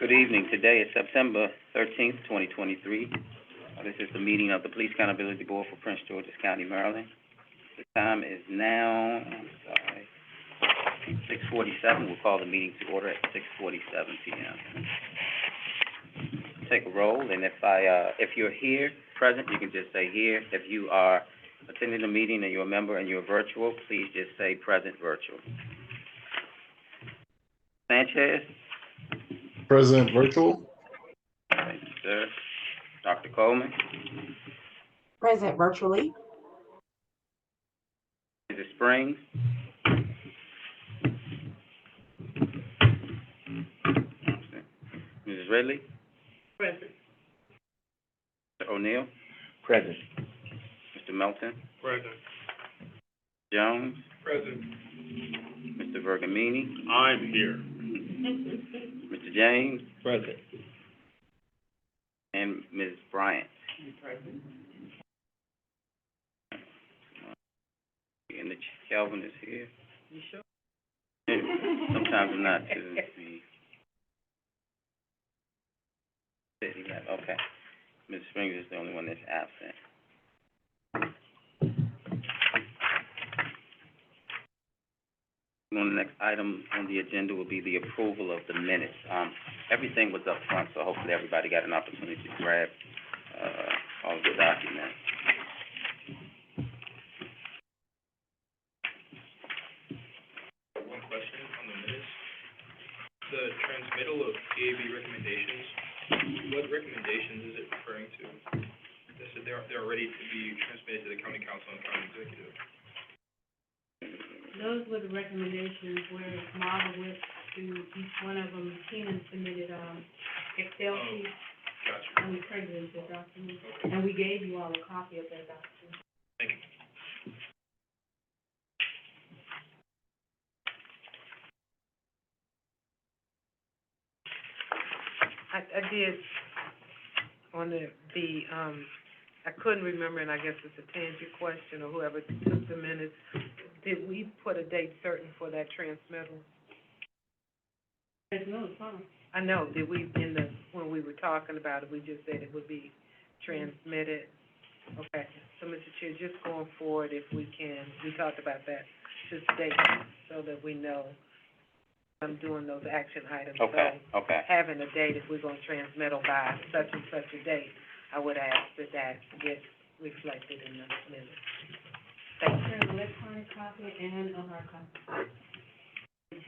Good evening. Today is September 13th, 2023. This is the meeting of the Police Accountability Board for Prince George's County, Maryland. The time is now, 6:47. We'll call the meeting to order at 6:47 p.m. Take a roll, and if you're here, present, you can just say here. If you are attending the meeting and you're a member and you're virtual, please just say present virtual. Sanchez? Present virtual. Thank you, sir. Dr. Coleman? Present virtually. Mrs. Springs? Mrs. Ridley? Present. Mr. O'Neill? Present. Mr. Melton? Present. Jones? Present. Mr. Vergamini? I'm here. Mr. James? Present. And Ms. Bryant? Present. And the Calvin is here. You sure? Sometimes I'm not too. Okay. Ms. Springs is the only one that's absent. On the next item on the agenda will be the approval of the minutes. Everything was up front, so hopefully everybody got an opportunity to grab, all of the documents. One question on the minutes. The transmittal of PAB recommendations, what recommendations is it referring to? They said they're ready to be transmitted to the county council and county executive. Those were the recommendations where Marva went to each one of them. Keenan submitted, Excel sheet Gotcha. on the president's document, and we gave you all a copy of that document. Thank you. I did on I couldn't remember, and I guess it's a Tangi question or whoever took the minutes. Did we put a date certain for that transmittal? There's no problem. I know, did we, when we were talking about it, we just said it would be transmitted? Okay, so Mr. Chair, just going forward, if we can, we talked about that, just date, so that we know I'm doing those action items. Okay, So okay. having a date, if we're gonna transmittal by such and such a date, I would ask that get reflected in the minutes. Thank you. There's an electronic copy and a hard copy.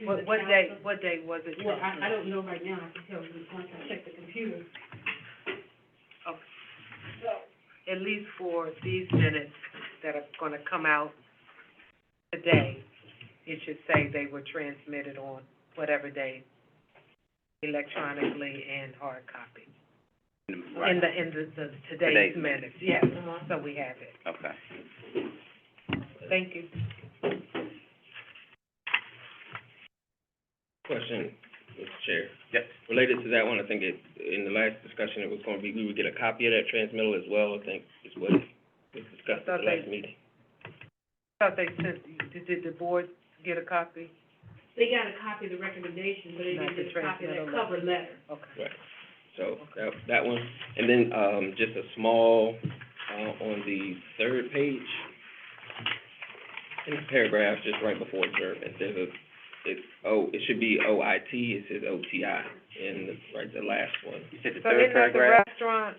What day was it? Well, I don't know right now. I can tell you once I check the computer. Okay. So, at least for these minutes that are gonna come out today, it should say they were transmitted on whatever day, electronically and hard copy. Right. In the today's minutes, yes, so we have it. Okay. Thank you. Question, Mr. Chair. Yes. Related to that one, I think in the last discussion, it was going to be, we would get a copy of that transmittal as well, I think, is what was discussed at the last meeting. Thought they sent, did the board get a copy? They got a copy of the recommendation, but they Not didn't the get a copy of that transmittal cover letter. Okay. Right. So, that one, and then, just a small, on the third page, in the paragraph, just right before adjournment, there's it should be OIT, it says OTI, the last one. You said the So third isn't that the paragraph? restaurant,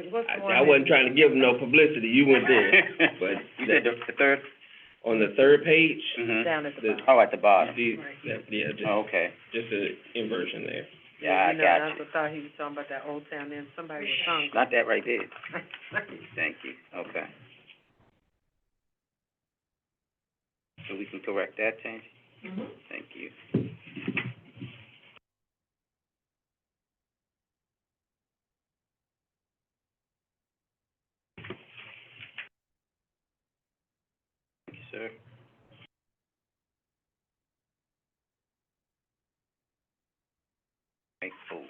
what's the one? I wasn't trying to give them no publicity, you went there, but You said the third? on the third page, Mm-hmm. Down at the bottom. Oh, at the bottom. Oh, okay. just an inversion there. Yeah, I You know, got I you. thought he was talking about that Old Town Inn, somebody was hungry. Not that right there. Thank you. Okay. So we can correct that change? Mm-hmm. Thank you. Thank you, sir. Make food.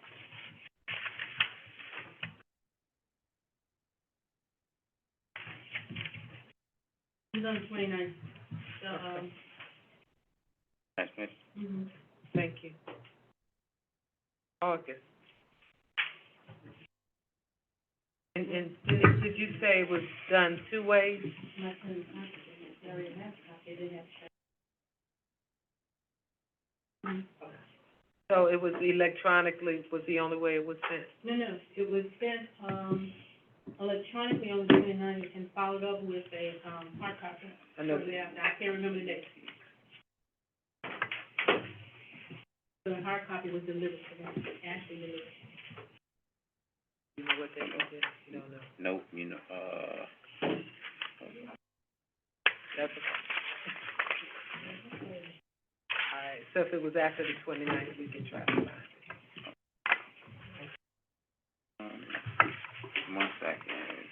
29. Thanks, Miss. Mm-hmm. Thank you. August. say it was done two ways? My son, they already have a copy, they have to. So it was electronically, was the only way it was sent? No, it was sent, electronically on the 29th and followed up with a, hard copy. I know. shortly after. I can't remember the date. The hard copy was delivered to them, actually delivered. You know what they did? You don't know. Nope, you know, That's okay. All right, so if it was after the 29th, we can try to find it. one second.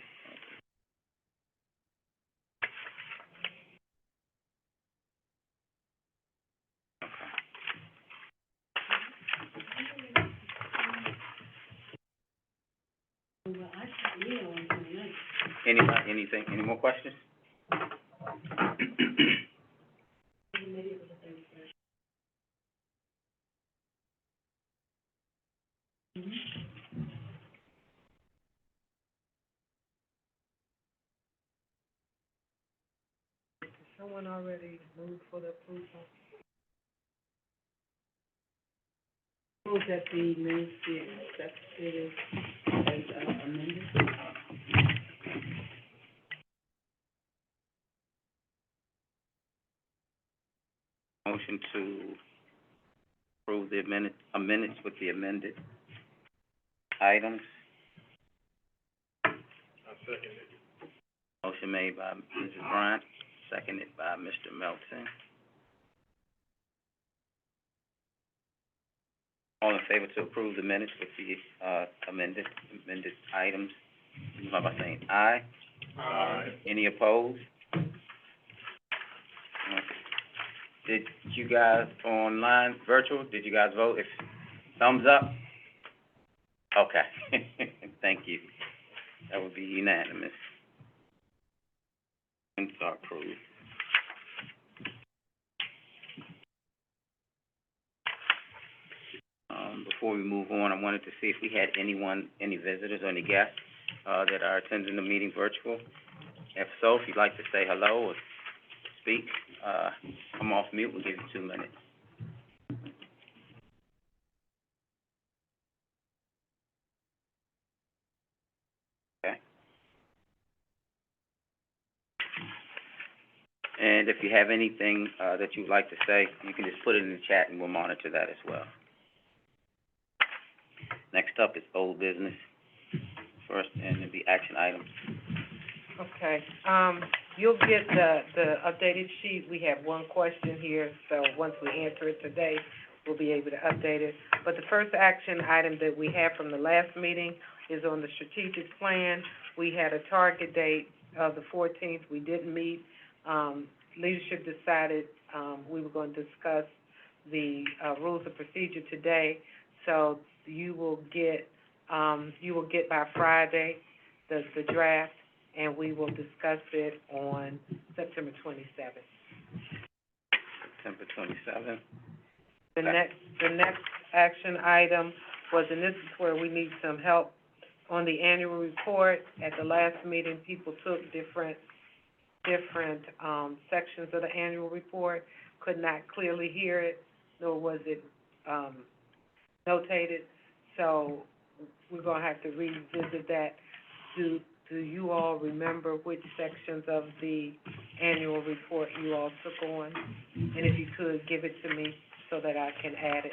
Well, I should be on the 29th. Anybody, anything, any more questions? Maybe it was the 31st. Someone already moved for the approval? Move that the minutes be accepted as amended. Motion to approve the amendments with the amended items. I'll second it. Motion made by Mrs. Bryant, seconded by Mr. Melton. All in favor to approve the minutes with the, amended items, signify by saying aye. Aye. Any opposed? Did you guys online, virtual, did you guys vote? If, thumbs up? Okay, thank you. That would be unanimous. And are approved. Before we move on, I wanted to see if we had anyone, any visitors or any guests, that are attending the meeting virtual. If so, if you'd like to say hello or speak, come off mute, we'll give you 2 minutes. Okay. And if you have anything, that you'd like to say, you can just put it in the chat and we'll monitor that as well. Next up is old business. First, and it'll be action items. Okay, you'll get the updated sheet. We have one question here, so once we answer it today, we'll be able to update it. But the first action item that we have from the last meeting is on the strategic plan. We had a target date of the 14th. We didn't meet. Leadership decided, we were going to discuss the, rules of procedure today. So you will get by Friday, the draft, and we will discuss it on September 27th. September 27th. The next action item was, and this is where we need some help on the annual report. At the last meeting, people took different sections of the annual report, could not clearly hear it, nor was it, notated. So we're gonna have to revisit that. Do you all remember which sections of the annual report you all took on? And if you could, give it to me so that I can add it.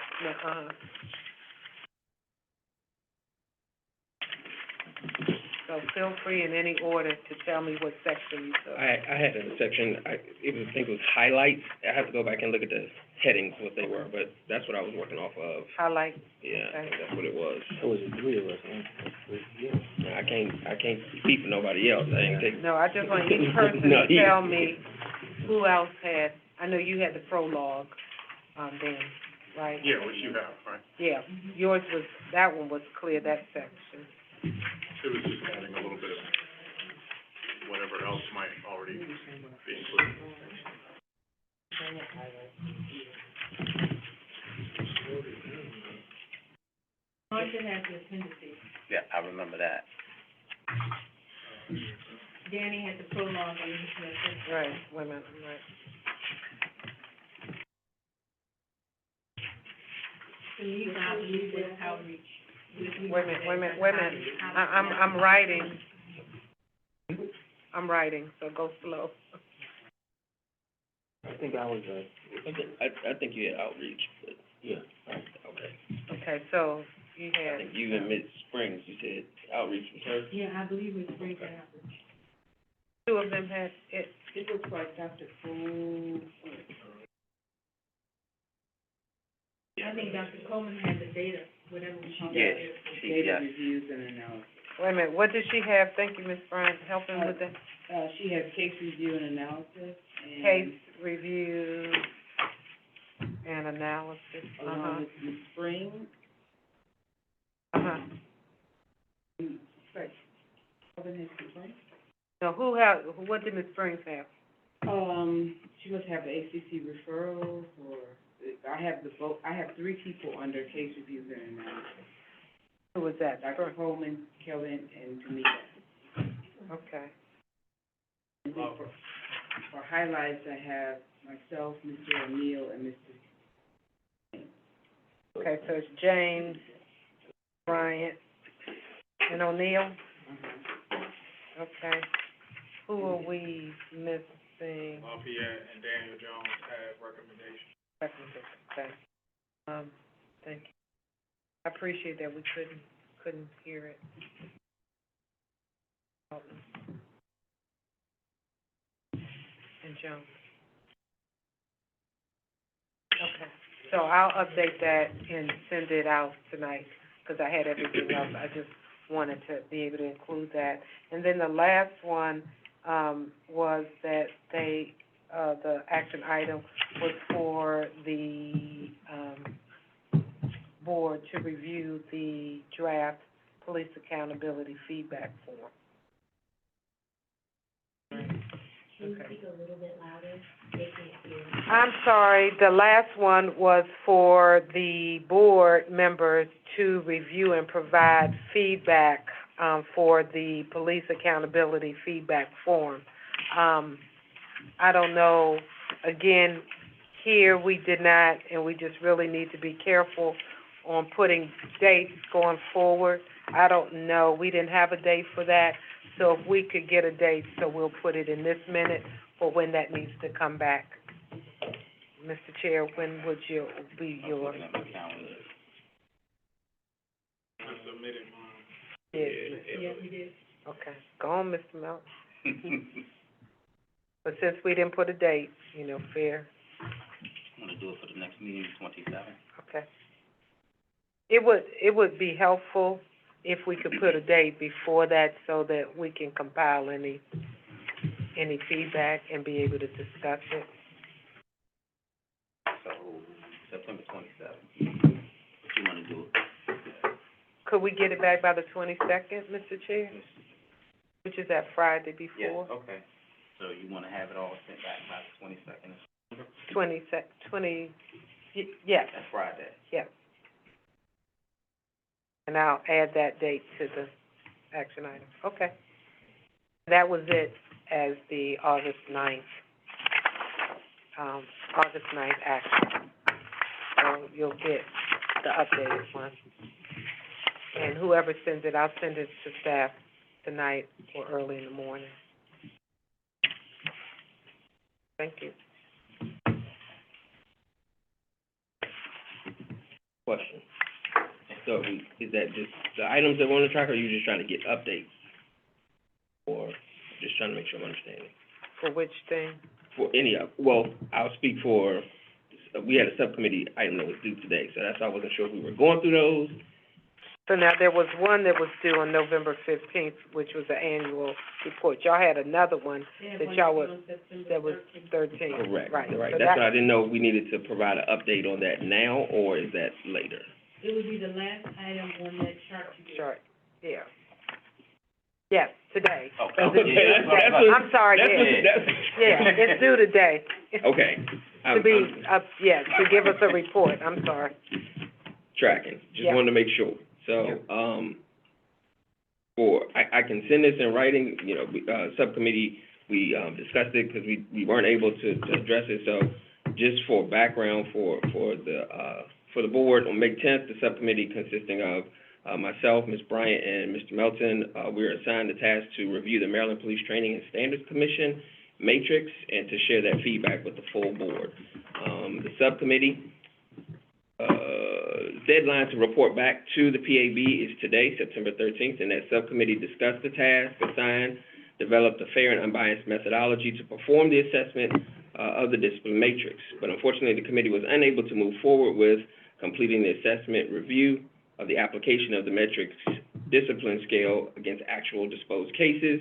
So feel free in any order to tell me what section you took. I had a section, I think it was highlights. I have to go back and look at the headings, what they were, but that's what I was working off of. Highlight, Yeah, I Okay. think that's what it was. It was 3 of us, I can't speak for nobody else. I ain't take. no, I just want each person No, to tell me who else had, I know you had the prologue, then, right? Yeah, which you have, right? Yeah, yours was, that one was clear, that section. It was just adding a little bit of whatever else might already be included. Marcia has the appendices. Yeah, I remember that. Danny had the prologue on his letter. Right, wait a minute, right. So you can, I believe, with outreach. Wait a minute. I'm writing. I'm writing, so go slow. I think I was, I think you had outreach, but, yeah, okay. Okay, so you I had, think you in Mid-Springs, you said outreach was her? Yeah, I believe it's break outreach. two of them had it. It looks like Dr. Cole, I think Dr. Coleman had the data, whatever we call it. Yes, she, data yes. reviews and analysis. Wait a minute, what did she have? Thank you, Ms. Bryant, helping with that. She has case review and analysis, and Case review and analysis, along with Ms. Spring, uh-huh. right, Kevin has complained. So what did Ms. Springs have? She must have the ACC referrals, or, I have three people under case reviews and analysis. Who was that? Dr. Coleman, Kelvin, and Tamika. Okay. And then for highlights, I have myself, Mr. O'Neill, and Mr. Okay, so it's James, Bryant, and O'Neill? Okay. Who are we missing? Lafayette and Daniel Jones have recommendations. Okay. Thank you. I appreciate that, we couldn't hear it. And Jones. Okay, so I'll update that and send it out tonight, because I had everything else. I just wanted to be able to include that. And then the last one, was that the action item was for the, board to review the draft police accountability feedback form. Can you Okay. speak a little bit louder? They can't hear. I'm sorry, the last one was for the board members to review and provide feedback, for the police accountability feedback form. I don't know, again, here we did not, and we just really need to be careful on putting dates going forward. I don't know, we didn't have a date for that, so if we could get a date, so we'll put it in this minute for when that needs to come back. Mr. Chair, when would you be I was your, looking at my calendar. I submitted mine. Yeah, we did. okay, go on, Mr. Melton. But since we didn't put a date, fair, I'm gonna do it for the next meeting, 27th. okay. It would be helpful if we could put a date before that so that we can compile any feedback and be able to discuss it. So, September 27th. What you wanna do? Could we get it back by the 22nd, Mr. Chair? Which is that Friday Yes, before? okay. So you wanna have it all sent back by the 22nd? Yes, That's Friday. yes. And I'll add that date to the action item. Okay. That was it as the August 9th action. So you'll get the updated one. And whoever sends it, I'll send it to staff tonight or early in the morning. Thank you. Question. So, is that just the items that we're on the track, or are you just trying to get updates? Or just trying to make sure I'm understanding? For which thing? For any of, well, I'll speak for, we had a subcommittee item that was due today, so that's why I wasn't sure if we were going through those. So now, there was one that was due on November 15th, which was the annual report. Y'all had another one that y'all was, that was 13th. Correct, Right. right. So That's why I didn't know if we needed to provide an update on that now, or is that later? It would be the last item on that chart you gave. Chart, yeah. Yes, today. Okay. So this- Yeah, that's what- I'm sorry, That's what- yeah, that's- yeah, it's due today. Okay. To be, to give us a report, I'm sorry. Tracking, just Yeah. wanted to make sure. So, I can send this in writing, you know, subcommittee, we, discussed it because we weren't able to address it, so just for background for the board, on May 10th, the subcommittee consisting of myself, Ms. Bryant, and Mr. Melton, we were assigned the task to review the Maryland Police Training and Standards Commission matrix and to share that feedback with the full board. The subcommittee, deadline to report back to the PAB is today, September 13th, and that subcommittee discussed the task assigned, developed a fair and unbiased methodology to perform the assessment of the discipline matrix. But unfortunately, the committee was unable to move forward with completing the assessment review of the application of the metrics discipline scale against actual disposed cases.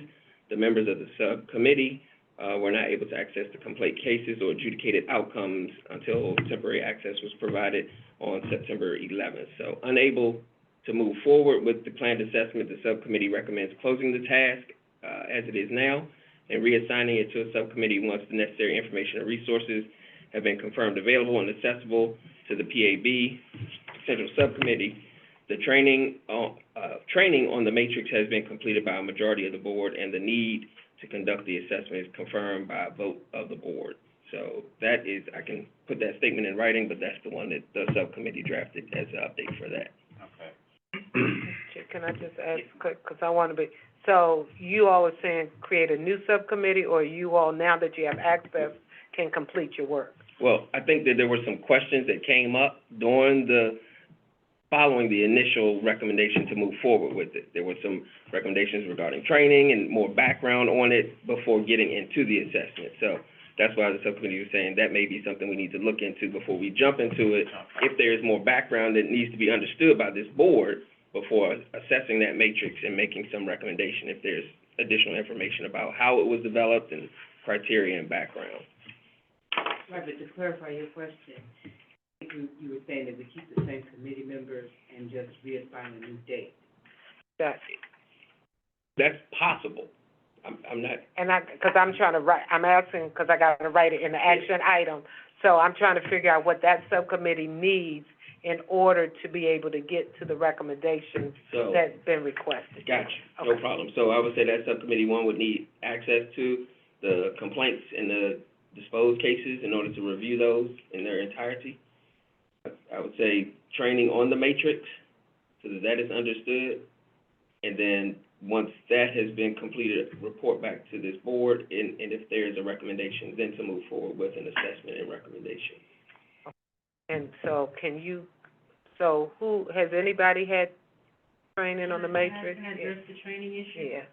The members of the subcommittee were not able to access the complete cases or adjudicated outcomes until temporary access was provided on September 11th. So unable to move forward with the planned assessment, the subcommittee recommends closing the task as it is now and reassigning it to a subcommittee once the necessary information and resources have been confirmed available and accessible to the PAB Central Subcommittee. The training on the matrix has been completed by a majority of the board, and the need to conduct the assessment is confirmed by a vote of the board. So that is, I can put that statement in writing, but that's the one that the subcommittee drafted as an update for that. Okay. Can I just ask, because I want to be, so you all are saying create a new subcommittee, or you all, now that you have access, can complete your work? Well, I think that there were some questions that came up following the initial recommendation to move forward with it. There were some recommendations regarding training and more background on it before getting into the assessment. So that's why the subcommittee was saying that may be something we need to look into before we jump into it. If there is more background that needs to be understood by this board before assessing that matrix and making some recommendation, if there's additional information about how it was developed and criteria and background. Right, but to clarify your question, you were saying that we keep the same committee members and just reassign a new date. That's possible. I'm not. And because I'm trying to write, I'm asking because I got to write it in the action item. So I'm trying to figure out what that subcommittee needs in order to be able to get to the recommendations that's been requested. Gotcha. Okay. No problem. So I would say that subcommittee one would need access to the complaints and the disposed cases in order to review those in their entirety. I would say training on the matrix so that is understood. And then once that has been completed, report back to this board, and if there is a recommendation, then to move forward with an assessment and recommendation. And so has anybody had training on the matrix? Can I address the training issue? Yeah.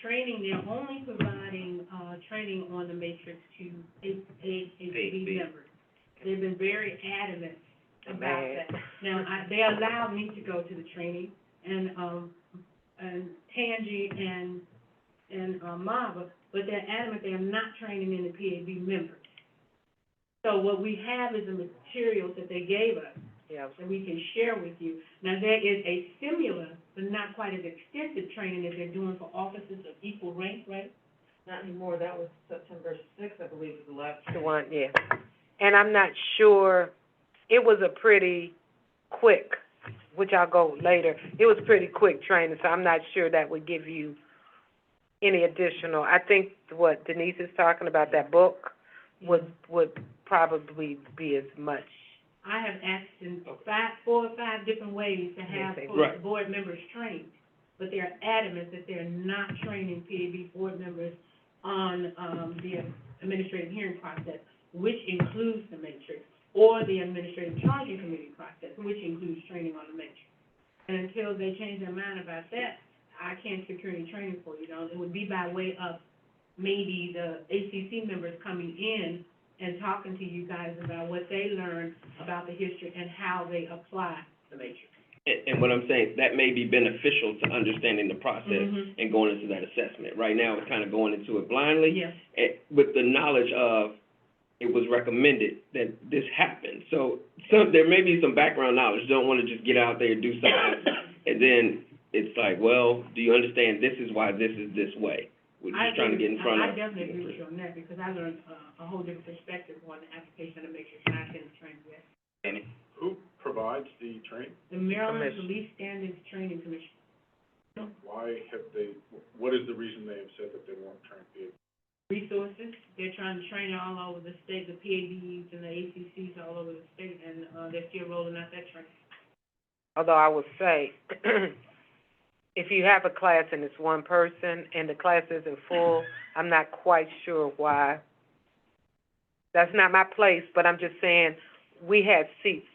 Training, they're only providing, training on the matrix to AAB members. They've been very adamant about that. Now, they allowed me to go to the training, and Tangi and Mava, but they're adamant they are not training in the PAB members. So what we have is the materials that they gave us, that we can share with you. Now, there is a similar, but not quite as extensive training that they're doing for officers of equal rank, right? Not anymore, that was September 6th, I believe, was the last. The one, yeah. And I'm not sure, it was a pretty quick, which I'll go later, it was pretty quick training, so I'm not sure that would give you any additional. I think what Denise is talking about, that book, would probably be as much. I have asked in 4 or 5 different ways to have board members trained, but they're adamant that they're not training PAB board members on the administrative hearing process, which includes the matrix, or the administrative charging committee process, which includes training on the matrix. And until they change their mind about that, I can't secure any training for you. It would be by way of maybe the ACC members coming in and talking to you guys about what they learned about the history and how they apply the matrix. And what I'm saying, that may be beneficial to understanding the process and going into that assessment. Right now, it's kind of going into it blindly. Yes. With the knowledge of it was recommended that this happened. So there may be some background knowledge. You don't want to just get out there and do something, and then it's like, well, do you understand this is why this is this way? We're just trying to get in front of. I definitely agree with you on that, because I learned a whole different perspective on the application of the matrix, and I didn't train with. Who provides the training? The Maryland Police Standards Training Commission. Why have they, what is the reason they have said that they won't train PAB? Resources, they're trying to train all over the state, the PABs and the ACCs all over the state, and, they're still rolling out that training. Although I would say, if you have a class and it's one person and the class isn't full, I'm not quite sure why. That's not my place, but I'm just saying, we had seats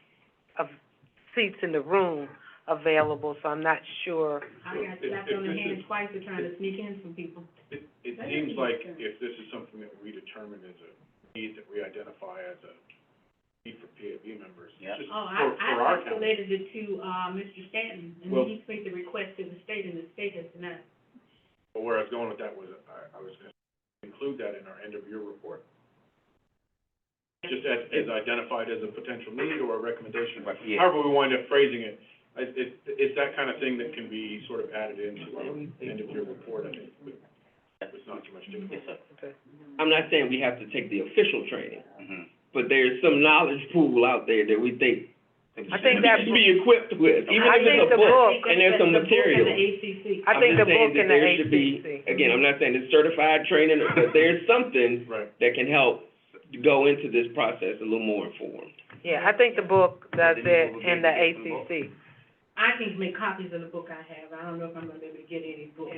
in the room available, so I'm not sure. I got slapped on the hand twice for trying to sneak in some people. It seems like if this is something that we determine as a need, that we identify as a need for PAB members, Yeah. just Oh, for our I county. escalated it to, Mr. Stanton, and Well- he made the request to the state, and the state has denied. But where I was going with that was, I was gonna include that in our end-of-year report. Just as identified as a potential need or a recommendation, Right, yeah. however we wind up phrasing it. It's that kind of thing that can be sort of added into our end-of-year report, I think, with not too much difficulty. Yes, sir. I'm not saying we have to take the official training, Mm-hmm. but there's some knowledge pool out there that we think I think we that should be equipped with, even I if think it's a the book- book and there's some The book and material. the ACC. I think the book and the I'm just saying that there should be, ACC. again, I'm not saying it's certified training, but there's something Right. that can help go into this process a little more informed. Yeah, I think the book does Then it we'll and be the able to get some books. ACC. I can make copies of the book I have. I don't know if I'm gonna be able to get any books.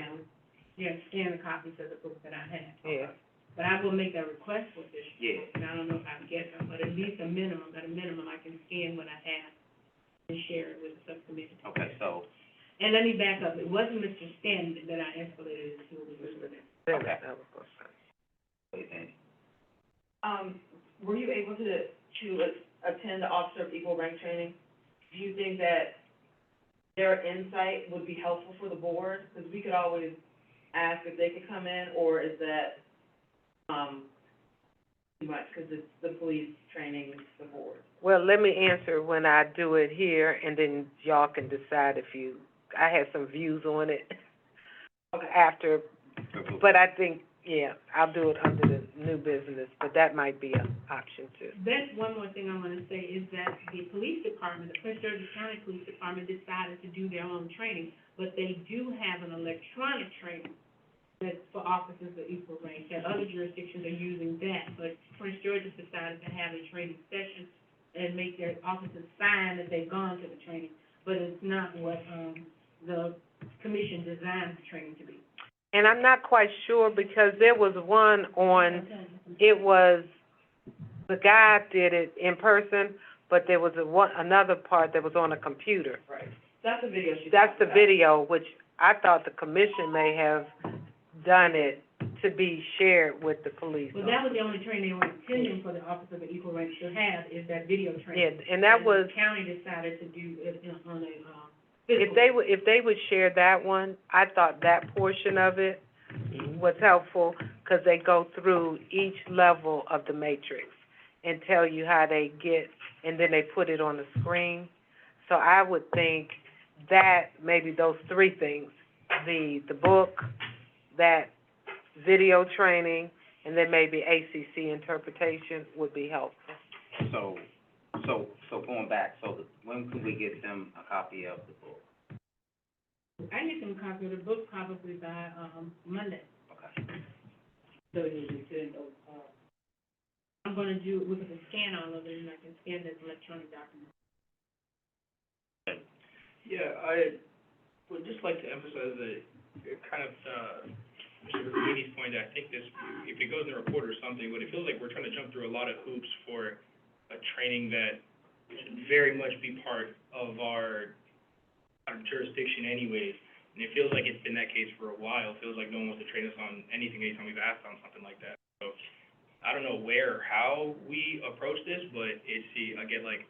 Yeah, scan the copies of the book that I have. Yeah. But I will make that request for this. Yeah. And I don't know if I can get them, but at least at a minimum, I can scan what I have and share it with the subcommittee. Okay, so, And let me back up, it wasn't Mr. Stanton that I escalated it to, it was Mr. Stanton. Okay. That was good. wait, Andy. Were you able to attend the Officer of Equal Rank training? Do you think that their insight would be helpful for the board? Because we could always ask if they could come in, or is that, too much, because it's the police training the board? Well, let me answer when I do it here, and then y'all can decide if you, I had some views on it after, but I think, yeah, I'll do it under the new business, but that might be an option too. That's one more thing I wanna say, is that the police department, the Prince George's County Police Department decided to do their own training, but they do have an electronic training that's for officers of equal rank, and other jurisdictions are using that, but Prince George's decided to have a training session and make their officers sign that they've gone to the training, but it's not what, the commission designed the training to be. And I'm not quite sure, because there was one on, it was, the guy did it in person, but there was another part that was on a computer. Right. That's the video she That's talked the about. video, which I thought the commission may have done it to be shared with the police. Well, that was the only training they were intending for the officer of equal rank to have, is that video Yeah, training. and that was, The county decided to do it on a, if they would share that one, I thought that portion of it was helpful, because they go through each level of the matrix and tell you how they get, and then they put it on the screen. So I would think that, maybe those three things, the book, that video training, and then maybe ACC interpretation would be helpful. So going back, when can we get them a copy of the book? I get them a copy of the book probably by, Monday. Okay. So you can send those, I'm gonna do, we can scan all of it, and I can scan this electronic document. Yeah, I would just like to emphasize that, kind of, Mr. Riccometti's point, that I think this, if it goes in a report or something, but it feels like we're trying to jump through a lot of hoops for a training that should very much be part of our jurisdiction anyways. And it feels like it's been that case for a while. It feels like no one wants to train us on anything anytime we've asked on something like that. So, I don't know where or how we approach this, but it's, again, like,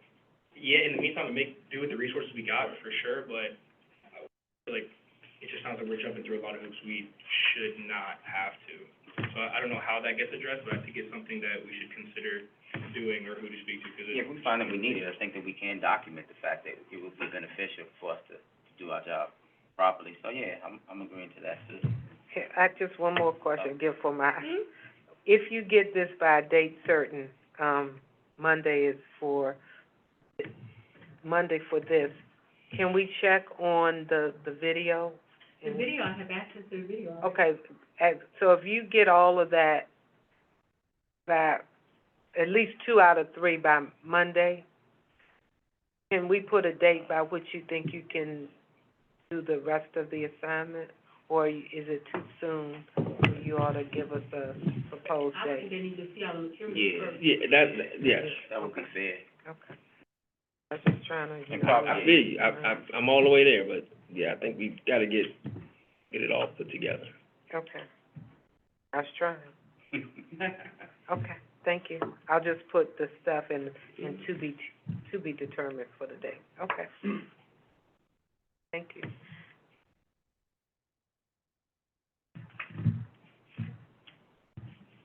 yeah, in the meantime, we do with the resources we got, for sure, but I feel like it just sounds like we're jumping through a lot of hoops we should not have to. So I don't know how that gets addressed, but I think it's something that we should consider doing, or who to speak to, because Yeah, if we find that we need it, I think that we can document the fact that it would be beneficial for us to do our job properly. So, yeah, I'm agreeing to that, too. Okay, just one more question, give for my, if you get this by a date certain, Monday for this, can we check on the video The video, I have access to the video. Okay, so if you get all of that by at least 2 out of 3 by Monday, can we put a date by which you think you can do the rest of the assignment? Or is it too soon for you ought to give us a proposed I think date? they need to see all the materials Yeah. first. Yes. That would be fair. Okay. I was just trying to, And probably- I feel you, I'm all the way there, but, yeah, I think we gotta get it all put together. Okay. I was trying. Okay, thank you. I'll just put the stuff in to be determined for the day. Okay. Thank you.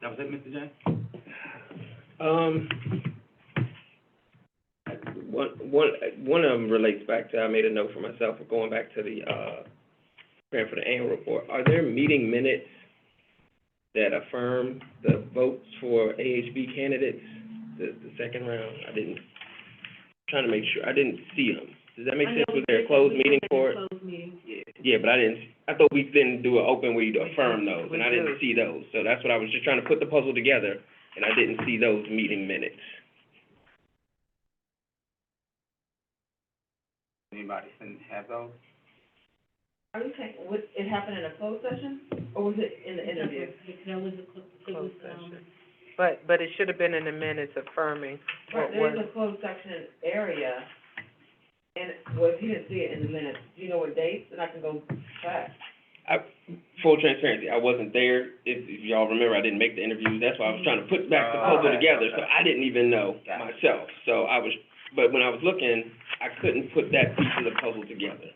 That was it, Mr. James? One of them relates back to, I made a note for myself, of going back to the, preparing for the annual report. Are there meeting minutes that affirm the votes for AHB candidates, the second round? Trying to make sure, I didn't see them. Does that make sense? Was there a closed meeting for it? Closed meeting. Yeah, but I thought we didn't do an open where you affirm those, and I We didn't do. see those. So that's what I was just trying to put the puzzle together, and I didn't see those meeting minutes. Anybody can have those? Are you saying, would it happen in a closed session, or was it in the interview? That was, it was, Closed session. But it should have been in the minutes affirming Right, what there's was. a closed section area, and, well, if you didn't see it in the minutes, do you know what dates, and I can go back? Full transparency, I wasn't there. If y'all remember, I didn't make the interviews. That's why I was trying to put back the puzzle Okay, together. So okay. I didn't even know Gotcha. myself. So but when I was looking, I couldn't put that piece of the puzzle together.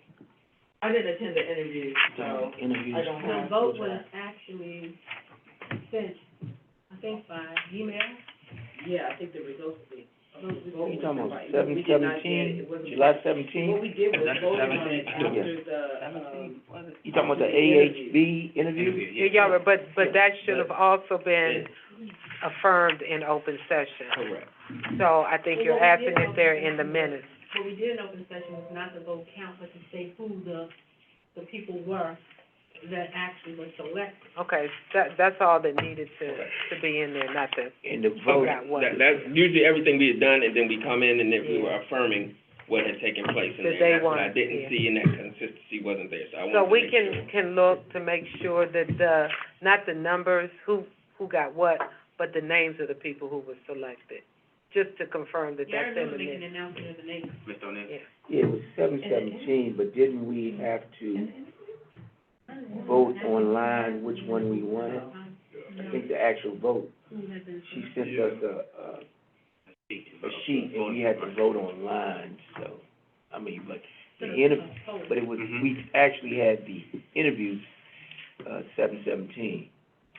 I didn't attend the interview, so I don't the have. vote was actually sent, I think, by email. Yeah, I think the results will be. You talking about 7/17, July 17? What we did was That's the vote on it 17th. after the, You talking about the AHB interview? Yeah, but that should have also been affirmed in open session. Correct. So I think you're asking if they're in the minutes. What we did in open session was not to vote count, but to say who the people were that actually were selected. Okay, that's all that needed to be in there, not the And the vote vote, got what. That's usually everything we had done, and then we come in and then we were affirming what had taken place. And The then day that's what I one, didn't yeah. see, and that consistency wasn't there. So I wanted So to we make sure. can look to make sure that not the numbers, who got what, but the names of the people who were selected, just to confirm that Yeah, I that's in remember the making minutes. an announcement of the name. Mr. O'Neill? Yeah. yeah, it was 7/17, but didn't we have to vote online which one we wanted? I think the actual vote, she sent us a sheet, and we had to vote online, so, I mean, but but it was, we actually had the interviews, 7/17,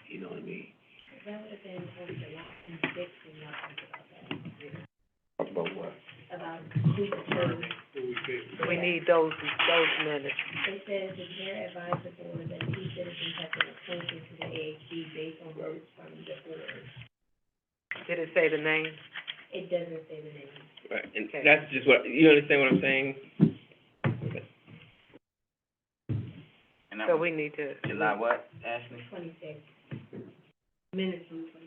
you know what I mean? Talk about what? We need those minutes. It says the chair advised the board that 2 citizens have been appointed to the AHB based on votes from the board. Did it say the name? It doesn't say the name. Right, and Okay. that's just what, you understand what I'm saying? Okay. And that So was we need to. July what, Ashley? 26. Minutes from 26.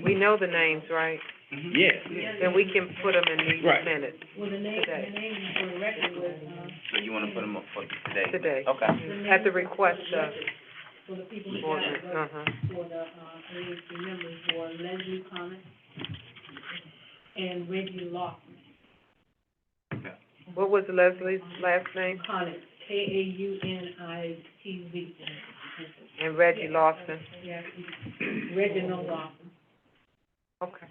We know the names, right? Yeah. Then we can put them in these Right. minutes Well, the name for the record was, So you wanna put them up for today? today. Okay. At the request of for the people who board got members. voted for the, AHC members were Leslie Connor and Reggie Lawson. What was Leslie's last name? Connor, Kaunitz. And Reggie Lawson? Yes, Reginald Lawson. Okay.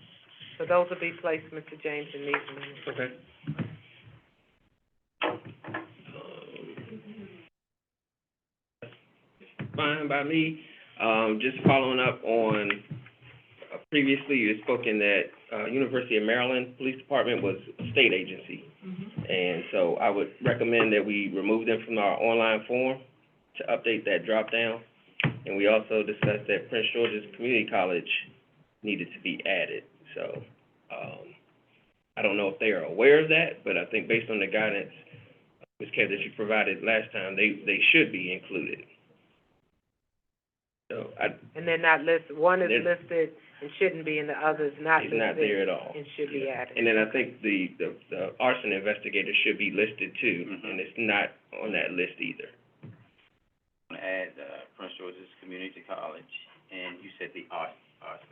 So those will be placed, Mr. James, in these minutes. Okay. Fine by me. Just following up on, previously you had spoken that, University of Maryland Police Department was a state agency. And so I would recommend that we remove them from our online form to update that drop-down. And we also discussed that Prince George's Community College needed to be added. So, I I don't know if they are aware of that, but I think based on the guidance, Ms. Kev, that you provided last time, they should be included. So And they're not listed, one is They're- listed and shouldn't be, and the other's not it's listed. not there at all. And should be added. And then I think the arson investigator should be listed too, Mhm. and it's not on that list either. I'm gonna add, Prince George's Community College, and you said the arson,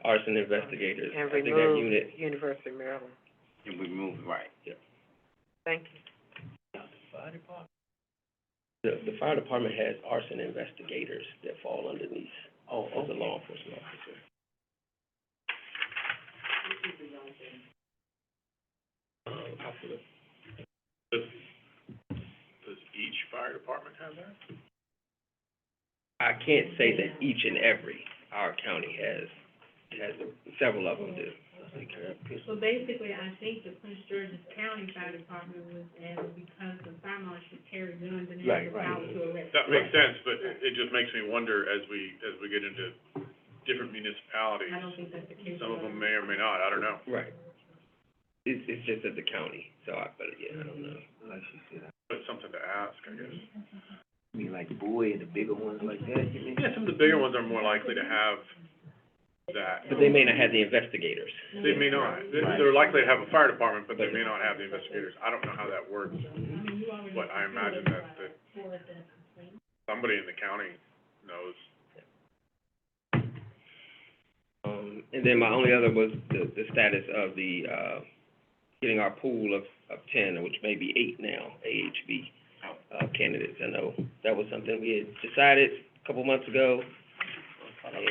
Arson investigators, And I think that remove unit, University of Maryland. and we remove, right. Thank you. the fire department has arson investigators that fall underneath as a law enforcement officer. Does each fire department have that? I can't say that each and every, our county has several of them do. So basically, I think the Prince George's County Fire Department was added because the fire marshal Terry Gunn didn't have the power to arrest. That makes sense, but it just makes me wonder as we get into different municipalities, I don't think that's the case. some of them may or may not, I don't know. Right. It's just at the county, so I don't know. Like she said, But something to ask, I guess. I mean, like Bowie and the bigger ones like that, you mean? Yeah, some of the bigger ones are more likely to have that. But they may not have the investigators. They may not. They're likely to have a fire department, but they may not have the investigators. I don't know how that works, but I imagine that somebody in the county knows. And then my only other was the status of the, getting our pool of 10, which may be 8 now, AHB, candidates. I know that was something we had decided a couple months ago, and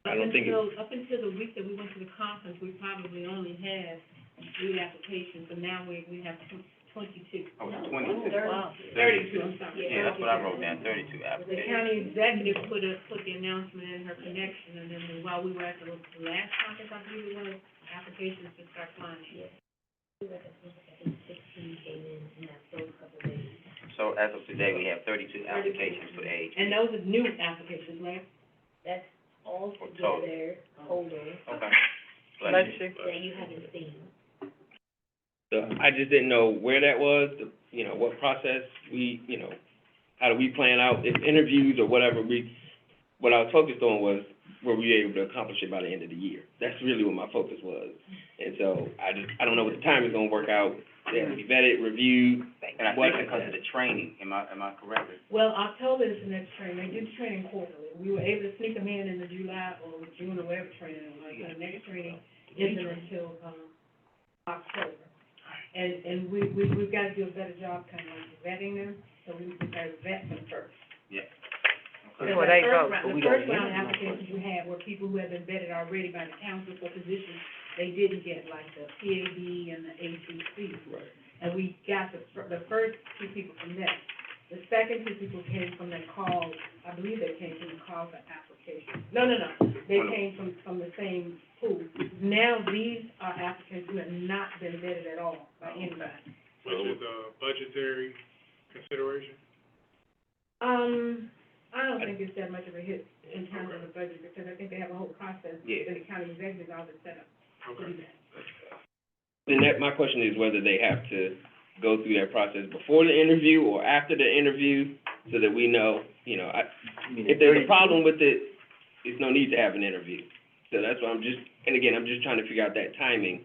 I don't think Up until the week that we went to the conference, we probably only had 3 applications, but now we have 22. Oh, 22. Wow. 32, I'm sorry. Yeah, that's what I wrote down, 32 The applications. county executive put the announcement in her connection, and then while we were at the last conference, I believe it was, applications to start flying in. So as of today, we have 32 applications for the age. And those are new applications, right? That's all For total. together, total, Okay. Bless you. that you haven't seen. so I just didn't know where that was, what process how do we plan out if interviews or whatever what I was focused on was, were we able to accomplish it by the end of the year? That's really what my focus was. And so I don't know what the time is gonna work out. They have to be vetted, reviewed. And I think because of the training, am I correct? Well, October is the next training, they do training quarterly. We were able to sneak them in the July or June or whatever training, like, the next training isn't until, October. And we've got to do a better job kind of like vetting them, so we gotta vet them first. Yeah. Before they vote. The first round of applications we had were people who had been vetted already by the council for positions they didn't get, like the PAB and the ACC. Right. And we got the first 2 people from that. The second 2 people came from the call, I believe they came from the call for application. No, they came from the same pool. Now, these are applicants who have not been vetted at all by anybody. Which is a budgetary consideration? I don't think it's that much of a hit in terms of the budget, because I think they have a whole process that the county executives all been set up to do that. Then my question is whether they have to go through that process before the interview or after the interview, so that we know, if there's a problem with it, there's no need to have an interview. So that's why I'm just trying to figure out that timing,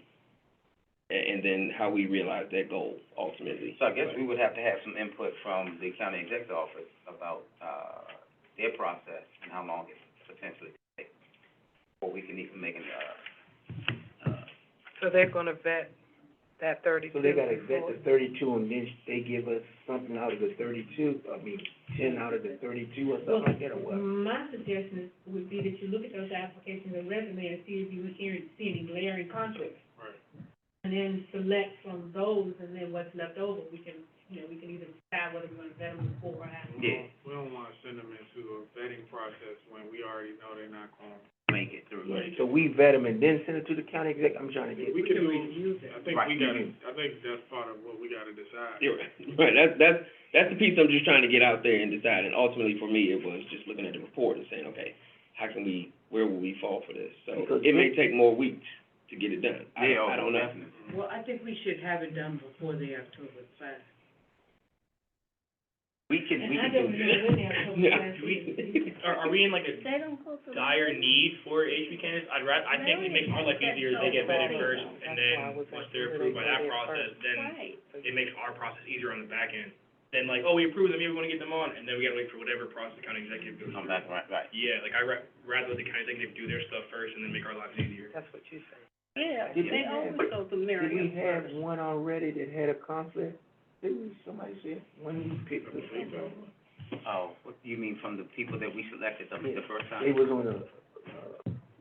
and then how we realize that goal ultimately. So I guess we would have to have some input from the county executive office about, their process and how long it potentially takes before we can even make an, So they're gonna vet that 32 So they gotta vet before? the 32, and then they give us something out of the 32, 10 out of the 32 or something like that, or what? My suggestion would be that you look at those applications and resume and see if you see any glaring conflicts. Right. And then select from those, and then what's left over, we can either decide whether we're gonna vet them before or after. Yeah. We don't wanna send them into a vetting process when we already know they're not gonna. make it through. So we vet them and then send it to the county exec, I'm trying to get. We can do, I think Right. I think that's part of what we gotta decide. You're right. That's the piece I'm just trying to get out there and decide. And ultimately, for me, it was just looking at the report and saying, okay, where will we fall for this? So Because it may take more weeks to get it done. I don't know. Definitely. Well, I think we should have it done before the October class. We can And I do don't know when they're coming back. Are we in like a They don't go through. dire need for HB candidates? I think it makes our life easier if they get vetted first, and then, once they're approved by that process, then Right. it makes our process easier on the back end. Then like, oh, we approved them, yeah, we wanna get them on, and then we gotta wait for whatever process the county executive goes come through. back, right. Yeah, like rather let the county executive do their stuff first and then make our lives easier. That's what you say. Yeah, Did we they always have- go through Did we Miriam have first. one already that had a conflict? Didn't somebody say, when we picked the Oh, what do you mean from the people that we selected the first time? They was on a,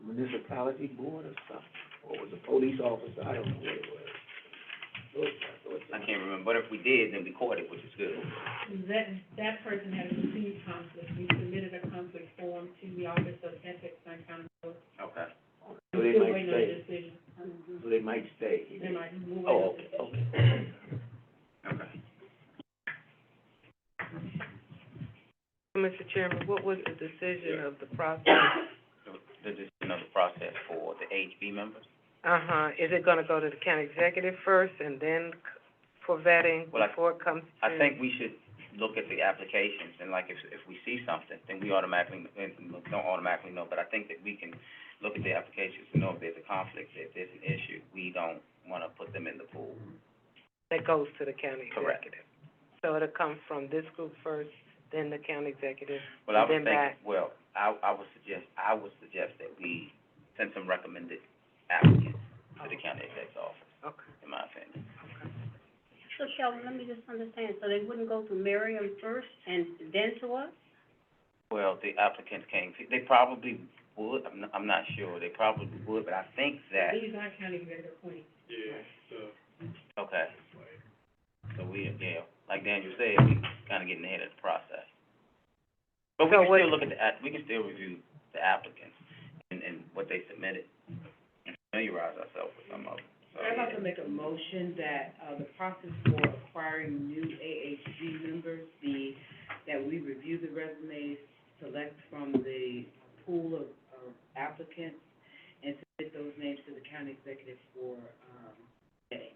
municipality board or something, or was a police officer, I don't know what it was. I can't remember, but if we did, then we caught it, which is good. That person had a perceived conflict. We submitted a conflict form to the Office of Ethics and Accountability. Okay. So they Still might waiting on a stay, decision. so they might stay. They might, we'll wait Oh, on a decision. okay. Okay. Mr. Chairman, what was the decision of the process? The decision of the process for the HB members? Is it gonna go to the county executive first and then for vetting Well, before it comes to? I think we should look at the applications, and like, if we see something, then we automatically, don't automatically know, but I think that we can look at the applications and know if there's a conflict, if there's an issue. We don't wanna put them in the pool. That goes to the county Correct. executive. So it'll come from this group first, then the county executive, Well, I and was then thinking, back. well, I would suggest that we send some recommended applicants to the county exec's office, Okay, in my opinion. okay. So Sheldon, let me just understand, so they wouldn't go through Miriam first and then to us? Well, the applicants came, they probably would, I'm not sure, they probably would, but I think that, These are county executive appointees. Yeah, so, okay. So like Daniel said, we kinda getting ahead of the process. But we So can what- still look at we can still review the applicants and what they submitted, and familiarize ourselves with some of them, so, I'd like yeah. to make a motion that, the process for acquiring new AHG members be that we review the resumes, select from the pool of applicants, and submit those names to the county executive for, vetting.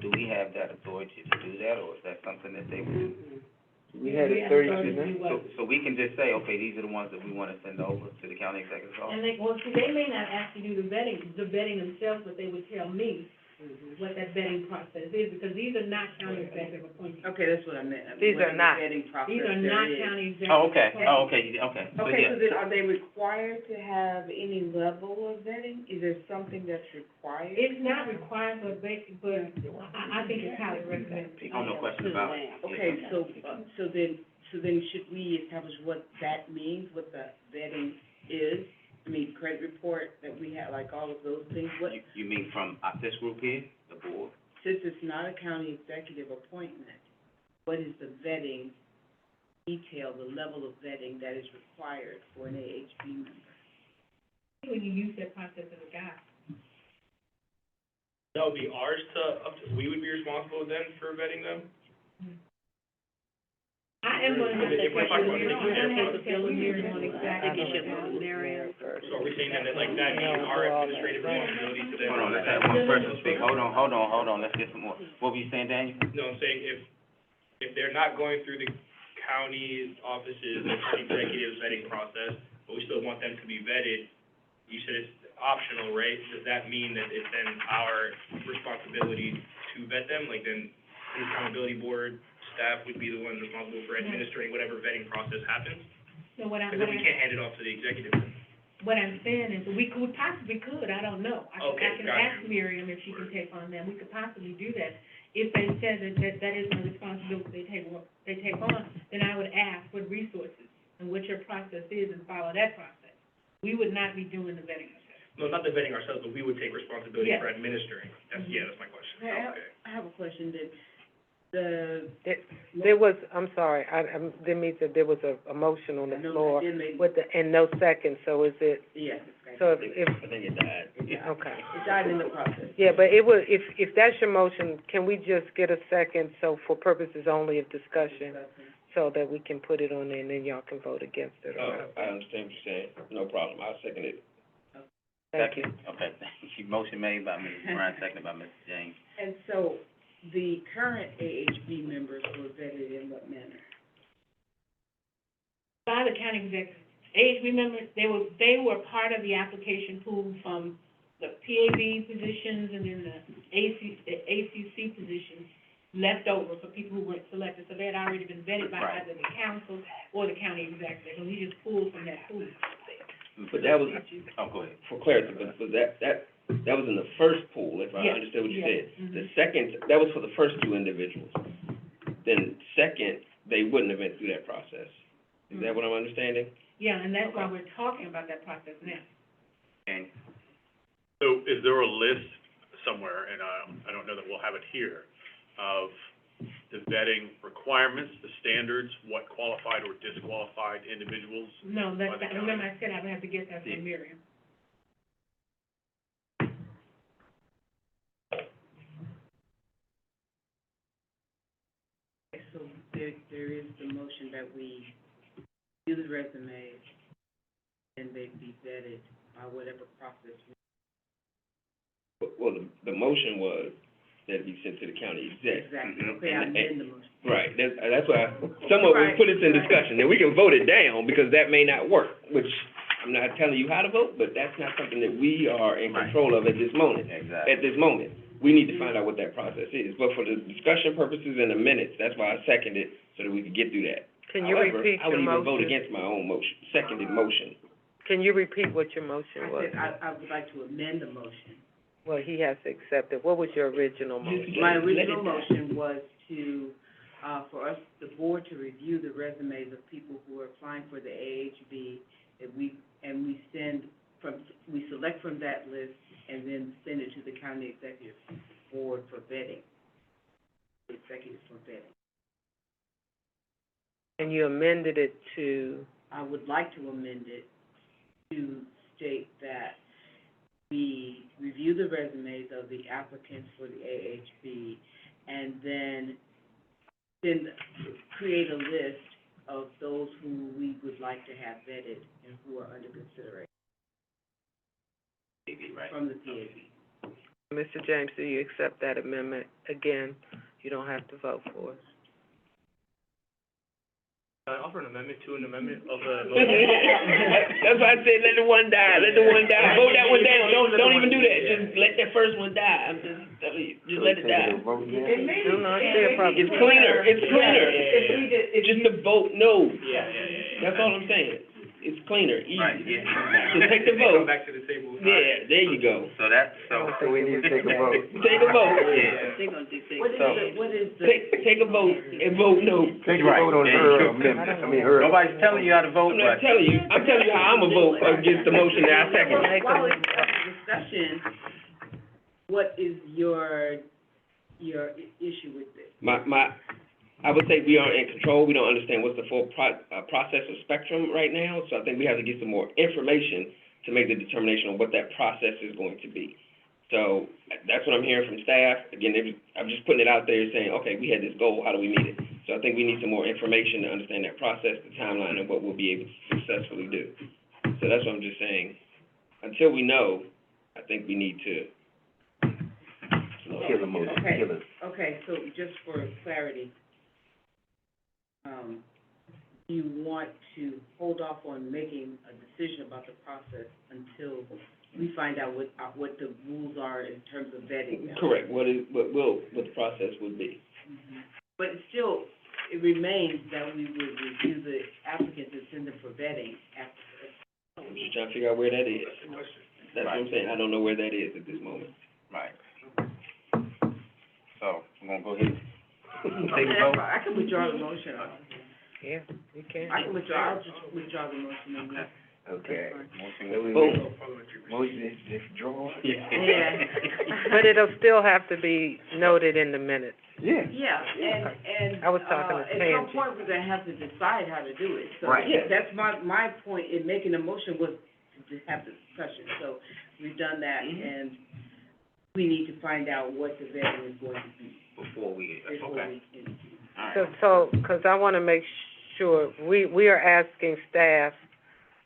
Do we have that authority to do that, or is that something that they would do? We had We a have 32 authority to do minutes. what- So we can just say, okay, these are the ones that we wanna send over to the county executive's office? And they may not actually do the vetting themselves, but they would tell me what that vetting process is, because these are not county executive appointees. Okay, that's what I meant. These are Whatever not. vetting process These are there not is. county executive Oh, okay, appointees. so Okay, yeah. so then are they required to have any level of vetting? Is there something that's required? It's not required, but I think it's highly recommended. Oh, no question about it. Okay, so then should we establish what that means, what the vetting is? I mean, credit report that we have, like all of those things, what, You mean from, this group here, the board? since it's not a county executive appointment, what is the vetting detail, the level of vetting that is required for an AHB member? When you use that process as a guide. That would be ours we would be responsible then for vetting them? I am gonna have to If we're check talking with about Miriam, I'm gonna have to the check with Miriam on exactly. I think it should go to Miriam first. So are we saying then that like that means our administrative responsibility to them? Hold on, let's have one person speak, hold on, let's get some more. What were you saying, Daniel? No, I'm saying if they're not going through the county offices, the county executive's vetting process, but we still want them to be vetted, you said it's optional, right? Does that mean that it's then our responsibility to vet them? Like then the accountability board staff would be the ones responsible for administering whatever vetting process happens? So what I'm Because then we can't hand it off to the executive. What I'm saying is, we possibly could, I don't know. I Okay, can got ask you. Miriam if she can take on them, we could possibly do that. If they said that is a responsibility they take on, then I would ask what resources and what your process is and follow that process. We would not be doing the vetting ourselves. No, not the vetting ourselves, but we would take responsibility Yes. for administering. That's my question. Okay. I have a question then. There was, I'm sorry, I didn't mean to, there was a motion on the I know floor I did make, with and no second, so is it, yes, so if, I think it died. okay. it died in the process. Yeah, but it was, if that's your motion, can we just get a second, so for purposes only of discussion, so that we can put it on there and then y'all can vote against it or Oh, whatever? I understand what you're saying, no problem, I'll second it. Thank you. Second? Okay, thank you. Motion made by Mrs. Bryant, seconded by Mr. James. And so, the current AHB members were vetted in what manner? By the county executive. AHB members, they were part of the application pool from the PAB positions and then the ACC positions left over for people who weren't selected. So they had already been vetted by Right. either the council or the county executive, and we just pulled from that pool. But that was, Oh, go ahead. for clarity, but that was in the first pool, if I Yes, understood what you yes, said. mhm. The second, that was for the first two individuals. Then second, they wouldn't have been through that process. Is that what I'm understanding? Yeah, and that's why we're talking about that process now. And So is there a list somewhere, and I don't know that we'll have it here, of the vetting requirements, the standards, what qualified or disqualified individuals? No, By the that's, county. remember I said I would have to get that Yeah. from Miriam. Okay, so there is the motion that we do the resumes, and they be vetted by whatever process we. Well, the motion was that it be sent to the county exec. Exactly, Mhm. okay, I amend the motion. Right, that's why, someone would put this in discussion, and we can vote it down, because that may not work, which I'm not telling you how to vote, but that's not something that we are in Right. control of at this moment. Exactly. At this moment, we need to find out what that process is, but for the discussion purposes and the minutes, that's why I seconded, so that we could get through that. Can you However, repeat I would your even vote motion? against my own motion, seconded motion. Can you repeat what your motion I was? said, I would like to amend the motion. Well, he has to accept it. What was your original motion? My Let it original die. motion was to, for us, the board to review the resumes of people who are applying for the AHB, that we select from that list, and then send it to the county executive board for vetting. Executive for vetting. And you amended it to, I would like to amend it to state that we review the resumes of the applicants for the AHB, and then create a list of those who we would like to have vetted and who are under consideration right. from the PAB. Mr. James, do you accept that amendment? Again, you don't have to vote for it. I offer an amendment to an amendment of the That's why I said, let the one die, let the one die, vote that one down, don't even do that, just let that first one die, I'm just telling you, just let it die. No, it's still probably. It's cleaner, If just to vote no, Yeah. that's all I'm saying, it's cleaner, Right, easier. yeah. So take the Come vote, back to the table. yeah, there you go, So that's, So we need to take a vote. take a vote, Yeah. What is the? take a vote and vote no. Take a Right. vote on There her you go. amendment, her. Nobody's telling you how to vote, I'm not but telling you, I'm telling you how I'm gonna vote against the motion that I second. While it's discussion, what is your issue with this? I would say we aren't in control, we don't understand what's the full process or spectrum right now, so I think we have to get some more information to make the determination on what that process is going to be. So, that's what I'm hearing from staff, again, I'm just putting it out there saying, okay, we had this goal, how do we meet it? So I think we need some more information to understand that process, the timeline, and what we'll be able to successfully do. So that's what I'm just saying, until we know, I think we need to. Kill the motion, Okay. kill it. Okay, so just for clarity, you want to hold off on making a decision about the process until we find out what the rules are in terms of vetting them? Correct, what the process would be. But still, it remains that we would review the applicants and send them for vetting after. I'm just trying to figure out where that is. That's what I'm saying, I don't know where that is at this moment. right. So, we're gonna go ahead and Okay, take a vote. I can withdraw the motion. Yeah, you can. I'll just withdraw the motion and then. Okay. Motion So we Vote. motion is withdrawn? Yeah. But it'll still have to be noted in the minutes. Yeah. Yeah, and, I was talking to at some Sandy. point, we're gonna have to decide how to do it. So Right. Yeah. that's my point in making a motion was to have the discussion. So we've done that, and we need to find out what the vetting is going to be Before we, before okay, we can. all right. So, 'cause I wanna make sure, we are asking staff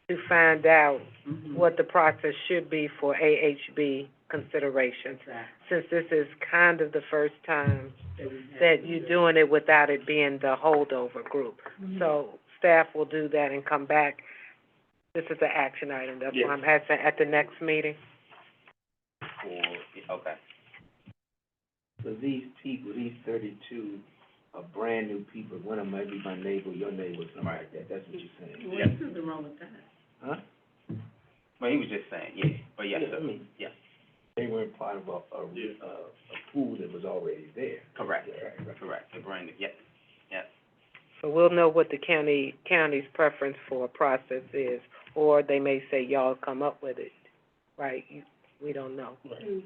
to find out Mhm. what the process should be for AHB consideration, Exactly. since this is kind of the first time That we have that to you're do. doing it without it being the holdover group. Mhm. So staff will do that and come back. This is an action item, that's why I'm asking at the next meeting. Okay. So these people, these 32 are brand-new people. One of them might be my neighbor, your neighbor, something like that. That's what you're saying. Well, there's nothing wrong with that. Huh? Well, he was just saying, yeah, but yes, Yeah, sir. I mean, Yes. they weren't part of a pool that was already there. Correct. Yeah, right. Correct, the brand, yep, yep. So we'll know what the county's preference for a process is, or they may say, y'all come up with it, right? We don't know. Mhm.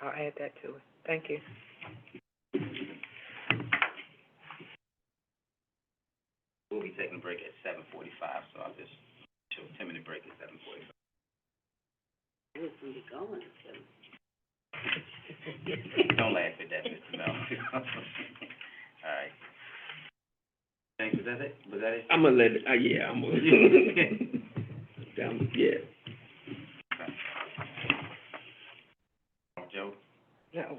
I'll add that to it. Thank you. We'll be taking a break at 7:45, so I'll just show a 10-minute break at 7:45. We're gonna be going, so. Don't laugh at that, Mr. Mel. All right. Thanks, was that it? Was that it? I'm gonna let, yeah, I'm gonna, yeah. Joe, No,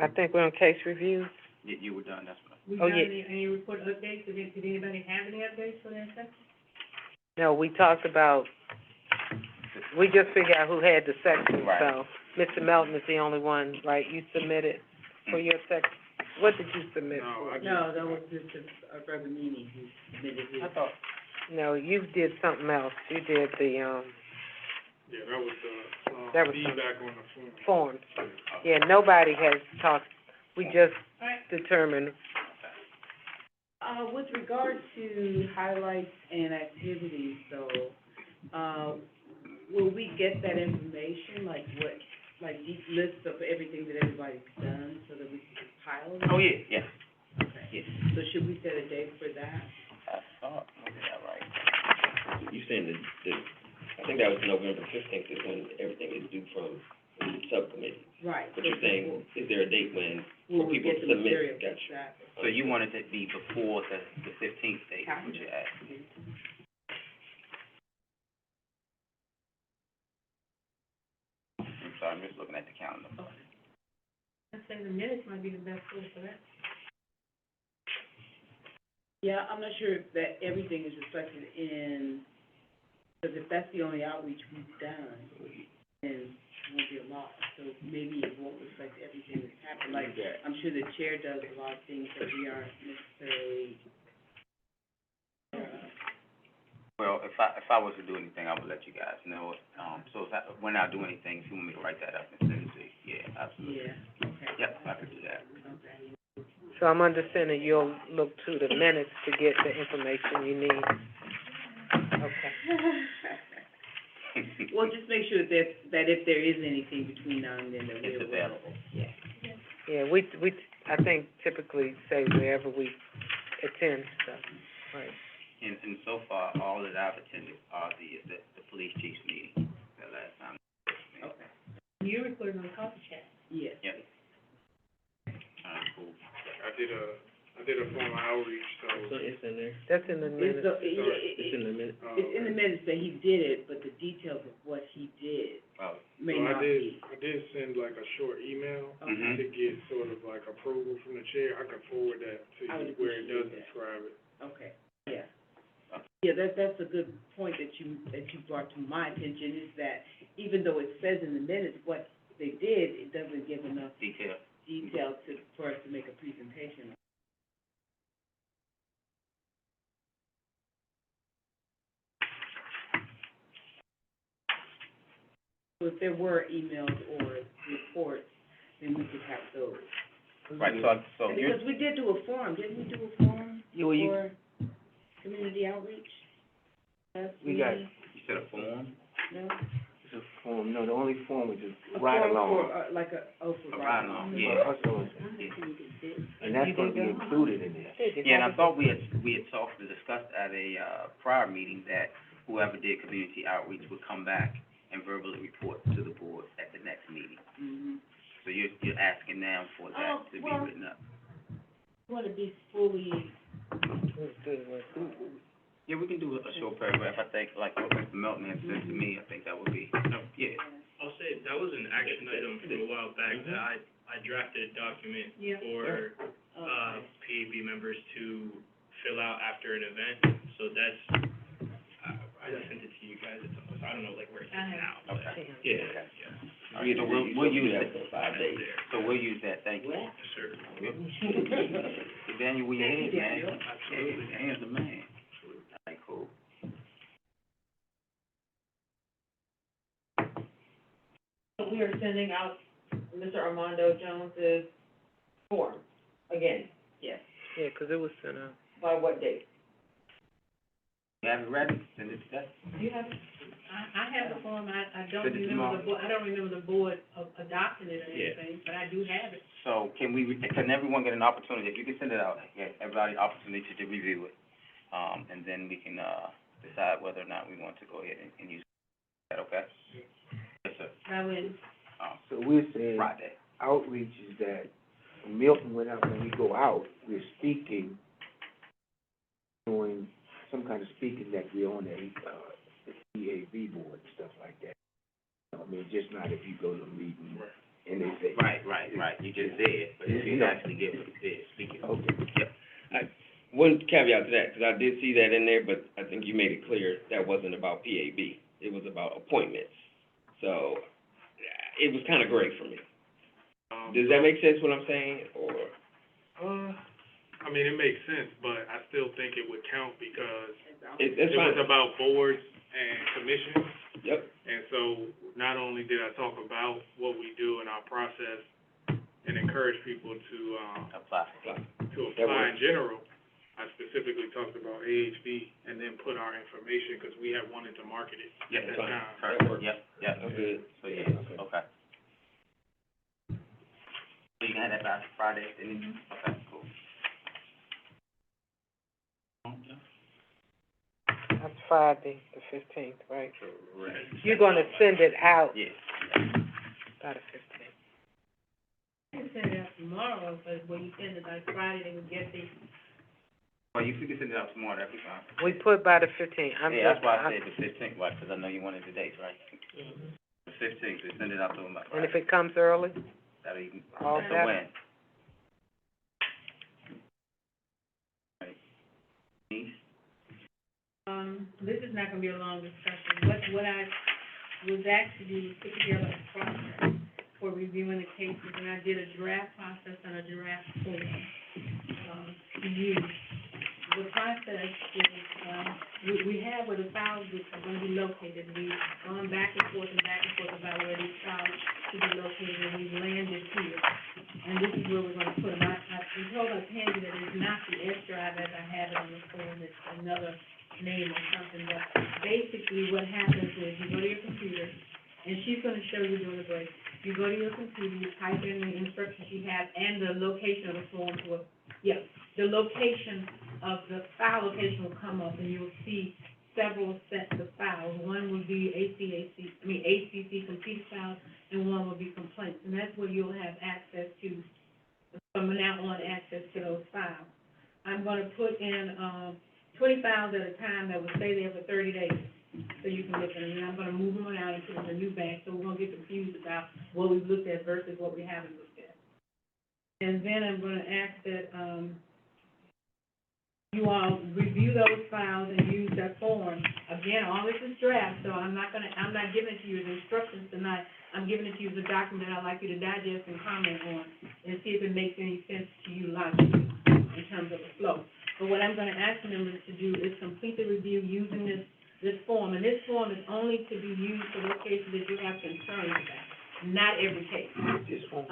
I think we're on case reviews. you were done, that's what. We Oh, done yeah. any report updates? Did anybody have any updates for that section? No, we talked about, we just figured out who had the section, Right. so Mr. Melton is the only one, right? You submitted for your section. What did you submit for? No, that was just a regular meeting who submitted his. I thought, No, you did something else. You did the, Yeah, that was That was feedback on the form. forms. Yeah, nobody has talked, we just determined, With regard to highlights and activities, so, will we get that information, like these lists of everything that everybody's done, so that we can compile it? oh, yeah. Okay. Yeah. So should we set a date for that? I thought, was that right? You saying I think that was November 15th is when everything is due from the subcommittee. Right. But you're saying, is there a date when, Will for we people get to the submit? material? Gotcha. Exactly. So you wanted it to be before the 15th date, is what you're asking? I'm sorry, I'm just looking at the calendar. I'd say the minutes might be the best tool for that. Yeah, I'm not sure if that everything is reflected in, because if that's the only outreach we've done, then it won't be a lot. So maybe it won't reflect everything that's happened. Like, I'm sure the chair does a lot of things that we aren't necessarily, Well, if I was to do anything, I would let you guys know. So when I do anything, if you want me to write that up and send it to you, yeah, absolutely. yeah, okay. Yep, I could do that. Okay. so I'm understanding you'll look to the minutes to get the information you need. Okay. Well, just make sure that if there is anything between now and then, that we're It's available. Yeah. Yeah, we, I think typically say wherever we attend, so, right. And so far, all that I've attended are the police chief's meeting, the last time. Okay. You recorded on the coffee chat. Yes. Yep. All right, cool. I did a formal outreach, So it's in there. That's in the minutes. It's in the minute. It's in the minutes that he did it, but the details of what he did Oh, may not be. I did send like a short email mhm. to get sort of like approval from the chair. I can forward that to I would you where it does appreciate that. describe it. Okay, yeah. Yeah, that's a good point that you brought to my attention, is that even though it says in the minutes what they did, it doesn't give enough Detail. detail for us to make a presentation. So if there were emails or reports, then we could have those. Right, so And you're, because we did do a forum, didn't we do a forum for community outreach? Last We got- meeting? you said a form? No? It's a form, no, the only form was just A ride forum along. for, like a, oh, for A ride ride along. along, For yeah. us on- And that's gonna be included in there. Yeah, and I thought we had talked and discussed at a, prior meeting that whoever did community outreach would come back and verbally report to the board at the next meeting. Mm-hmm. So you're asking now for that to be well- written up? Want to be fully Yeah, we can do a short paragraph, I think, like what Mr. Melton had said to me, I think that would be, yeah. I'll say, that was an action item from a while back that I drafted a document for, PAB members to fill out after an event, so that's, I just sent it to you guys, so I don't know, like, where it's at now, but, Okay. Yeah. All right, so we'll use that for 5 days. So we'll use that, thank you. yes, sir. Daniel, we ahead, man. Absolutely. Yeah, Daniel's the man. All right, cool. We are sending out Mr. Armando Jones's form again. Yes. Yeah, 'cause it was sent out. By what date? You have it ready? Send it today. Do you have it? I have the form, I don't Send it tomorrow. remember I don't remember the board adopting it or Yeah. anything, but I do have it. So can everyone get an opportunity, if you can send it out, get everybody an opportunity to review it, and then we can, decide whether or not we want to go ahead and use that, okay? Yes, sir. I would, So we're saying Friday. outreach is that when Milton went out, when we go out, we're speaking, doing some kind of speaking that we're on the PAB board and stuff like that. I mean, just not if you go to a meeting and they say. Right, you just said, but if you actually get what you said, speak it. Okay. Yep. One caveat to that, 'cause I did see that in there, but I think you made it clear that wasn't about PAB. It was about appointments. So, it was kinda gray for me. Does that make sense what I'm saying, or? I mean, it makes sense, but I still think it would count because It's it fine. was about boards and commissions. Yep. And so, not only did I talk about what we do in our process and encourage people to, Apply. apply in general, I specifically talked about AHB and then put our information, because we had wanted to market it Yep, at that fine. time. Perfect, yep. That's good. So, yeah, okay. So you can have that by Friday, then, okay, cool. That's Friday, the 15th, right? Correct. You're gonna send it out Yeah. by the 15th. I can send it out tomorrow, but when you send it by Friday, they would get the, Well, you can send it out tomorrow, that'd be fine. We put by the 15th. Yeah, that's why I said the 15th, right, because I know you wanted the dates, right? The 15th, so send it out to them by And if Friday. it comes early, That'll even, all that's a that. win. Right. Denise? this is not gonna be a long discussion. What I was asked to do was put together a process for reviewing the cases, and I did a draft process and a draft form, to use. The process is, we have where the files are gonna be located. We've gone back and forth about where these files should be located, and we've landed here. And this is where we're gonna put them. I told my Pansy that it's not the S drive as I have it on the form, it's another name or something, but basically what happens is you go to your computer, and she's gonna show you during the break. You go to your computer, you type in the instructions you have and the location of the form the location of the file location will come up, and you'll see several sets of files. One will be ACC complete files, and one will be complaints, and that's where you'll have access to, from now on, access to those files. I'm gonna put in, 20 files at a time that will stay there for 30 days, so you can look at them, and I'm gonna move them out and put them in a new bank, so we won't get confused about what we've looked at versus what we haven't looked at. And then I'm gonna ask that, you all review those files and use that form. Again, all this is draft, so I'm not giving it to you as instructions tonight. I'm giving it to you as a document I'd like you to digest and comment on, and see if it makes any sense to you logically in terms of the flow. But what I'm gonna ask the members to do is complete the review using this form, and this form is only to be used for those cases that you have concerns about, not every case. This one.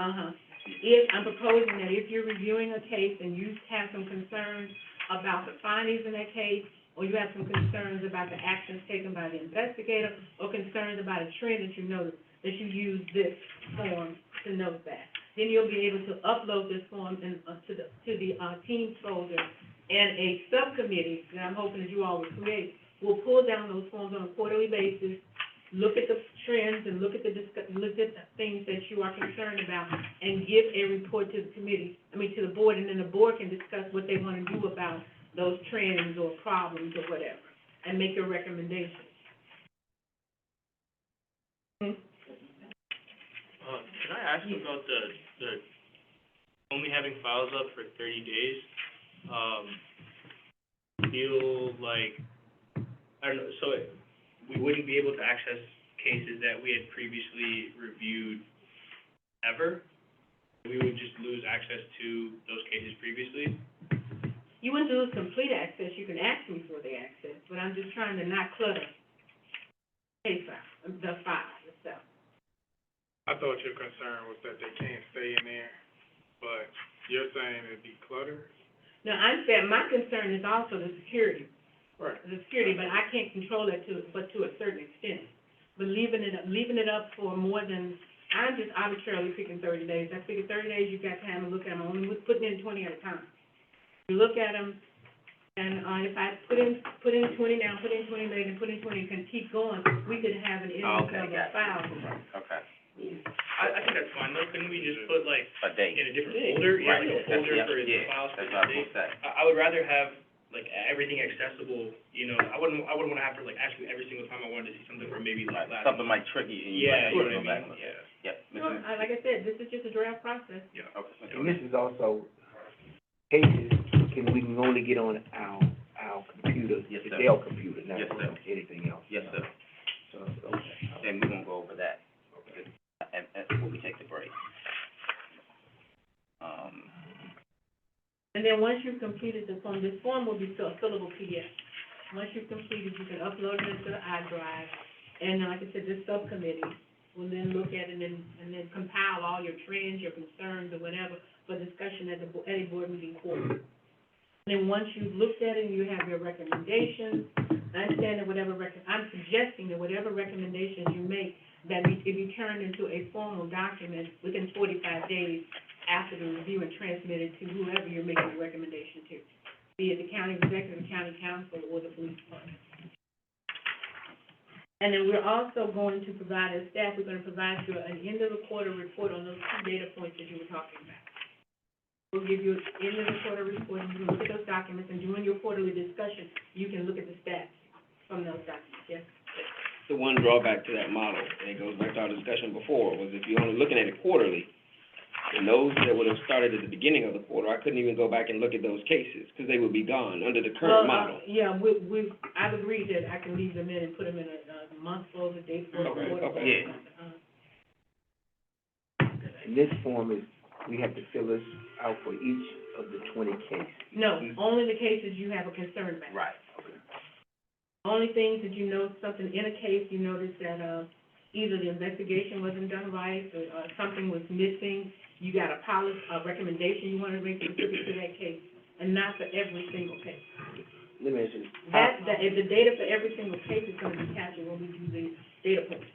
If, I'm proposing that if you're reviewing a case and you have some concerns about the findings in that case, or you have some concerns about the actions taken by the investigator, or concerns about a trend that you notice, that you use this form to note that. Then you'll be able to upload this form to the Teams folder, and a subcommittee that I'm hoping that you all will create will pull down those forms on a quarterly basis, look at the trends and look at the things that you are concerned about, and give a report to the committee, to the board, and then the board can discuss what they wanna do about those trends or problems or whatever, and make your recommendations. Can I ask about the only having files up for 30 days? Feel like, I don't know, so we wouldn't be able to access cases that we had previously reviewed ever? We would just lose access to those cases previously? You wouldn't lose complete access, you can ask me for the access, but I'm just trying to not clutter the file itself. I thought your concern was that they can't stay in there, but you're saying it'd be cluttered? No, I'm saying, my concern is also the security. Right. The security, but I can't control that to a certain extent. But leaving it up for more than, I'm just arbitrarily picking 30 days. I figure 30 days, you've got time to look at them, only putting in 20 at a time. You look at them, and, if I put in 20 now, put in 20 later, and put in 20, and can keep going, we could have an endless Okay, number got of files. it. Okay. I think that's fine, though, couldn't we just put like, A date. in a different folder? Yeah, like a folder That's- for the yeah, files for that's the what I was date. gonna say. I would rather have, like, everything accessible, you know, I wouldn't wanna have to, like, ask you every single time I wanted to see something for maybe like last. Something might trigger you, and you Yeah, might you have know to go what back I and look mean, at it. yeah. Yep. Well, like I said, this is just a draft process. Yeah. Okay. And this is also, cases we can only get on our computer, Yes, the sir. Dell computer, not Yes, sir. anything else. Yes, sir. So, okay. And we won't go over that, and when we take the break. And then once you've completed the form, this form will be a fillable PDF. Once you've completed, you can upload it into the iDrive, and like I said, this subcommittee will then look at it and then compile all your trends, your concerns, or whatever, for discussion at a board meeting quarterly. And then once you've looked at it and you have your recommendations, I understand that I'm suggesting that whatever recommendations you make, that if you turn into a formal document within 45 days after the review and transmit it to whoever you're making the recommendation to, be it the county executive, the county council, or the police department. And then we're also going to provide, as staff, we're gonna provide you an end of the quarter report on those 2 data points that you were talking about. We'll give you an end of the quarter report, and you can look at those documents, and during your quarterly discussion, you can look at the stats from those documents, yes? The one drawback to that model, and it goes back to our discussion before, was if you're only looking at it quarterly, and those that would have started at the beginning of the quarter, I couldn't even go back and look at those cases, because they would be gone under the current model. Yeah, I've agreed that I can leave them in and put them in a month folder, date folder, Okay, quarter folder. Yeah. And this form is, we have to fill this out for each of the 20 cases. No, only the cases you have a concern about. Right. Only things that you know, something in a case, you notice that, either the investigation wasn't done right, or, something was missing, you got a recommendation you want to make specific to that case, and not for every single case. Let me ask you, If the data for every single case is gonna be captured when we do the data points.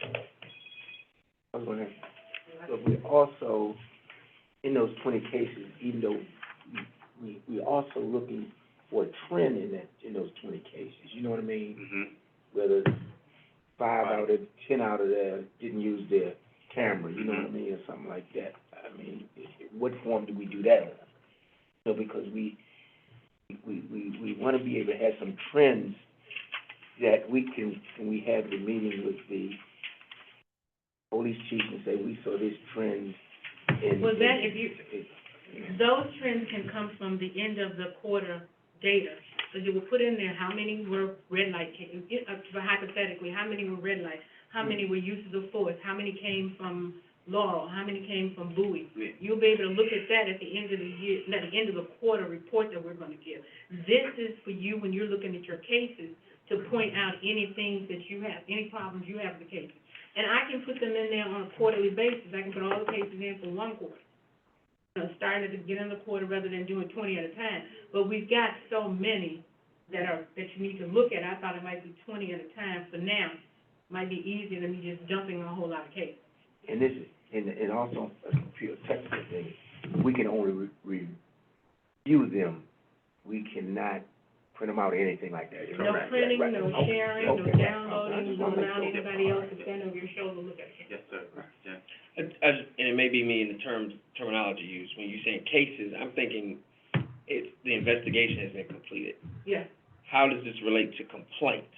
I was gonna ask, but we also, in those 20 cases, even though we're also looking for a trend in those 20 cases, you know what I mean? Mm-hmm. Whether 10 out of there didn't use their camera, you know what I mean, or something like that. I mean, what form do we do that on? So, because we wanna be able to have some trends that we can, when we have the meeting with the police chief and say, we saw this trend in. Well, those trends can come from the end of the quarter data. So you will put in there how many were red light cases, hypothetically, how many were red light, how many were uses of force, how many came from Laurel, how many came from Bowie. Yeah. You'll be able to look at that at the end of the year, at the end of the quarter report that we're gonna give. This is for you when you're looking at your cases, to point out any things that you have, any problems you have with the cases. And I can put them in there on a quarterly basis. I can put all the cases in for one quarter. Starting at the beginning of the quarter rather than doing 20 at a time. But we've got so many that you need to look at. I thought it might be 20 at a time for now. Might be easier than me just dumping a whole lot of cases. And this is, and also a pure technical thing, we can only review them. We cannot print them out or anything like that. No printing, Right. no Okay. sharing, no Okay. downloading, no allowing anybody else to stand over your shoulder and look at it. Yes, sir. Yeah. And it may be me in the terminology used, when you're saying cases, I'm thinking the investigation has been completed. Yeah. How does this relate to complaints?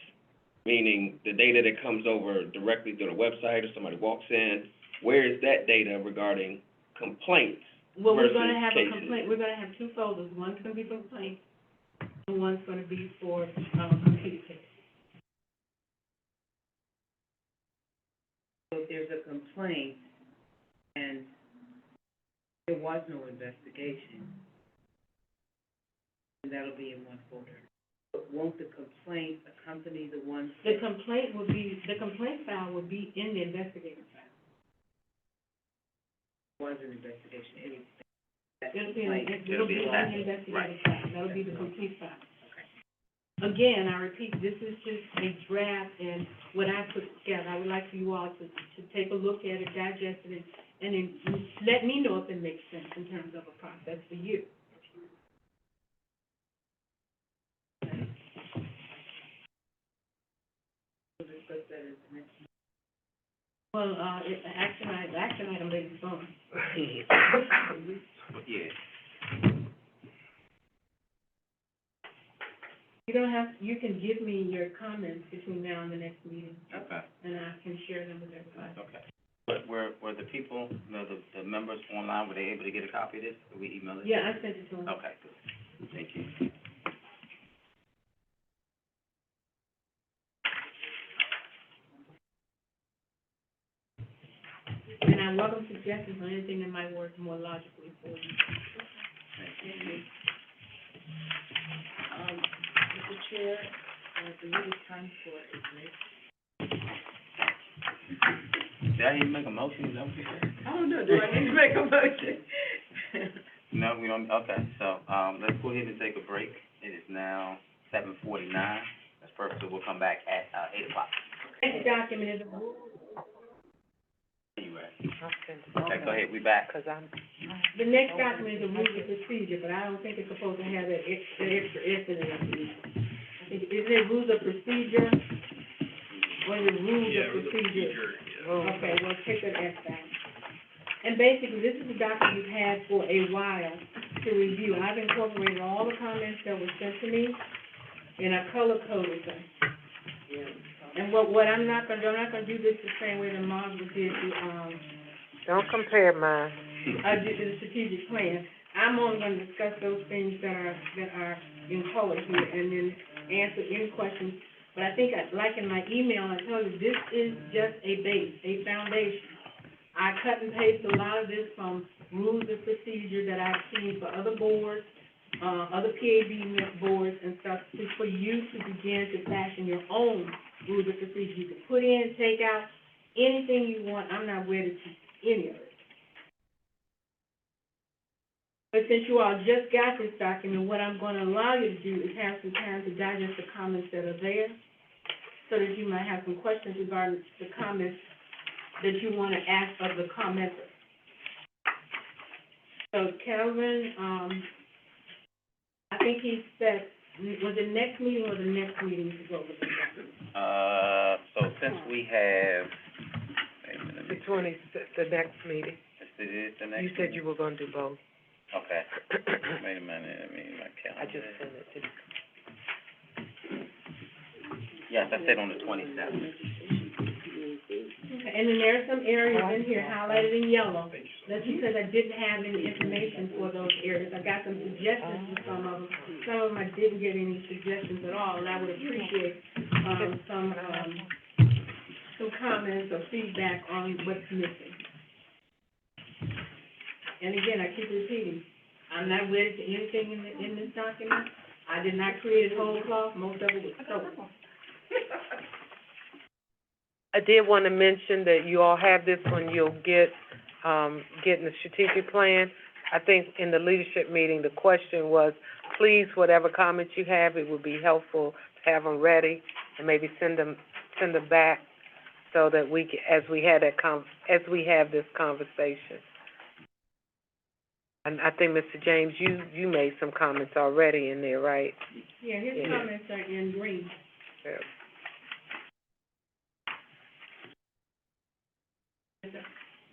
Meaning the data that comes over directly through the website or somebody walks in, where is that data regarding complaints Well, we're versus gonna have a cases? complaint, we're gonna have two folders, one's gonna be for complaints, and one's gonna be for, computer cases. So if there's a complaint and there was no investigation, then that'll be in one folder. But won't the complaint accompany the one? The complaint file would be in the investigative file. Was an investigation, anything. It'll be in the It'll be attached. investigative file, that'll be the complete file. Again, I repeat, this is just a draft, and what I put together, I would like for you all to take a look at it, digest it, and then let me know if it makes sense in terms of a process for you. Well, action item may be fun. Yeah. You can give me your comments between now and the next meeting, Okay, and I can share them with everybody. okay. But were the people, the members online, were they able to get a copy of this? Did we email it? Yeah, I sent it to them. Okay, good. Thank you. And I welcome suggestions on anything that might work more logically for you. Thank you. Mr. Chair, I believe it's time for a break. Did I even make a motion? Is that what you said? I don't know, do I need to make a motion? No, we don't, okay, so, let's go ahead and take a break. It is now 7:49. That's perfect, so we'll come back at, 8 o'clock. Next document is, You ready? Okay. Okay, go ahead, we back. Because I'm, the next document is a rules of procedure, but I don't think it's supposed to have that extra S in it. I think, isn't it rules of procedure? Or is it rules of procedure? Okay, well, take that S down. And basically, this is a document you've had for a while to review. I've incorporated all the comments that were sent to me, and I color-coded them. And what I'm not gonna do this the same way that Margaret did the, don't compare mine. I did the strategic plan. I'm only gonna discuss those things that are in color here, and then answer any questions. But I think, like in my email, I told you, this is just a base, a foundation. I cut and paste a lot of this from rules of procedure that I've seen for other boards, other PAB boards and stuff, for you to begin to fashion your own rules of procedure. You can put in, take out, anything you want. I'm not wedded to any of it. But since you all just got this document, what I'm gonna allow you to do is have some time to digest the comments that are there, so that you might have some questions regarding the comments that you wanna ask of the commenter. So Calvin, I think he said, was it next meeting or the next meeting to go over the document? So since we have, wait a minute, The next meeting. it is the next You said you were gonna do both. Okay, wait a minute, I mean, my calendar. I just sent it to you. Yes, I said on the 27th. Okay, and then there are some areas in here highlighted in yellow, that's because I didn't have any information for those areas. I got some suggestions for some of them. Some of them I didn't get any suggestions at all, and I would appreciate, some comments or feedback on what's missing. And again, I keep repeating, I'm not wedded to anything in this document. I did not create it whole cloth, most of it was stolen. I did want to mention that you all have this when you'll get, getting the strategic plan. I think in the leadership meeting, the question was, please, whatever comments you have, it would be helpful to have them ready and maybe send them back so that we can, as we have this conversation. And I think, Mr. James, you made some comments already in there, right? Yeah, his comments are in green. Yeah.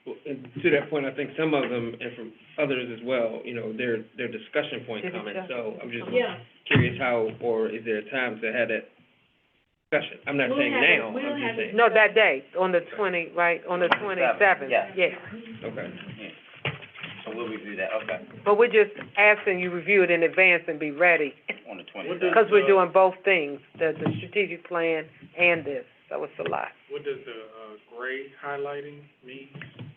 Well, and to that point, I think some of them, and from others as well, you know, they're discussion point comments, so I'm just Yeah. curious how, or is there a time to have that discussion? I'm not saying now, I'm just saying. No, that day, on the 20, right, on the 27th, Yeah. yes. Okay. So we'll review that, okay, But we're just asking you review it in advance and be ready, on the What 27th. does, because we're doing both things, the strategic plan and this, so it's a lot. What does the, gray highlighting mean?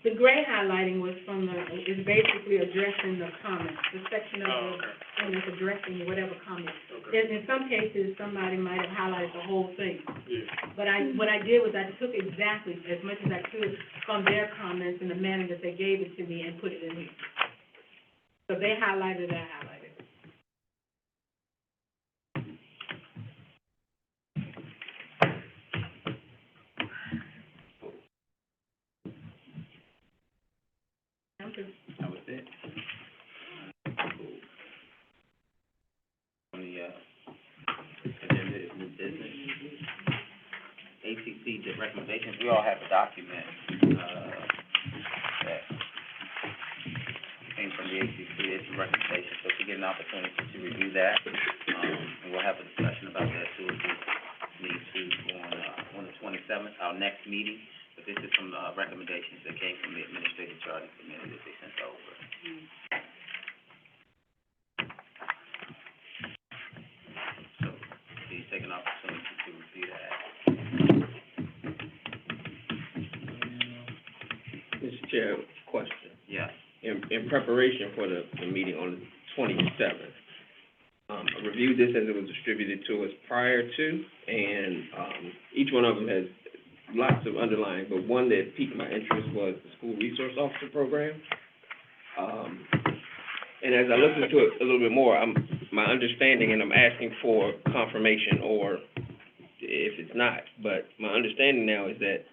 The gray highlighting was from is basically addressing the comments, the section of Oh, the, okay, and it's addressing whatever comments. okay, In some cases, somebody might have highlighted the whole thing, yeah. but what I did was I took exactly as much as I could from their comments in the manner that they gave it to me and put it in here. So they highlighted, I highlighted. Okay. That was it. On the, agenda is new business. ACC, the recommendations, we all have a document, that came from the ACC, it's a recommendation, so if you get an opportunity to review that, and we'll have a discussion about that too, if we need to, on the 27th, our next meeting. But this is some, recommendations that came from the Administrative Charting Committee that they sent over. So, please take an opportunity to review that. Mr. Chair, question. Yeah. In preparation for the meeting on the 27th, I reviewed this as it was distributed to us prior to, and, each one of them has lots of underlying, but one that piqued my interest was the school resource officer program. And as I looked into it a little bit more, my understanding, and I'm asking for confirmation, or if it's not, but my understanding now is that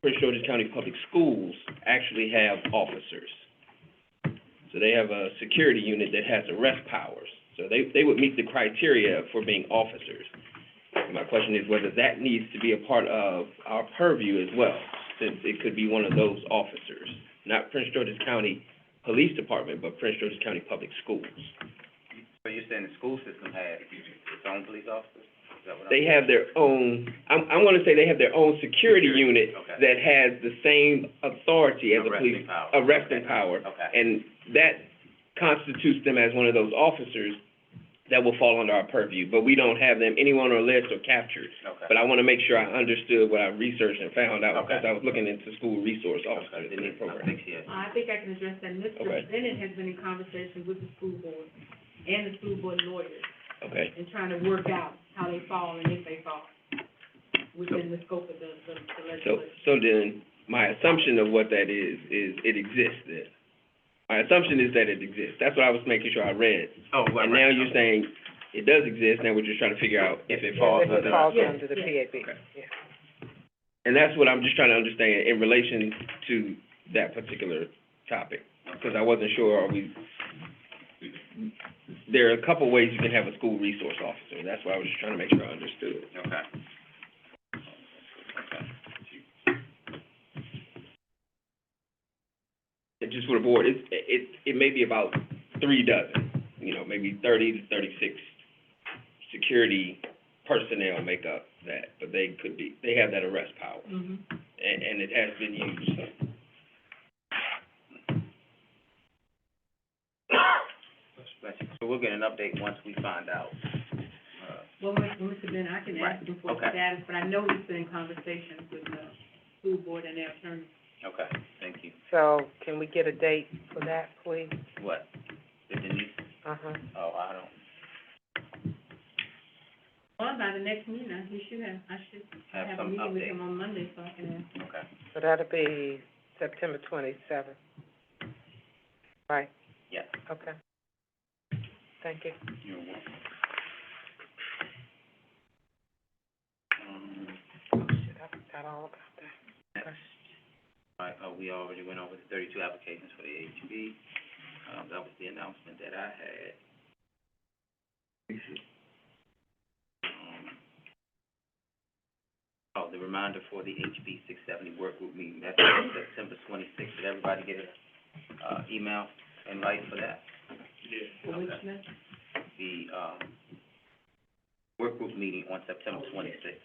Prince George's County Public Schools actually have officers. So they have a security unit that has arrest powers. So they would meet the criteria for being officers. My question is whether that needs to be a part of our purview as well, since it could be one of those officers, not Prince George's County Police Department, but Prince George's County Public Schools. So you're saying the school system has its own police officers? Is that what I'm They saying? have their own, I'm gonna say they have their own security unit Okay. that has the same authority as a police, Arresting power. arresting Okay. power. Okay. And that constitutes them as one of those officers that will fall under our purview, but we don't have them anywhere on our list or captured. Okay. But I wanna make sure I understood what I researched and found out, Okay. because I was looking into school resource Okay, officers in the I program. think she has. I think I can address that. Okay. Mr. Bennett has been in conversation with the school board and the school board lawyers Okay, and trying to work out how they fall and if they fall within the scope of the legislation. so then, my assumption of what that is it exists then. My assumption is that it exists, that's what I was making sure I read. Oh, right, And now right. you're saying it does exist, now we're just trying to figure out if it falls If it under. falls Yeah, under the yeah. PAB, Okay. yeah. And that's what I'm just trying to understand in relation to that particular topic, because I wasn't sure, there are a couple ways you can have a school resource officer, that's why I was just trying to make sure I understood. Okay. Okay. And just for the board, it may be about 3 dozen, you know, maybe 30 to 36 security personnel make up that, but they have that arrest power, Mm-hmm. and it has been used. So we'll get an update once we find out. Well, Mr. Bennett, I can ask him for Okay. status, but I know he's been in conversations with the school board and their attorney. Okay, thank you. So, can we get a date for that, please? What? Did Denise? Uh-huh. Oh, I don't. Well, by the next meeting, I should Have have a some meeting with update. him on Monday, so I can ask. Okay. So that'll be September 27th. Right, Yeah. okay. Thank you. You're welcome. Oh, shit, I forgot all about that. Okay. All right, we already went over the 32 applications for the AHB. That was the announcement that I had. Oh, the the reminder for the HB 670 work group meeting. That's on September 26th. Did everybody get an, email invite for that? Yeah. For which one? The, work group meeting on September 26th.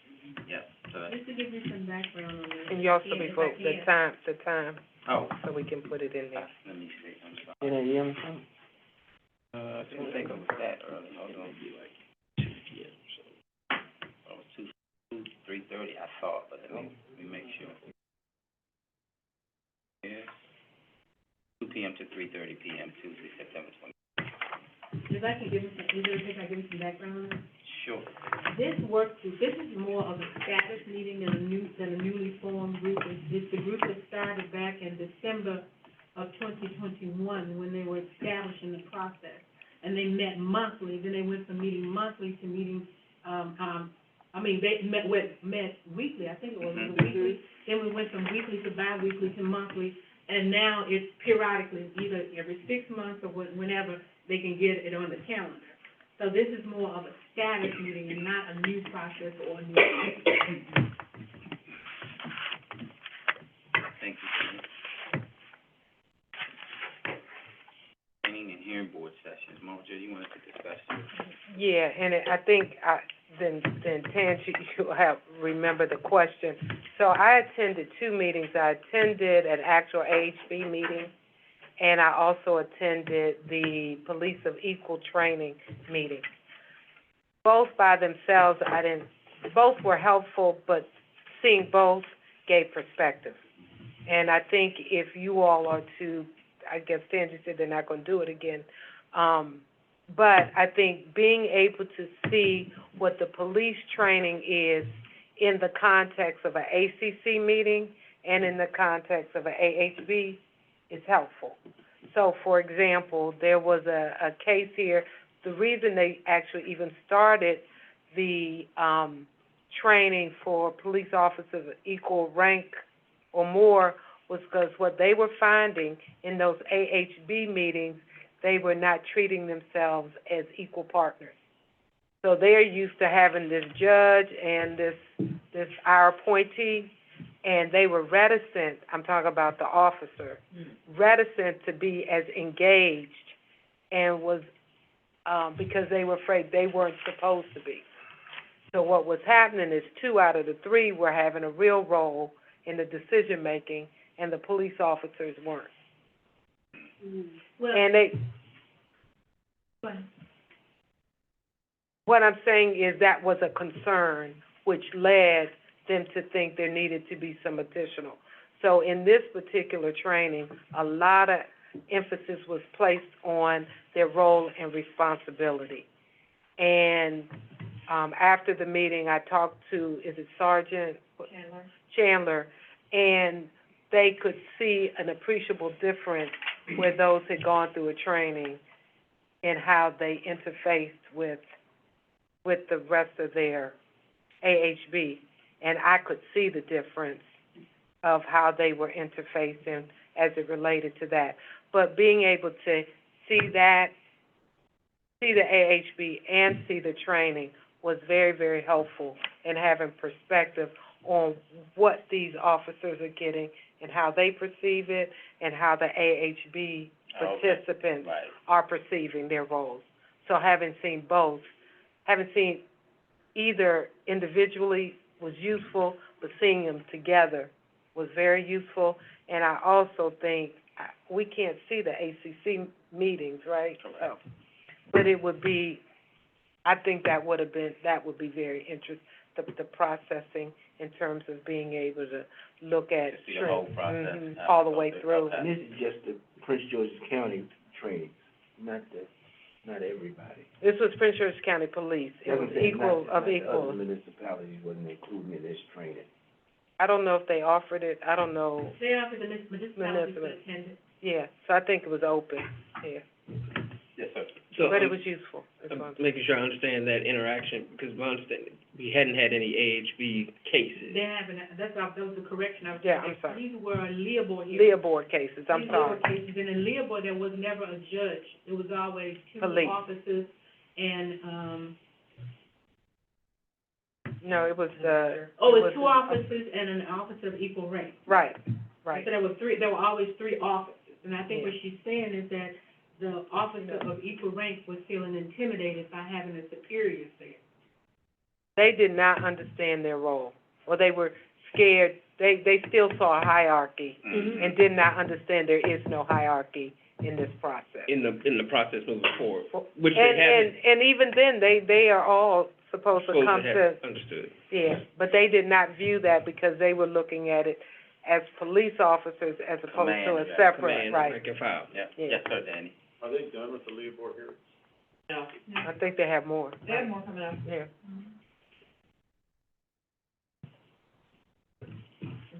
Yeah, so, Just to give you some background on that. And you also If I before, the can. time, oh, so we can put it in there. let me see, I'm sorry. Ten AM something? I didn't think it was that early, hold on. Be like 2 p.m., so. Oh, it was 3:30, I thought, but let me make sure. Yes. 2 p.m. to 3:30 p.m., Tuesday, September 20th. If I can give you some, is it okay if I give you some background on it? Sure. This work group, this is more of a status meeting than a newly formed group. It's the group that started back in December of 2021, when they were establishing the process. And they met monthly, then they went from meeting monthly to meeting, they met weekly, I think it was weekly. Then we went from weekly to bi-weekly to monthly, and now it's periodically, either every 6 months or whenever they can get it on the calendar. So this is more of a status meeting and not a new process or a new. Thank you, Jenny. Training and hearing board sessions. Mojo, you wanted to discuss? Yeah, and I think, then Tan, you'll have, remember the question. So I attended 2 meetings. I attended an actual AHB meeting, and I also attended the Police of Equal Training meeting. Both by themselves, both were helpful, but seeing both gave perspective. And I think if you all are to, I guess Tangi said they're not going to do it again, but I think being able to see what the police training is in the context of an ACC meeting and in the context of an AHB is helpful. So, for example, there was a case here. The reason they actually even started the training for police officers of equal rank or more was because what they were finding in those AHB meetings, they were not treating themselves as equal partners. So they're used to having this judge and this our appointee, and they were reticent, I'm talking about the officer, reticent to be as engaged, and was, because they were afraid they weren't supposed to be. So what was happening is 2 out of the 3 were having a real role in the decision-making, and the police officers weren't. Well, And what I'm saying is that was a concern, which led them to think there needed to be some additional. So in this particular training, a lot of emphasis was placed on their role and responsibility. And after the meeting, I talked to, is it Sergeant? Chandler, and they could see an appreciable difference where those had gone through a training and how they interfaced with the rest of their AHB. And I could see the difference of how they were interfacing as it related to that. But being able to see that, see the AHB and see the training was very, very helpful in having perspective on what these officers are getting and how they perceive it and how the AHB participants are perceiving their roles. So having seen both, having seen either individually was useful, but seeing them together was very useful. And I also think we can't see the ACC meetings, right? Oh. But it would be, I think that would be very interesting, the processing in terms of being able to look at see the whole process, all the way through. And this is just the Prince George's County training, not everybody. This was Prince George's County Police. It was equal. Other municipalities wasn't included in this training. I don't know if they offered it. I don't know. they offered the municipalities to attend it. Yeah, so I think it was open, yeah. Yes, sir. So, But it was useful. I'm making sure I understand that interaction, because my understanding, we hadn't had any AHB cases. They haven't, that was the correction I was Yeah, saying. I'm sorry. These were Leopold hearings. Leopold cases, I'm These sorry. Leopold cases, and in Leopold, there was never a judge. It was always 2 Police. officers and, No, it was the. Oh, it it's was two the- officers and an officer of equal rank. Right, So right. there were always three officers, and I think what she's saying is that the officer of equal rank was feeling intimidated by having a superior there. They did not understand their role, or they were scared. They still saw a hierarchy and did not understand there is no hierarchy in this process. In the process moving forward, which they And, haven't and even then, they are all supposed to come have to, understood. yeah, but they did not view that because they were looking at it as police officers as opposed to a Command, separate, Command, right? rank and file. Yeah, Yeah. yes, sir, Danny. Are they done with the lead board here? No, I think they have more. they have more coming up. Yeah.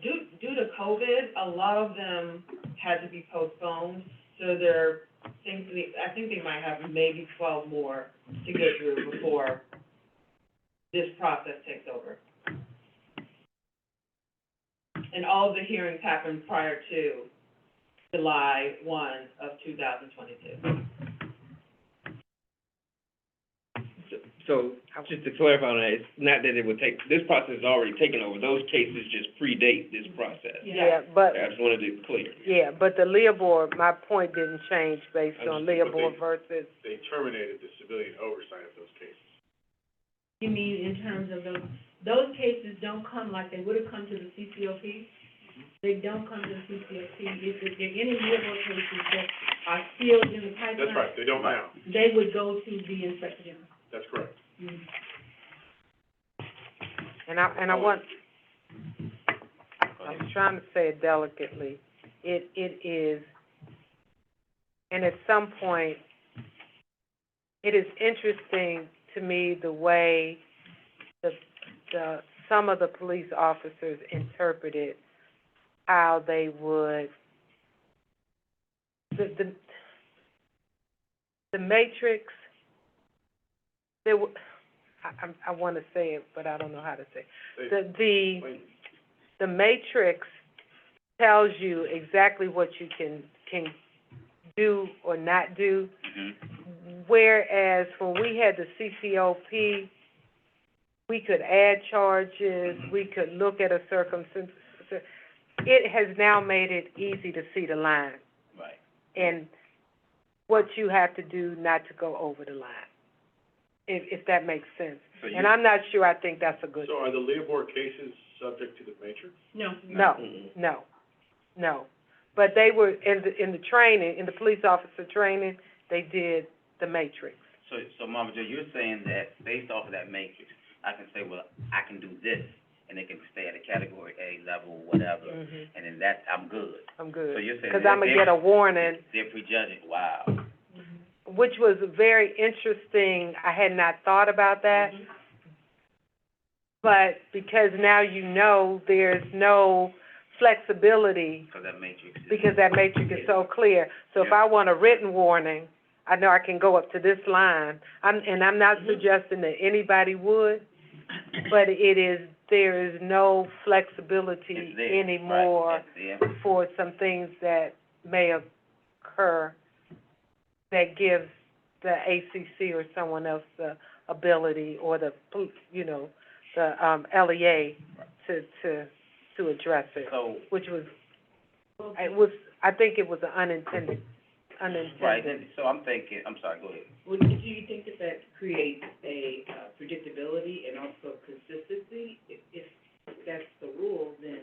Due to COVID, a lot of them had to be postponed, so there seems to be, I think they might have maybe 12 more to go through before this process takes over. And all of the hearings happened prior to July 1 of 2022. So, just to clarify on that, it's not that it would take, this process is already taken over, those cases just predate this process. Yeah, but, I just wanted it clear. yeah, but the Leah board, my point didn't change based on Understood, Leah but board versus, They terminated the civilian oversight of those cases. You mean in terms of those cases don't come like they would have come to the CCOP? They don't come to the CCOP. If there are any legal cases that are still in the pipeline. That's right, they don't now. They would go to the inspector general. That's correct. and I want, I'm trying to say it delicately, it is, and at some point, it is interesting to me the way some of the police officers interpreted how they would, the matrix, I want to say it, but I don't know how to say it. The matrix tells you exactly what you can do or not do, whereas when we had the CCOP, we could add charges, we could look at a circumstance. It has now made it easy to see the line. Right. And what you have to do not to go over the line, if that makes sense. So And I'm not sure I think that's a good So are the lead board cases subject to the matrix? No. But they were, in the training, in the police officer training, they did the matrix. So Mama Jo, you're saying that based off of that matrix, I can say, well, I can do this, and they can stay at a category A level, whatever, and then that, I'm good. I'm good. So you're saying Because I'm gonna get a warning, they're prejudging, wow. which was very interesting. I had not thought about that. But because now you know there's no flexibility because that matrix is so clear. So if I want a written warning, I know I can go up to this line. I'm not suggesting that anybody would, but there is no flexibility anymore for some things that may occur that gives the ACC or someone else the ability or the LEA to address it, which was, I think it was an unintended. Right, so I'm thinking, I'm sorry, go ahead. Well, do you think that creates a predictability and also consistency? If that's the rule, then...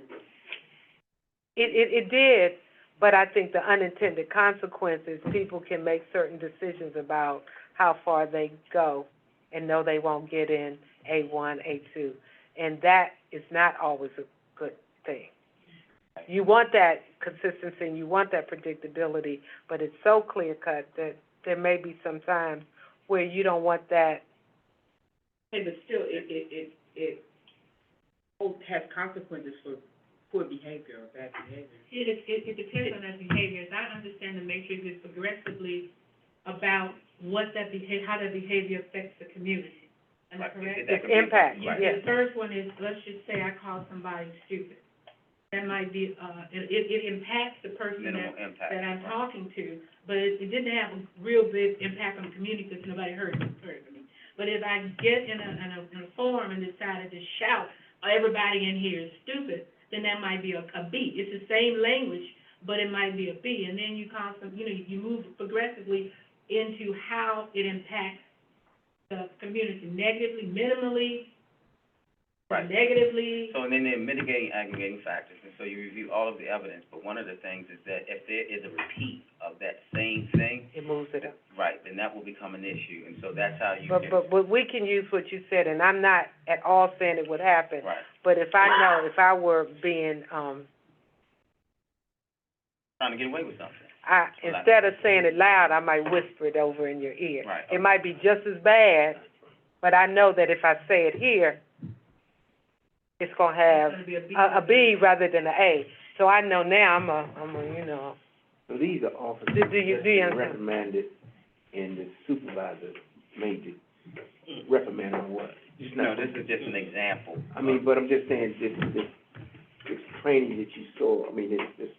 It did, but I think the unintended consequences, people can make certain decisions about how far they go and know they won't get in A1, A2, and that is not always a good thing. You want that consistency and you want that predictability, but it's so clear-cut that there may be some times where you don't want that. Hey, but still, it has consequences for poor behavior or bad behavior. It depends on that behavior. As I understand, the matrix is progressively about what that how that behavior affects the community. Am I correct? Its impact, The first one is, let's just say I call somebody stupid. That might be, it impacts the person that I'm talking to, but it didn't have a real big impact on the community because nobody heard me. But if I get in a forum and decided to shout, everybody in here is stupid, then that might be a B. It's the same language, but it might be a B. And then you you move progressively into how it impacts the community negatively, minimally, Right. negatively. So, and then there are mitigating, aggregating factors, and so you review all of the evidence, but one of the things is that if there is a repeat of that same thing, It moves it up. right, then that will become an issue, and so that's how you But, can, but we can use what you said, and I'm not at all saying it would happen, right, but if I were being, trying to get away with something. instead of saying it loud, I might whisper it over in your ear. Right. It might be just as bad, but I know that if I say it here, it's gonna have It's gonna be a B. a B rather than a A. So I know now I'm a, So these are officers Do you that's been understand? reprimanded, and the supervisor made the reprimand on what? Just No, not- this is just an example. I mean, but I'm just saying, this training that you saw, I mean, this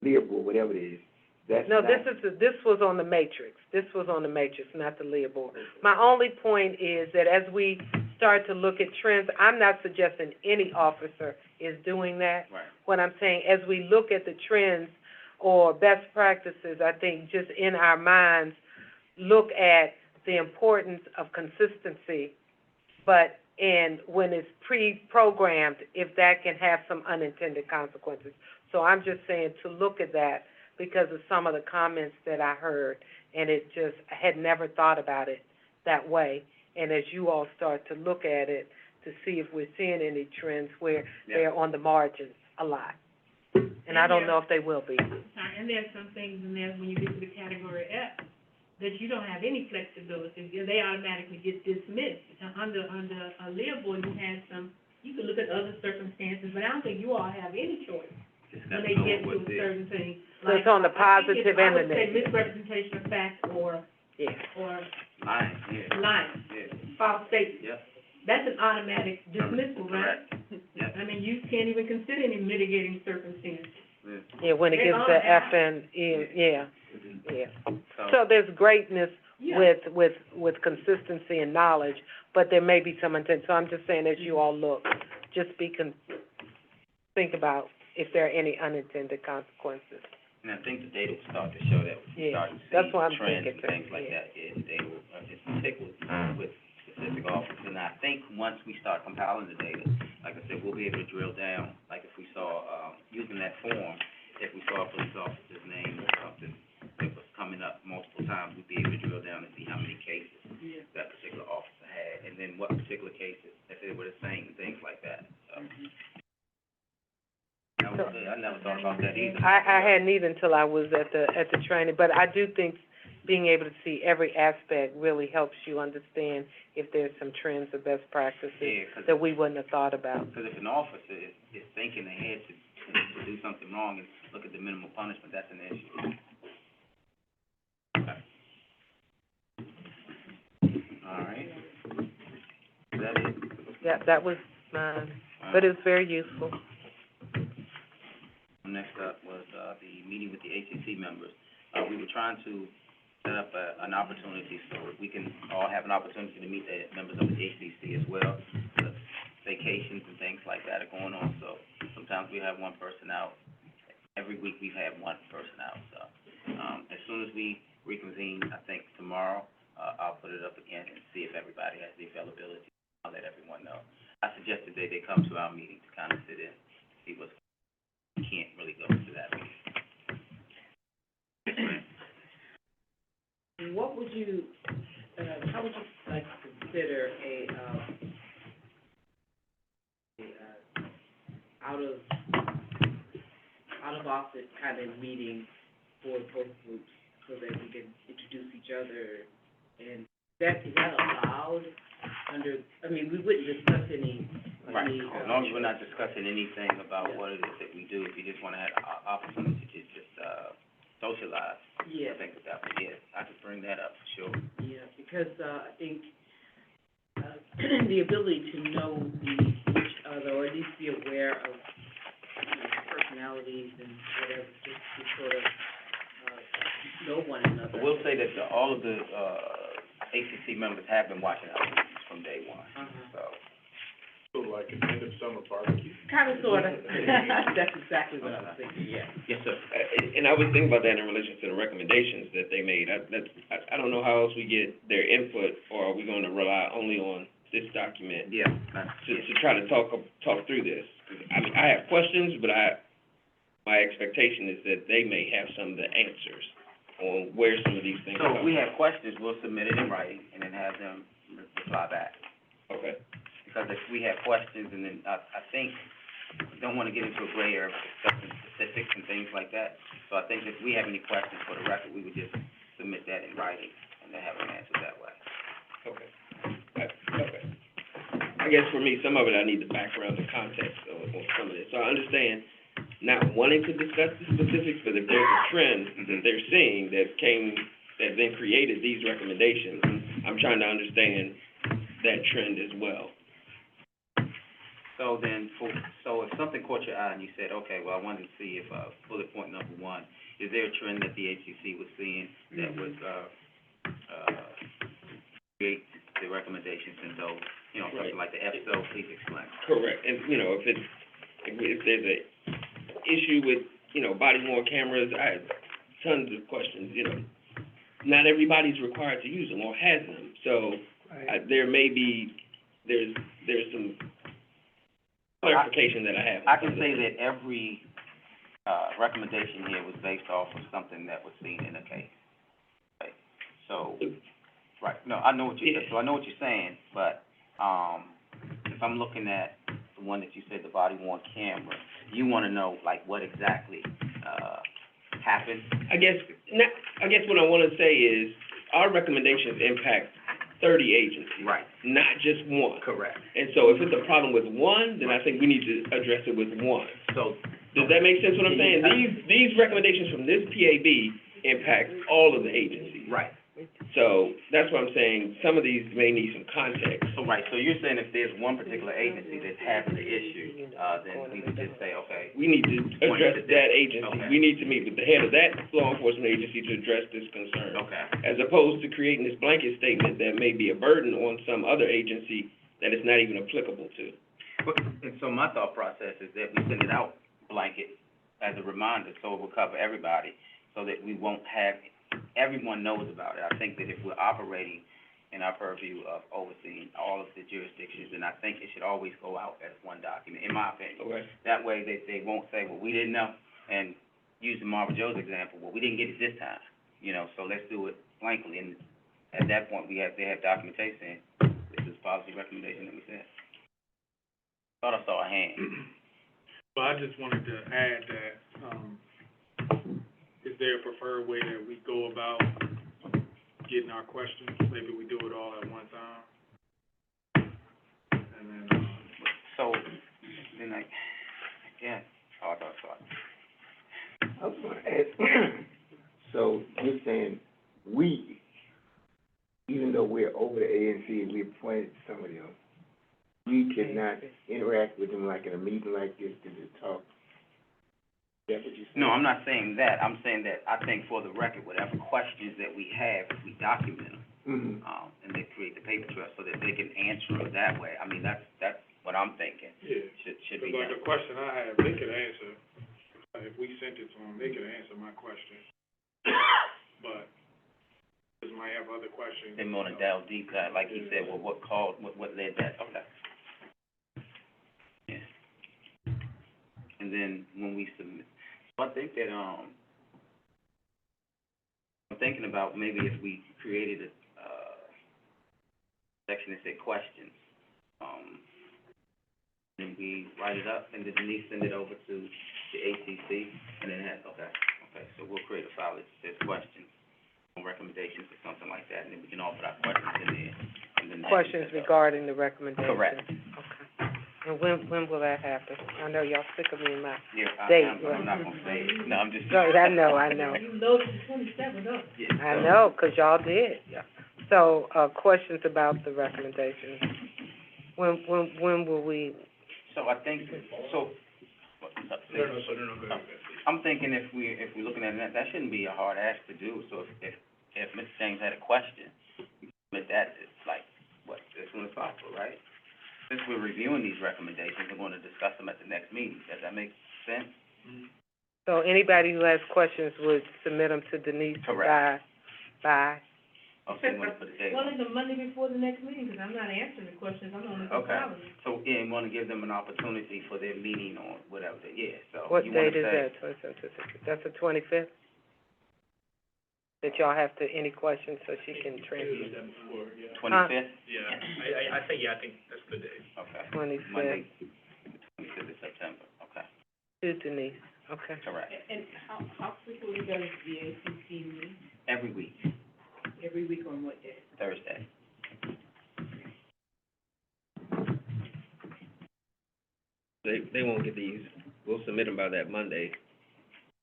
Learboard, whatever it is, that's No, not. this was on the matrix. This was on the matrix, not the Learboard. My only point is that as we start to look at trends, I'm not suggesting any officer is doing that. Right. What I'm saying, as we look at the trends or best practices, I think just in our minds, look at the importance of consistency, and when it's pre-programmed, if that can have some unintended consequences. So I'm just saying to look at that because of some of the comments that I heard, and I had never thought about it that way. And as you all start to look at it, to see if we're seeing any trends where they're on the margins a lot. And I don't know if they will be. Sorry, and there's some things in there when you get to the category F, that you don't have any flexibility, they automatically get dismissed. Under a Learboard, you can look at other circumstances, but I don't think you all have any choice Just when gotta they know get to what a the- certain thing. So it's on the positive and the I would say negative. misrepresentation of fact or Lying, yeah. lying, Yeah, false statement. yeah. That's an automatic dismissal, right? Correct. Yeah. I mean, you can't even consider any mitigating circumstances. Yeah. Yeah, when it They gets are to now. F and E, yeah. So, So there's greatness Yeah. with consistency and knowledge, but there may be some intent. So I'm just saying, as you all look, just think about if there are any unintended consequences. and I think the data will start to show that, we Yeah, start to that's what I'm see trends thinking and things like too, yeah. that, yeah, the data will, in particular, with specific officers. And I think once we start compiling the data, like I said, we'll be able to drill down, like if we saw, using that form, if we saw a police officer's name or something that was coming up multiple times, we'd be able to drill down and see how many cases that particular officer had, and then what particular cases, if they were the same, and things like that, so. I never thought about that either. I hadn't either until I was at the training, but I do think being able to see every aspect really helps you understand if there's some trends or best practices Yeah, 'cause that we wouldn't have thought about. Because if an officer is thinking ahead to do something wrong and look at the minimal punishment, that's an issue. Okay. All right. Is that it? Yeah, that was mine, but it was very useful. Next up was, the meeting with the HCC members. We were trying to set up an opportunity so we can all have an opportunity to meet the members of the HCC as well. The vacations and things like that are going on, so sometimes we have one person out. Every week we've had one person out, so, as soon as we reconvene, I think tomorrow, I'll put it up again and see if everybody has the availability. I'll let everyone know. I suggested that they come to our meeting to kind of sit in, see what's, we can't really go to that meeting. What would you, how would you like to consider a out of office kind of meeting for both groups so that we can introduce each other? And is that allowed under, I mean, we wouldn't discuss any. Right, as long as we're not discussing anything about what it is that we do, if you just wanna have an opportunity to just, socialize, Yeah. I think that would be it. I could bring that up, sure. Yeah, because, I think, the ability to know each other, or at least be aware of, personalities and whatever, just to sort of, know one another. We'll say that all of the, members have been watching our meetings from day one, so. Sort of like an end of summer barbecue. Kinda, sorta. That's exactly what I was thinking. Yeah. Yes, sir. And I was thinking about that in relation to the recommendations that they made. I don't know how else we get their input, or are we gonna rely only on this document Yeah. to try to talk through this? I mean, I have questions, but my expectation is that they may have some of the answers on where some of these things So come. if we have questions, we'll submit it in writing and then have them reply back. Okay. Because if we have questions, and then, I think, we don't wanna get into a gray area of discussing specifics and things like that. So I think if we have any questions for the record, we would just submit that in writing, and then have them answered that way. Okay. Okay. I guess for me, some of it, I need the background, the context on some of this. So I understand not wanting to discuss the specifics, but if there's a trend that they're seeing that then created these recommendations, I'm trying to understand that trend as well. So then, so if something caught your eye and you said, okay, well, I wanted to see if, bullet point number one, is there a trend that the HCC was seeing that would, create the recommendations in those, you know, something like the FSO, please explain. Correct, and, you know, if there's a issue with, you know, body worn cameras, I have tons of questions, you know. Not everybody's required to use them or has them, so, there's some clarification that I have. I can say that every, recommendation here was based off of something that was seen in a case. Okay, so, right, no, I know what you're saying, but, if I'm looking at the one that you said, the body worn camera, you wanna know, like, what exactly, happened? I guess what I wanna say is, our recommendations impact 30 agencies. Right. Not just one. Correct. And so if it's a problem with one, then I think we need to address it with one. So, Does that make sense what I'm saying? These recommendations from this PAB impact all of the agencies. right. So that's what I'm saying, some of these may need some context. So, right, so you're saying if there's one particular agency that's having the issue, then we would just say, okay, We need to address that agency. Okay. We need to meet with the head of that law enforcement agency to address this concern. okay. As opposed to creating this blanket statement that may be a burden on some other agency that it's not even applicable to. But, and so my thought process is that we send it out blanket as a reminder, so it will cover everybody, so that we won't have, everyone knows about it. I think that if we're operating in our purview of overseeing all of the jurisdictions, then I think it should always go out as one document, in my opinion. Okay. That way, they won't say, well, we didn't know, and using Marvin Joe's example, well, we didn't get it this time, you know, so let's do it blankly, and at that point, they have documentation saying, this is policy recommendation that we said. Thought I saw a hand. But I just wanted to add that, is there a preferred way that we go about getting our questions? Maybe we do it all at one time? And then, So, then yeah, I thought so. I was gonna ask, so you're saying we, even though we're over the ANC and we appointed somebody else, we cannot interact with them like in a meeting like this to talk? Is that what you're saying? No, I'm not saying that. I'm saying that I think for the record, whatever questions that we have, if we document them, and they create the paper trail so that they can answer them that way. I mean, that's what I'm thinking. yeah, Should be like done. a question I have, they could answer, if we sent it to them, they could answer my question. But they might have other questions. They want to delve deep, like he said, well, what led that, okay. Yeah. And then when we submit, so I think that, I'm thinking about maybe if we created a, section that said questions, and we write it up, and then Denise send it over to the ACC, and then okay, so we'll create a file that says questions, on recommendations or something like that, and then we can all put our questions in there, and then. Questions regarding the recommendation? Correct. Okay. And when will that happen? I know y'all sick of me in my Yeah, date. I'm not gonna say it, no, I'm just. No, I know. You loaded the 27th up. Yeah, I so- know, 'cause y'all did. Yeah. So, questions about the recommendations. When will we? So I think, so, I'm thinking if we're looking at that shouldn't be a hard ask to do, so if Mr. James had a question, But that is like, what, as soon as possible, right? Since we're reviewing these recommendations, we're gonna discuss them at the next meeting. Does that make sense? So anybody who has questions would submit them to Denise Correct. by, Okay, you wanna put a date Well, on it? it's the Monday before the next meeting, because I'm not answering the questions, I'm only Okay. following. So, yeah, you wanna give them an opportunity for their meeting on whatever, so what you wanna date is say- that? 27th, that's the 25th? That y'all have to, any questions, so she can transmit? That before, yeah. 25th? Yeah, I think that's the day. Okay. 25th, Monday, 25th of September, okay, to Denise, okay. correct. And how frequently does the ACC meet? Every week, Every week on what day? Thursday. They won't get these, we'll submit them by that Monday.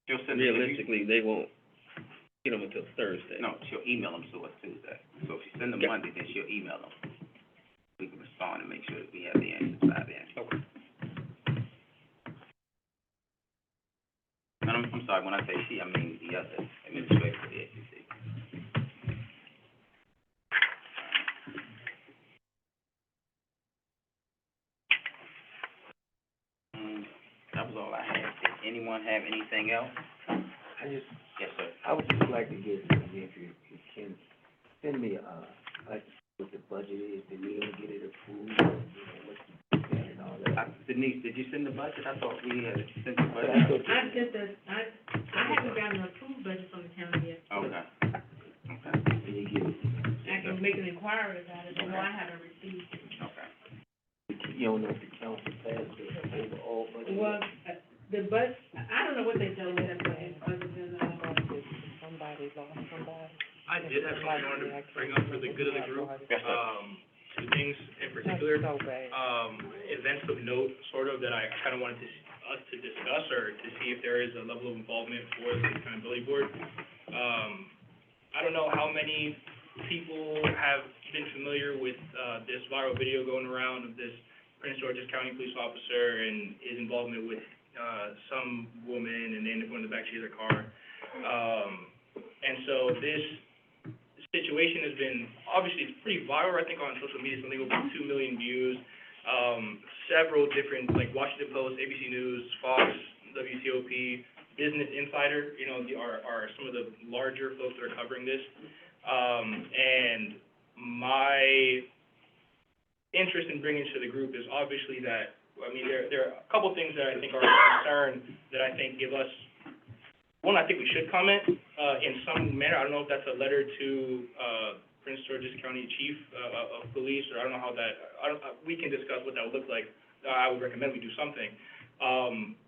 She'll send them, Realistically, they won't get them until Thursday. no, she'll email them to us Tuesday. So if you send them Okay. Monday, then she'll email them. We can respond and make sure that we have the answers by then. Okay. And I'm sorry, when I say she, I mean the other administrator for the ACC. That was all I had. Did anyone have anything else? I just, Yes, sir. I would just like to get, if you can, send me, like, what the budget is, that we don't get it approved, what's the plan and all that. Denise, did you send the budget? I thought we had sent the But budget. I thought I sent I haven't gotten an approved budget from the county yet. Okay, okay, when you get it, I can make an inquiry about it, but no, I haven't received it. okay. you don't know if the council passed the overall budget. Well, the I don't know what they told me, other than, Somebody lost somebody. I did have something I wanted to bring up for the good of the group. Yes, sir. Two things in particular. That's so bad. Events of note, sort of, that I kind of wanted us to discuss, or to see if there is a level of involvement for the accountability board. I don't know how many people have been familiar with, this viral video going around of this Prince George's County police officer and his involvement with, some woman, and they end up going in the backseat of their car. And so this situation has been, obviously, it's pretty viral, I think, on social media, something over 2 million views. Several different, like Washington Post, ABC News, Fox, WTOP, Business Insider, are some of the larger folks that are covering this. And my interest in bringing to the group is obviously that, I mean, there are a couple things that I think are a concern that I think give us, one, I think we should comment, in some manner. I don't know if that's a letter to, Prince George's County Chief, of Police, or I don't know how that, we can discuss what that would look like. I would recommend we do something.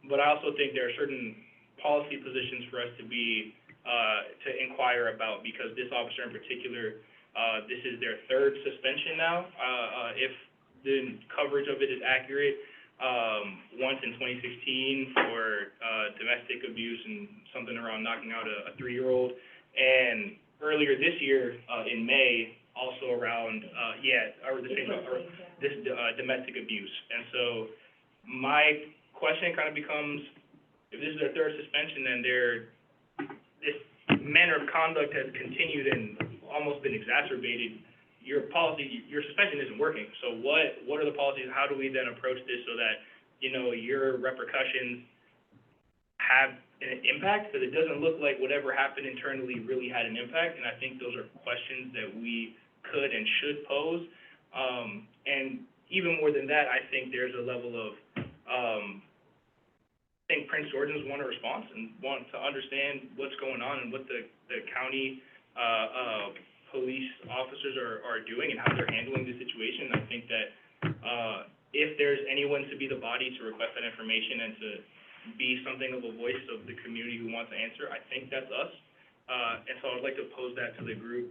But I also think there are certain policy positions for us to be, to inquire about, because this officer in particular, this is their third suspension now. If the coverage of it is accurate, once in 2016 for, domestic abuse and something around knocking out a 3-year-old. And earlier this year, in May, also around, domestic abuse. And so my question kind of becomes, if this is their third suspension, then this manner of conduct has continued and almost been exacerbated. Your suspension isn't working. So what are the policies? How do we then approach this so that, your repercussions have an impact? Because it doesn't look like whatever happened internally really had an impact, and I think those are questions that we could and should pose. And even more than that, I think there's a level of, I think Prince Georgians want a response and want to understand what's going on and what the county, police officers are doing and how they're handling the situation. I think that, if there's anyone to be the body to request that information and to be something of a voice of the community who wants to answer, I think that's us. And so I'd like to pose that to the group.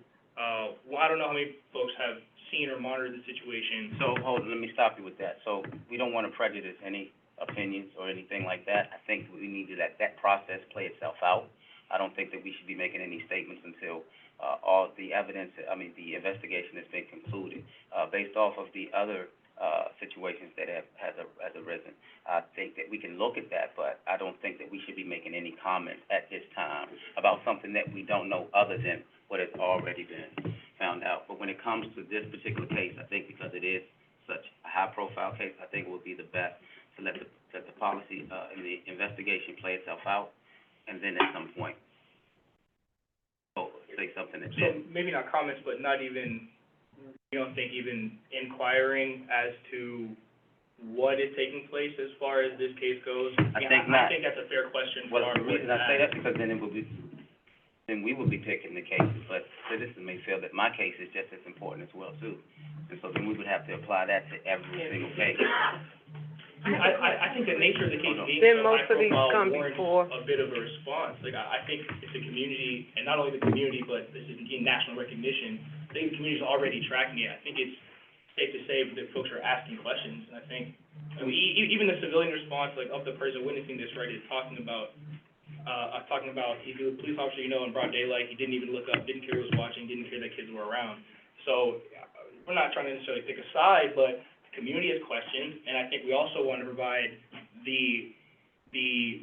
Well, I don't know how many folks have seen or monitored the situation. So, hold on, let me stop you with that. So, we don't want to prejudice any opinions or anything like that. I think we need to let that process play itself out. I don't think that we should be making any statements until, all the evidence, the investigation has been concluded. Based off of the other, situations that has arisen, I think that we can look at that, but I don't think that we should be making any comments at this time about something that we don't know other than what has already been found out. But when it comes to this particular case, I think because it is such a high-profile case, I think it would be the best to let the policy, and the investigation play itself out, and then at some point, say something that So maybe not comments, but not even, you don't think even inquiring as to what is taking place as far as this case goes? I think not. I think that's a fair question for Well, our the reason I say witness. that, because then we would be picking the cases, but citizens may feel that my case is just as important as well, too. And so then we would have to apply that to every single case. I think the nature of the case being Then so most of these high-profile come warrants before. a bit of a response. Like, I think if the community, and not only the community, but this is getting national recognition, I think the community's already tracking it. I think it's safe to say that folks are asking questions, and I think, even the civilian response, like, of the person witnessing this, right, is talking about he was a police officer, in broad daylight, he didn't even look up, didn't care who was watching, didn't care that kids were around. So, we're not trying to necessarily pick a side, but the community has questions, and I think we also want to provide the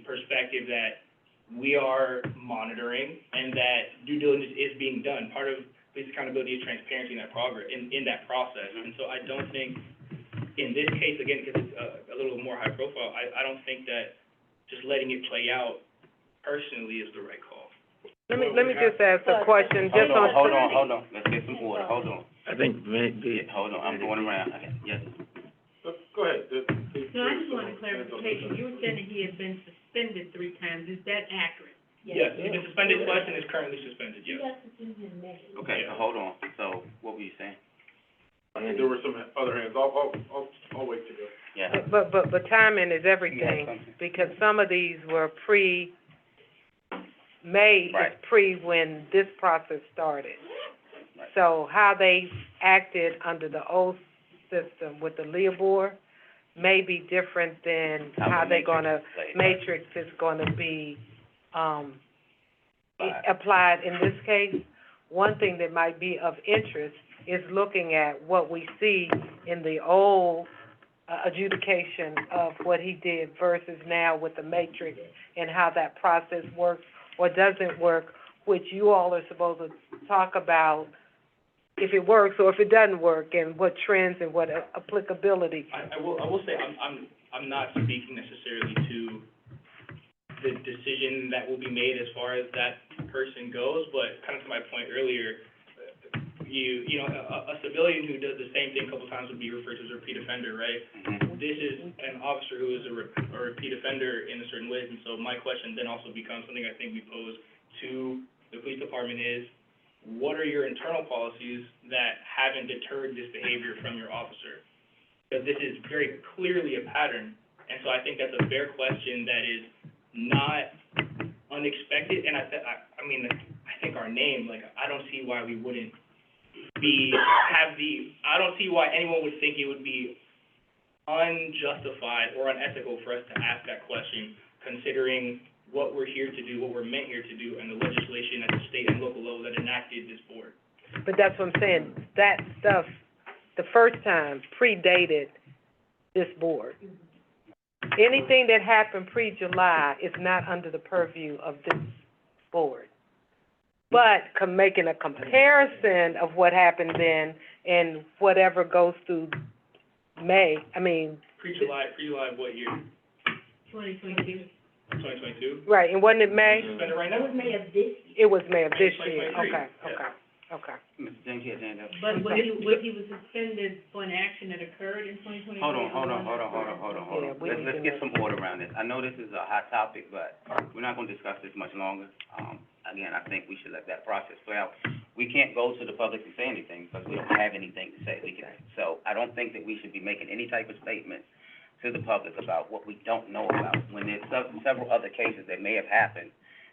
perspective that we are monitoring and that due diligence is being done. Part of police accountability is transparency in that progress, in that process. And so I don't think, in this case, again, because it's a little more high profile, I don't think that just letting it play out personally is the right call. Let me just ask a question, just on. Hold on, let's get some order, hold on. I think Hold on, I'm going around, okay, yes. Go ahead. No, I just wanted clarification. You were saying that he had been suspended 3 times. Is that accurate? Yes, he's been suspended twice and is currently suspended, yes. Okay, so hold on, so what were you saying? I think there were some other hands. I'll wait to go. Yeah. But timing is You had everything, something? because some of these were May Right. is when this process started. Right. So how they acted under the old system with the Leah board may be different than how the they're gonna, matrix is played, right. matrix is gonna be, Right. applied in this case. One thing that might be of interest is looking at what we see in the old adjudication of what he did versus now with the matrix and how that process works or doesn't work, which you all are supposed to talk about if it works or if it doesn't work, and what trends and what applicability. I will say, I'm not speaking necessarily to the decision that will be made as far as that person goes, but kind of to my point earlier, a civilian who does the same thing a couple times would be referred to as a repeat offender, right? Mhm. This is an officer who is a repeat offender in a certain ways, and so my question then also becomes something I think we pose to the police department is, what are your internal policies that haven't deterred this behavior from your officer? Because this is very clearly a pattern, and so I think that's a fair question that is not unexpected, and I think our name, like, I don't see why we wouldn't I don't see why anyone would think it would be unjustified or unethical for us to ask that question, considering what we're here to do, what we're meant here to do, and the legislation at the state and local level that enacted this board. But that's what I'm saying, that stuff, the first time predated this board. Anything that happened pre-July is not under the purview of this board. But making a comparison of what happened then and whatever goes through May, Pre-July of what year? 2022. 2022? right, and wasn't it May? Suspended right now? That was May of this year. It was May of this year, 2023. okay. Mr. James, you had your hand up. But when he was suspended for an action that occurred in 2022. Hold on. Yeah, we need Let's to get know. some order around this. I know this is a hot topic, but we're not gonna discuss this much longer. Again, I think we should let that process play out. We can't go to the public and say anything because we don't have anything to say. So I don't think that we should be making any type of statement to the public about what we don't know about, when there's several other cases that may have happened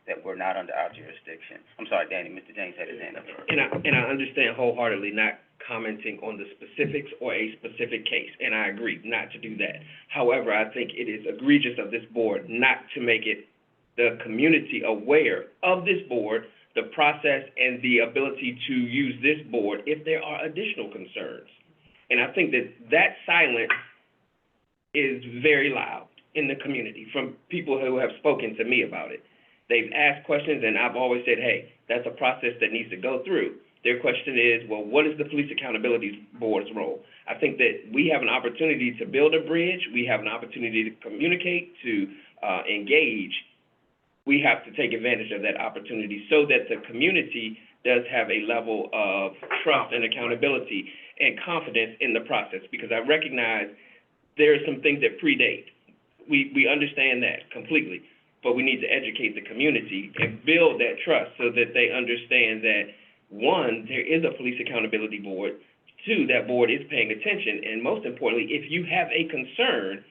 that were not under our jurisdiction. I'm sorry, Danny, Mr. James had his hand up. And I understand wholeheartedly not commenting on the specifics or a specific case, and I agree not to do that. However, I think it is egregious of this board not to make it the community aware of this board, the process, and the ability to use this board if there are additional concerns. And I think that silence is very loud in the community from people who have spoken to me about it. They've asked questions, and I've always said, hey, that's a process that needs to go through. Their question is, well, what is the Police Accountability Board's role? I think that we have an opportunity to build a bridge. We have an opportunity to communicate, to engage. We have to take advantage of that opportunity so that the community does have a level of trust and accountability and confidence in the process, because I recognize there are some things that predate. We understand that completely, but we need to educate the community and build that trust so that they understand that, one, there is a Police Accountability Board, two, that board is paying attention, and most importantly, if you have a concern,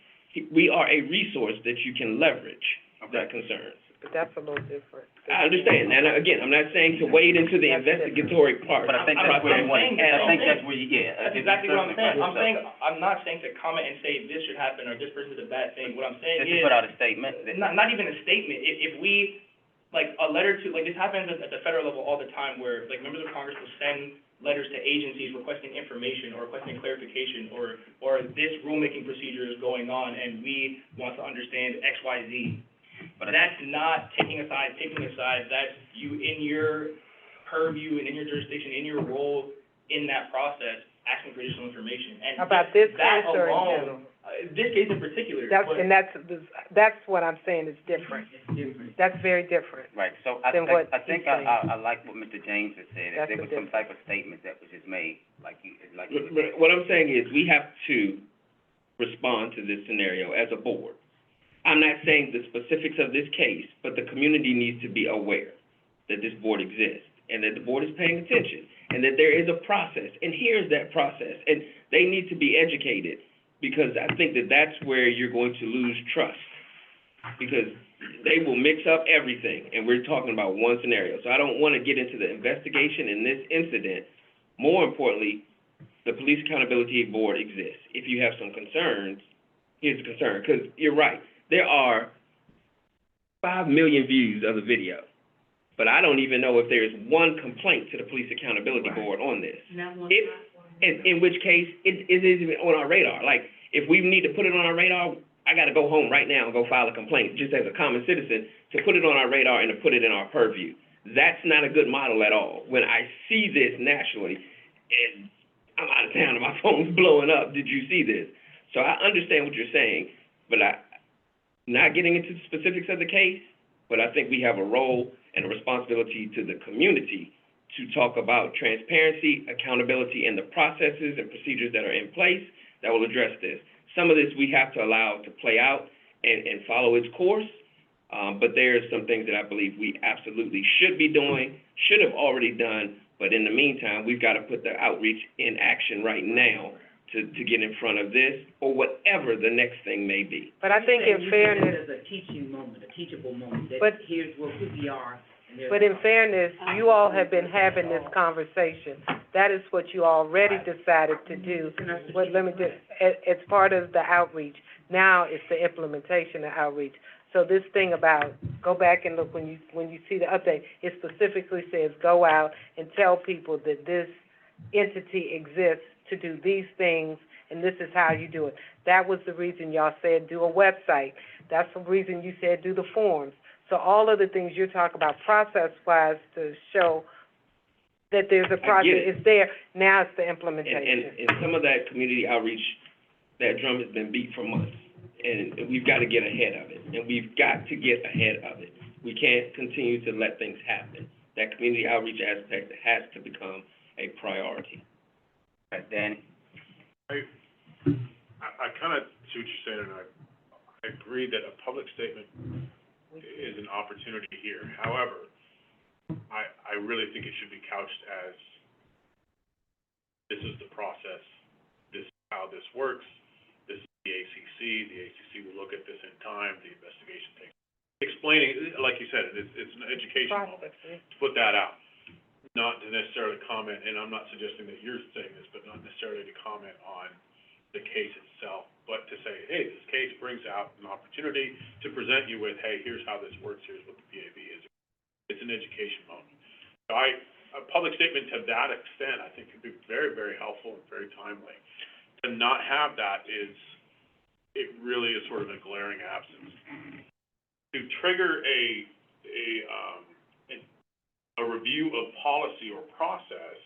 we are a resource that you can leverage that concern. But that's a little different. I understand, and again, I'm not saying to wade into the investigatory part. But I think that's where you want, I think that's where you, That's exactly what I'm saying. I'm not saying to comment and say this should happen or this person is a bad thing. What I'm saying Just to is, put out a statement. not even a statement. If we, like, a letter to, like, this happens at the federal level all the time, where, like, members of Congress will send letters to agencies requesting information or requesting clarification, or this rulemaking procedure is going on and we want to understand X, Y, Z. But that's not taking a side, that's you in your purview and in your jurisdiction, in your role in that process, asking for additional information. And About this that case or in alone, general? This case in particular. That's what I'm saying is different. That's very different. Right, so I Than think, what I think he's I like what Mr. James has said. If That's there the was some type of statement that was just made, like you But what I'm saying is, we have to respond to this scenario as a board. I'm not saying the specifics of this case, but the community needs to be aware that this board exists, and that the board is paying attention, and that there is a process, and here's that process, and they need to be educated, because I think that that's where you're going to lose trust, because they will mix up everything, and we're talking about one scenario. So I don't want to get into the investigation in this incident. More importantly, the Police Accountability Board exists. If you have some concerns, here's the concern, because you're right. There are 5 million views of the video, but I don't even know if there's one complaint to the Police Accountability Board on this. In which case, it isn't even on our radar. Like, if we need to put it on our radar, I gotta go home right now and go file a complaint, just as a common citizen, to put it on our radar and to put it in our purview. That's not a good model at all. When I see this nationally, and I'm out of town and my phone's blowing up, did you see this? So I understand what you're saying, but not getting into the specifics of the case, but I think we have a role and a responsibility to the community to talk about transparency, accountability, and the processes and procedures that are in place that will address this. Some of this we have to allow to play out and follow its course, but there are some things that I believe we absolutely should be doing, should have already done, but in the meantime, we've got to put the outreach in action right now to get in front of this, or whatever the next thing may be. But I think in fairness, As a teaching moment, a teachable moment, that But- here's who we are, and there's. but in fairness, you all have been having this conversation. That is what you already decided to do. But let me just, it's part of the outreach. Now it's the implementation of outreach. So this thing about, go back and look when you see the update, it specifically says, go out and tell people that this entity exists to do these things, and this is how you do it. That was the reason y'all said do a website. That's the reason you said do the forms. So all of the things you're talking about process-wise to show that there's a process, is there. Now it's the implementation. And some of that community outreach, that drum has been beat for months, and we've got to get ahead of it, and we've got to get ahead of it. We can't continue to let things happen. That community outreach aspect has to become a priority. Okay, Danny? I kind of see what you're saying, and I agree that a public statement is an opportunity here. However, I really think it should be couched as, this is the process, this is how this works, this is the ACC will look at this in time, the investigation takes. Explaining, like you said, it's an education moment, to put that out. Not to necessarily comment, and I'm not suggesting that you're saying this, but not necessarily to comment on the case itself, but to say, hey, this case brings out an opportunity to present you with, hey, here's how this works, here's what the PAB is. It's an education moment. So a public statement to that extent, I think, could be very, very helpful and very timely. To not have that it really is sort of a glaring absence. To trigger a review of policy or process,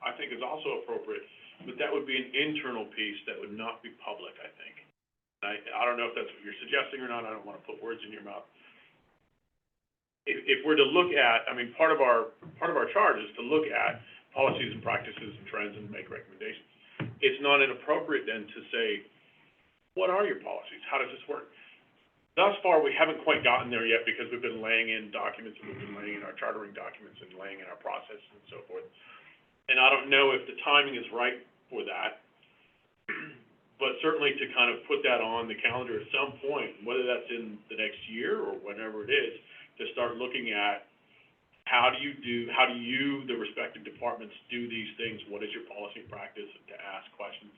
I think is also appropriate, but that would be an internal piece that would not be public, I think. I don't know if that's what you're suggesting or not, I don't want to put words in your mouth. If we're to look at, I mean, part of our charge is to look at policies and practices and trends and make recommendations. It's not inappropriate then to say, what are your policies? How does this work? Thus far, we haven't quite gotten there yet because we've been laying in documents and we've been laying in our chartering documents and laying in our process and so forth. And I don't know if the timing is right for that, but certainly to kind of put that on the calendar at some point, whether that's in the next year or whenever it is, to start looking at how do you, the respective departments, do these things? What is your policy and practice? And to ask questions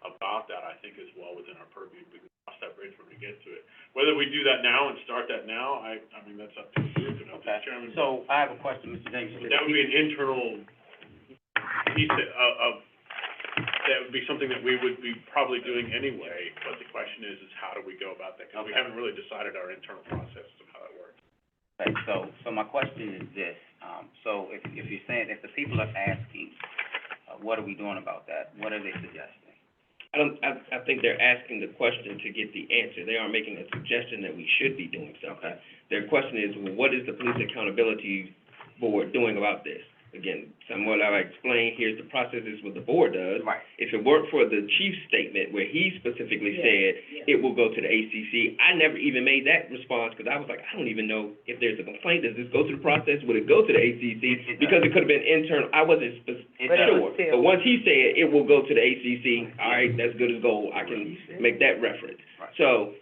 about that, I think is well within our purview. We can cross that bridge when we get to it. Whether we do that now and start that now, I mean, that's up to the group and up to the chairman. So I have a question, Mr. Davis. But that would be an internal piece of that would be something that we would be probably doing anyway, but the question is how do we go about that? Because we haven't really decided our internal process of how that works. Okay, so my question is this, so if you're saying, if the people are asking, what are we doing about that? What are they suggesting? I think they're asking the question to get the answer. They aren't making a suggestion that we should be doing something. Okay. Their question is, well, what is the Police Accountability Board doing about this? Again, somewhat I explained, here's the processes what the board does. Right. If it weren't for the chief's statement where he specifically said it will go to the ACC, I never even made that response because I was like, I don't even know if there's a complaint. Does this go through the process? Would it go to the ACC? Because it could have been internal. I wasn't sure. But once he said it will go to the ACC, all right, that's good as gold. I can make that reference. Right. So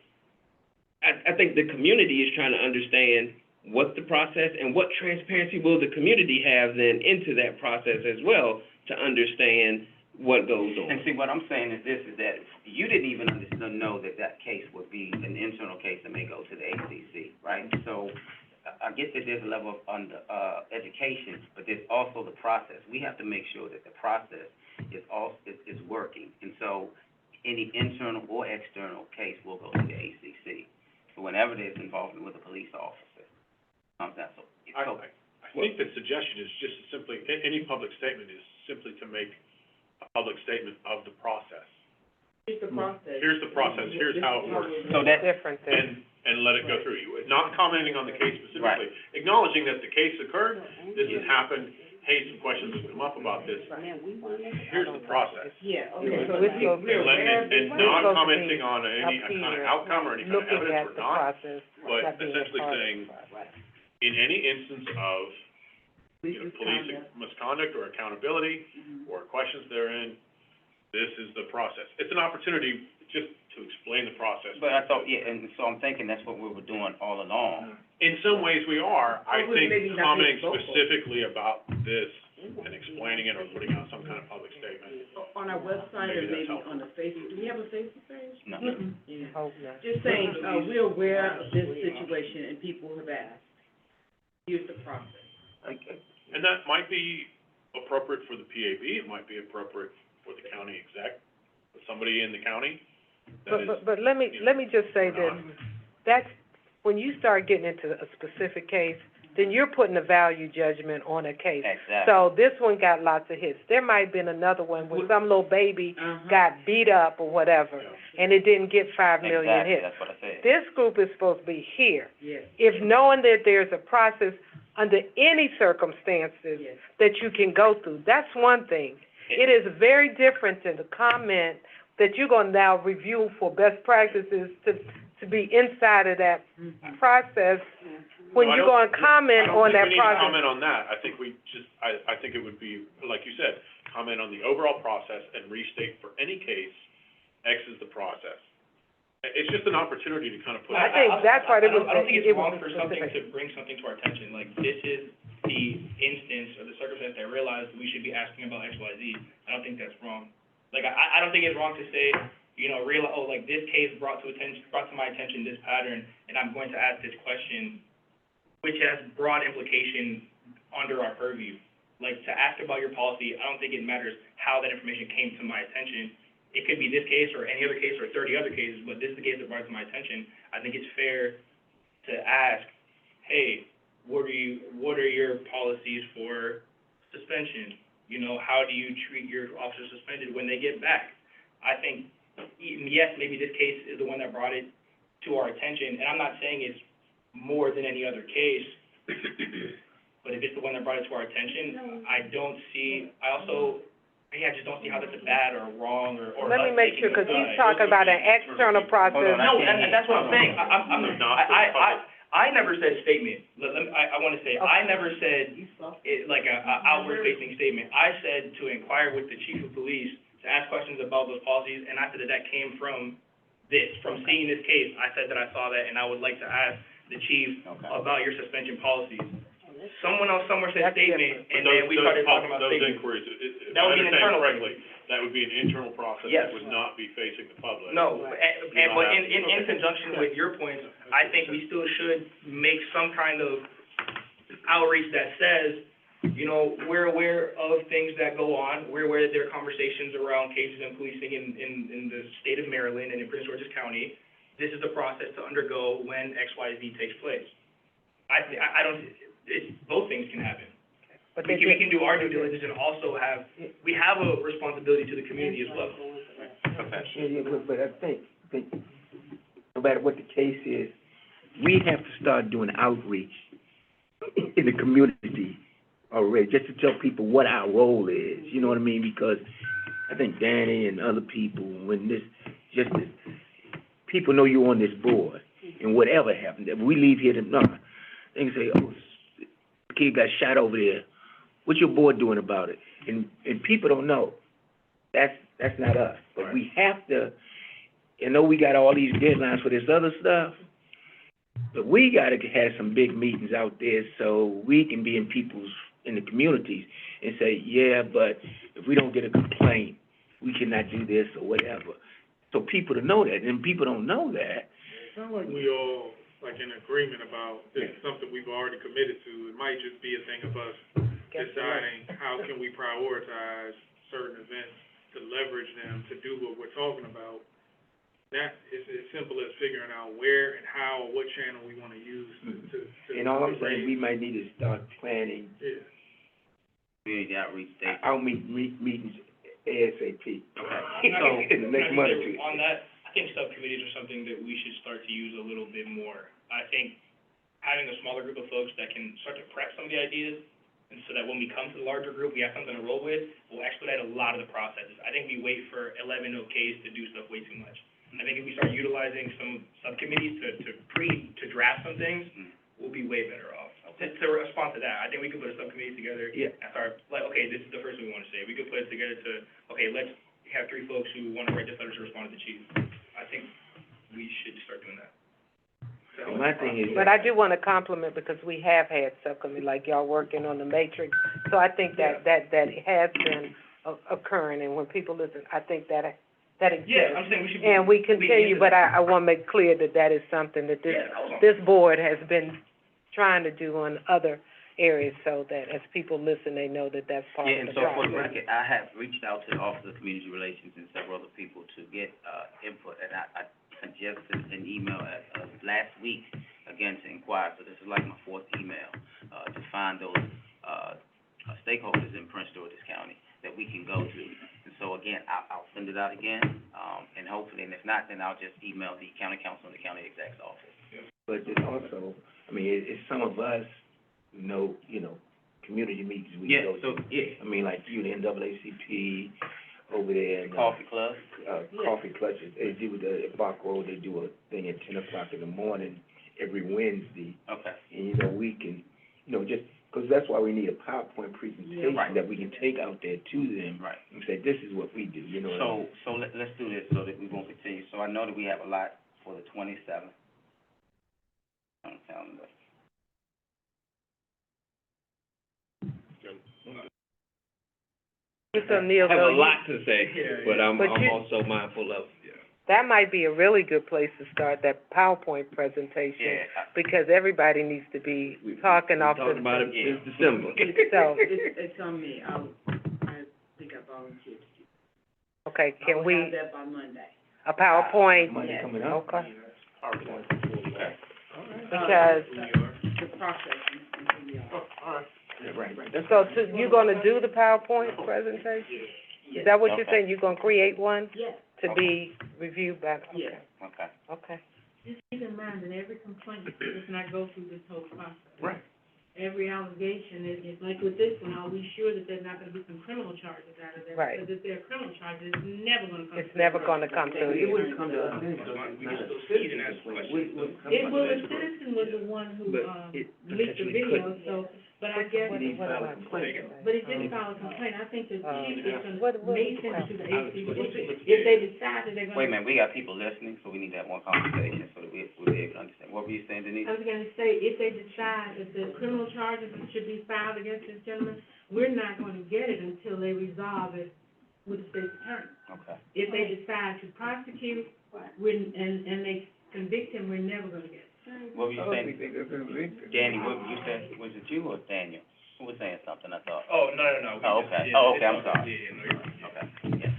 I think the community is trying to understand what's the process and what transparency will the community have then into that process as well to understand what goes on. And see, what I'm saying is this, is that you didn't even know that that case would be an internal case that may go to the ACC, right? So I get that there's a level of education, but there's also the process. We have to make sure that the process is working. And so any internal or external case will go to the ACC. So whenever there's involvement with a police officer. I think the suggestion is just simply, any public statement is simply to make a public statement of the process. Here's the process. Here's the process, here's how it works, So that, Different than, and let it go through you. Not commenting on the case specifically, acknowledging that the case occurred, this has happened, hey, some questions have come up about this. Here's the process. Yeah, okay, so okay. this goes, And not commenting on any kind of outcome or any kind of looking evidence at or the not, process, but not being a essentially part of saying, the process. in any instance of police misconduct or accountability or questions therein, this is the process. It's an opportunity just to explain the process. but I thought, and so I'm thinking that's what we were doing all along. In some ways we are. I Well, think maybe not commenting make vocal. specifically about this and explaining it or putting out some kind of public statement. On our website or Maybe that's maybe helpful. on the Facebook, do we have a Facebook page? No. Yeah. Hope not. Just saying, we're aware of this situation and people have asked. Here's the process. And that might be appropriate for the PAB, it might be appropriate for the county exec, for somebody in the county that is. But let me just say that, that's, when you start getting into a specific case, then you're putting a value judgment on a case. Exactly. So this one got lots of hits. There might have been another one where some little baby got beat up or whatever, and it didn't get 5 million Exactly, hits. that's what I said. This group is supposed to be here. Yes. If knowing that there's a process under any circumstances Yes. that you can go through, that's one thing. It is very different than the comment that you're gonna now review for best practices to be inside of that process, when No, I you're don't- gonna comment on that I don't think we need to process. comment on that. I think we just, I think it would be, like you said, comment on the overall process and restate for any case, X is the process. It's just an opportunity to kind of put. I think that part, it was, I don't think it it's was wrong for something specific. to bring something to our attention, like, this is the instance or the circumstance that I realized we should be asking about X, Y, Z. I don't think that's wrong. Like, I don't think it's wrong to say, like, this case brought to my attention this pattern, and I'm going to ask this question, which has broad implication under our purview. Like, to ask about your policy, I don't think it matters how that information came to my attention. It could be this case or any other case or 30 other cases, but this is the case that brought it to my attention. I think it's fair to ask, hey, what are your policies for suspension? You know, how do you treat your officers suspended when they get back? I think, yes, maybe this case is the one that brought it to our attention, and I'm not saying it's more than any other case, but if it's the one that brought it to our attention, I just don't see how that's a bad or wrong or Let me make sure, because he's talking about an external process. No, and that's what I'm saying. I never said statement. I want to say, I never said it like a outward facing statement. I said to inquire with the chief of police, to ask questions about those policies, and I said that came from seeing this case. I said that I saw that, and I would like to ask the chief about your suspension policies. Someone else somewhere said statement, and then we started talking about statement. Those inquiries, if That I would be an understand internal correctly, that would be an internal process. Yes. That would not be facing the public. No, but in conjunction with your points, I think we still should make some kind of outreach that says, you know, we're aware of things that go on, we're aware that there are conversations around cases and policing in the state of Maryland and in Prince George's County. This is the process to undergo when X, Y, Z takes place. Both things can happen. But We can do our due diligence and also we have a responsibility to the community as well. But I think, no matter what the case is, we have to start doing outreach in the community already, just to tell people what our role is, you know what I mean? Because I think Danny and other people, people know you're on this board, and whatever happens, if we leave here tomorrow, they can say, oh, the kid got shot over there, what's your board doing about it? And people don't know. That's not us. But we have to, you know, we got all these deadlines for this other stuff, but we gotta have some big meetings out there so we can be in the communities and say, yeah, but if we don't get a complaint, we cannot do this or whatever. So people to know that, and people don't know that. It's not like we all, like, in agreement about this is something we've already committed to. It might just be a thing of us deciding how can we prioritize certain events to leverage them to do what we're talking about. That is as simple as figuring out where and how, what channel we want to use to And all I'm saying, we might need to start planning. Yeah. Community outreach day. I'll meetings ASAP. Okay. In the next month or two. On that, I think subcommittees are something that we should start to use a little bit more. I think having a smaller group of folks that can start to prep some of the ideas, and so that when we come to the larger group, we have something to roll with, will expedite a lot of the processes. I think we wait for 11 OKs to do stuff way too much. I think if we start utilizing some subcommittees to draft some things, we'll be way better off. To respond to that, I think we could put a subcommittee together. Yeah. And start, like, okay, this is the first thing we want to say. We could put it together to, okay, let's have 3 folks who want to write this letter to respond to the chief. I think we should start doing that. My thing is. But I do want to compliment, because we have had subcommittee, like y'all working on the matrix, so I think that it has been occurring, and when people listen, I think that exists. Yeah, I'm saying we should. And we continue, but I want to make clear that is something that this board has been trying to do on other areas, so that as people listen, they know that that's part Yeah, of and the so for the process. record, I have reached out to the Office of Community Relations and several other people to get, input, and I suggested an email last week, again, to inquire, so this is like my 4th email, to find those, stakeholders in Prince George's County that we can go to. And so again, I'll send it out again, and hopefully, and if not, then I'll just email the county council and the county exec's office. But then also, I mean, it's some of us who know, community meetings we go to. I mean, like the NAACP over there. And, Coffee Club? Coffee Clutches, they do at Bach Road, they do a thing at 10 o'clock in the morning every Wednesday. Okay. And, we can, just, because that's why we need a PowerPoint presentation that we can take out there to them. Right. And say, this is what we do, you know. So let's do this so that we won't continue. So I know that we have a lot for the 27th. On the calendar. Mr. O'Neill, I have a lot to say, but I'm you- also mindful of, that might be a really good place to start, that PowerPoint presentation, Yeah. because everybody needs to be talking off the. talked about it Yeah. since December. So, It's on me, I think I volunteered to do. okay, I can will we, have that by Monday. a PowerPoint, Monday coming up. okay, PowerPoint. Okay. because, The process, Right. So you gonna do the PowerPoint presentation? Is that what you're Okay. saying? You're gonna create one Yes, to be reviewed by, Yes. Okay. okay. just keep in mind that every complaint does not go through this whole process. Right. Every allegation is like with this one, are we sure that there's not gonna be some criminal charges out of there? Right. Because if there are criminal charges, it's never gonna come. It's never gonna come to It you. wouldn't come to us anyway. We can still see it and ask questions. It was, the citizen was the one who, But it leaked the potentially video, could. so, but I guess, What about but it didn't file a complaint, I think the chief is what- gonna, may send it to the ACC, if they decide that they're gonna. Wait a minute, we got people listening, so we need to have more conversation so that we'll be able to understand. What were you saying, Denise? I was gonna say, if they decide that the criminal charges should be filed against this gentleman, we're not gonna get it until they resolve it with the state's attorney. Okay. If they decide to prosecute, and they convict him, we're never gonna get it. What were you saying? Danny, what you said, was it you or Daniel? Who was saying something, I thought? Oh, no. Oh, okay. Oh, okay, I'm sorry. Yeah, no, you're right. Okay,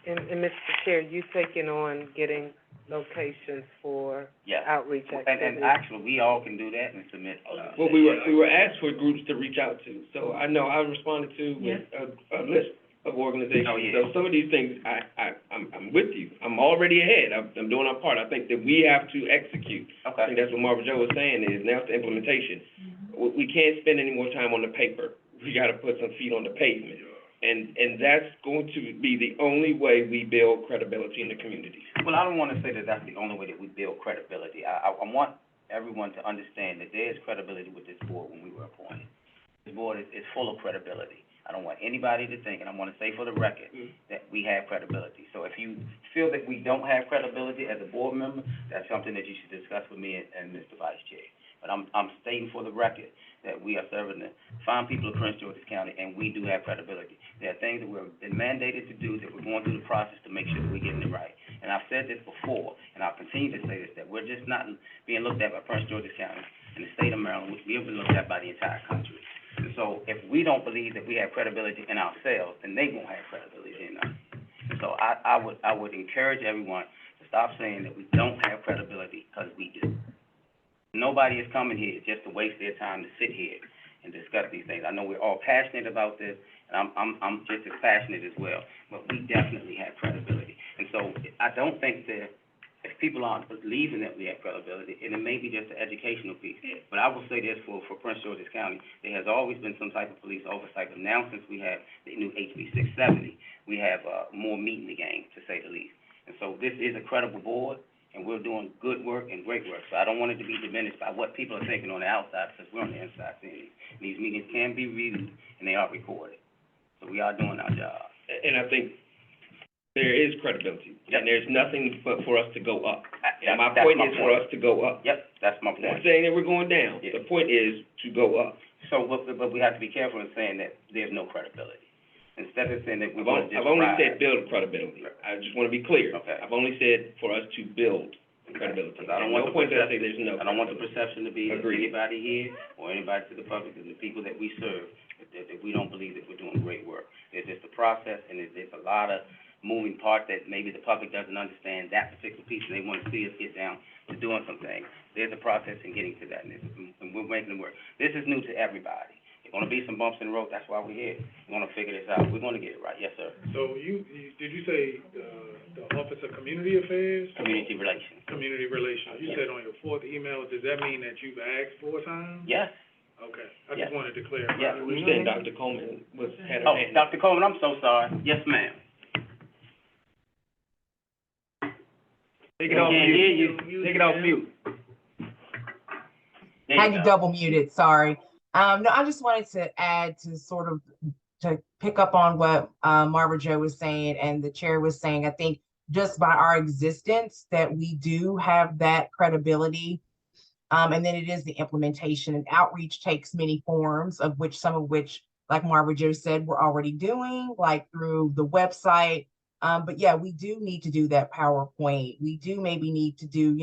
yeah. And Mr. Chair, you taking on getting locations for Yeah. outreach And activities? actually, we all can do that and submit, Well, we were asked for groups to reach out to, so I know I responded to with a list of organizations. Oh, yeah. So some of these things, I'm with you. I'm already ahead. I'm doing our part. I think that we have to execute. I think Okay. that's what Marvin Joe was saying is now it's the implementation. We can't spend any more time on the paper. We gotta put some feet on the pavement. And that's going to be the only way we build credibility in the community. Well, I don't wanna say that that's the only way that we build credibility. I want everyone to understand that there is credibility with this board when we were appointed. This board is full of credibility. I don't want anybody to think, and I wanna say for the record, that we have credibility. So if you feel that we don't have credibility as a board member, that's something that you should discuss with me and Mr. Vice Chair. But I'm stating for the record that we are serving the fine people of Prince George's County, and we do have credibility. There are things that we've been mandated to do, that we're going through the process to make sure that we're getting it right. And I've said this before, and I'll continue to say this, that we're just not being looked at by Prince George's County and the state of Maryland, we're being looked at by the entire country. And so if we don't believe that we have credibility in ourselves, then they won't have credibility in us. And so I would encourage everyone to stop saying that we don't have credibility, because we do. Nobody is coming here just to waste their time to sit here and discuss these things. I know we're all passionate about this, and I'm just as passionate as well, but we definitely have credibility. And so I don't think that if people aren't believing that we have credibility, and it may be just an educational piece, but I will say this for Prince George's County, there has always been some type of police oversight, but now since we have the new HB 670, we have, more meat in the game, to say the least. And so this is a credible board, and we're doing good work and great work. So I don't want it to be diminished by what people are thinking on the outside, because we're on the inside seeing these. These meetings can be reviewed, and they are recorded. So we are doing our job. And I think there is credibility, and there's nothing but for us to go up. And my point is for us to go up. Yep, that's my I'm not point. saying that we're going down. Yeah. The point is to go up. So, but we have to be careful in saying that there's no credibility. Instead of saying that we're gonna just I've only rise. said build credibility. I just wanna be clear. Okay. I've only said for us to build credibility. Because I don't want No the point that I say perception, there's no I don't want the credibility. perception to be that Agreed. anybody here or anybody to the public, and the people that we serve, that we don't believe that we're doing great work. It's just a process, and there's a lot of moving parts that maybe the public doesn't understand that particular piece, and they want to see us get down to doing some things. There's a process in getting to that, and we're making it work. This is new to everybody. There's gonna be some bumps in the road, that's why we're here. We're gonna figure this out, we're gonna get it right, yes, sir. So did you say, the Office of Community Affairs? Community relations. Community Relations, you Yes. said on your fourth email, does that mean that you've asked 4 times? Yes, Okay, I Yes. just wanted to clarify. Yes. You said Dr. Coleman had her oh, hand. Dr. Coleman, I'm so sorry, yes, ma'am. Take it off mute. Take it off mute. There I you get go. double muted, sorry. No, I just wanted to add to sort of, to pick up on what, Marva Jo was saying and the chair was saying. I think just by our existence that we do have that credibility. And then it is the implementation, and outreach takes many forms, of which some of which, like Marva Jo said, we're already doing, like through the website. But yeah, we do need to do that PowerPoint. We do maybe need to do,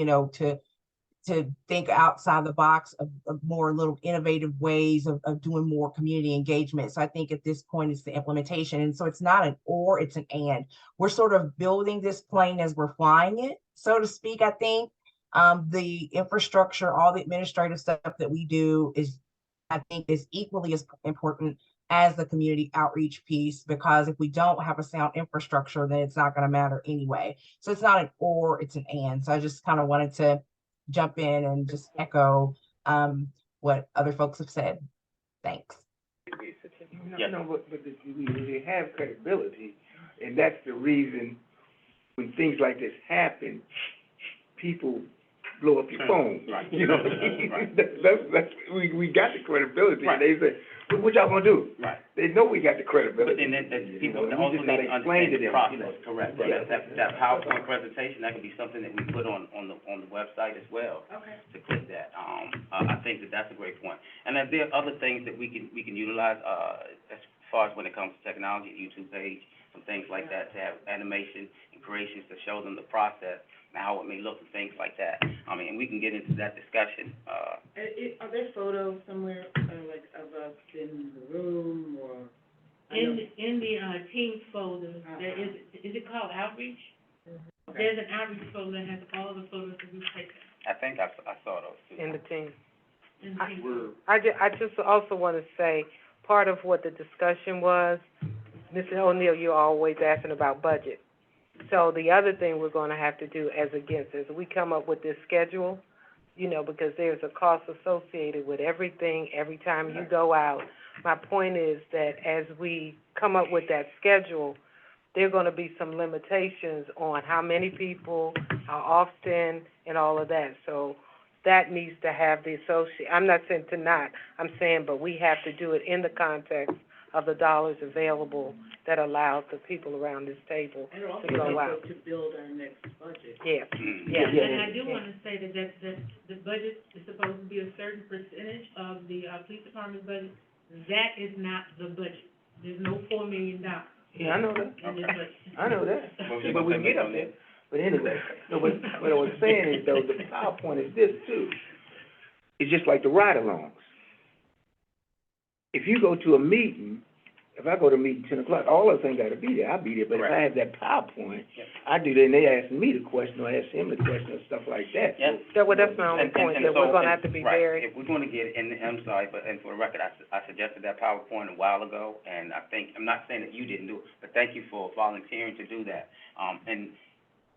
to think outside the box of more little innovative ways of doing more community engagement. So I think at this point it's the implementation. And so it's not an or, it's an and. We're sort of building this plane as we're flying it, so to speak, I think. The infrastructure, all the administrative stuff that we do is I think is equally as important as the community outreach piece, because if we don't have a sound infrastructure, then it's not going to matter anyway. So it's not an or, it's an and. So I just kind of wanted to jump in and just echo what other folks have said. Thanks. But they have credibility, and that's the reason when things like this happen, people blow up your phone. Right. You know, Right. we got the credibility, Right. and they say, what y'all gonna do? Right. They know we got the credibility. But then that people You know, also we just need gotta to explain understand to the them, process, you know. correct? Right. That PowerPoint presentation, that could be something that we put on the website as well. Okay. To click that. I think that's a great point. And then there are other things that we can utilize, as far as when it comes to technology, YouTube page, some things like that, to have animation and creations to show them the process and how it may look and things like that. I mean, and we can get into that discussion, Are there photos somewhere, like of us in the room, or? In the Teams folder, there is it called outreach? There's an outreach folder that has all the photos that we've taken. I think I saw those too. In the team. In the Teams. I just also want to say, part of what the discussion was, Mr. O'Neill, you're always asking about budget. So the other thing we're going to have to do as against is we come up with this schedule, you know, because there's a cost associated with everything every time you go out. My point is that as we come up with that schedule, there are going to be some limitations on how many people, how often, and all of that. So that needs to have the I'm not saying to not, I'm saying, but we have to do it in the context of the dollars available that allows the people around this table And also to go out. to build our next budget. Yeah, Mhm. yeah. And I do want to say that the budget is supposed to be a certain percentage of the, police department budget. That is not the budget. There's no $4 million Yeah, I know that. in this budget. I know that. What was you But gonna we say, can get Mr. up there. But anyway, no, but what I was saying is though, the PowerPoint is this too. It's just like the ride-alongs. If you go to a meeting, if I go to a meeting 10 o'clock, all of us ain't gotta be there, I'll be there, but if I have that PowerPoint, Yep. I do that, and they ask me the question, or ask him the question, or stuff like that. Yep. That's my only point, that we're going to have to be right, very, if we're gonna get, and I'm sorry, but, and for the record, I suggested that PowerPoint a while ago, and I think, I'm not saying that you didn't do it, but thank you for volunteering to do that. And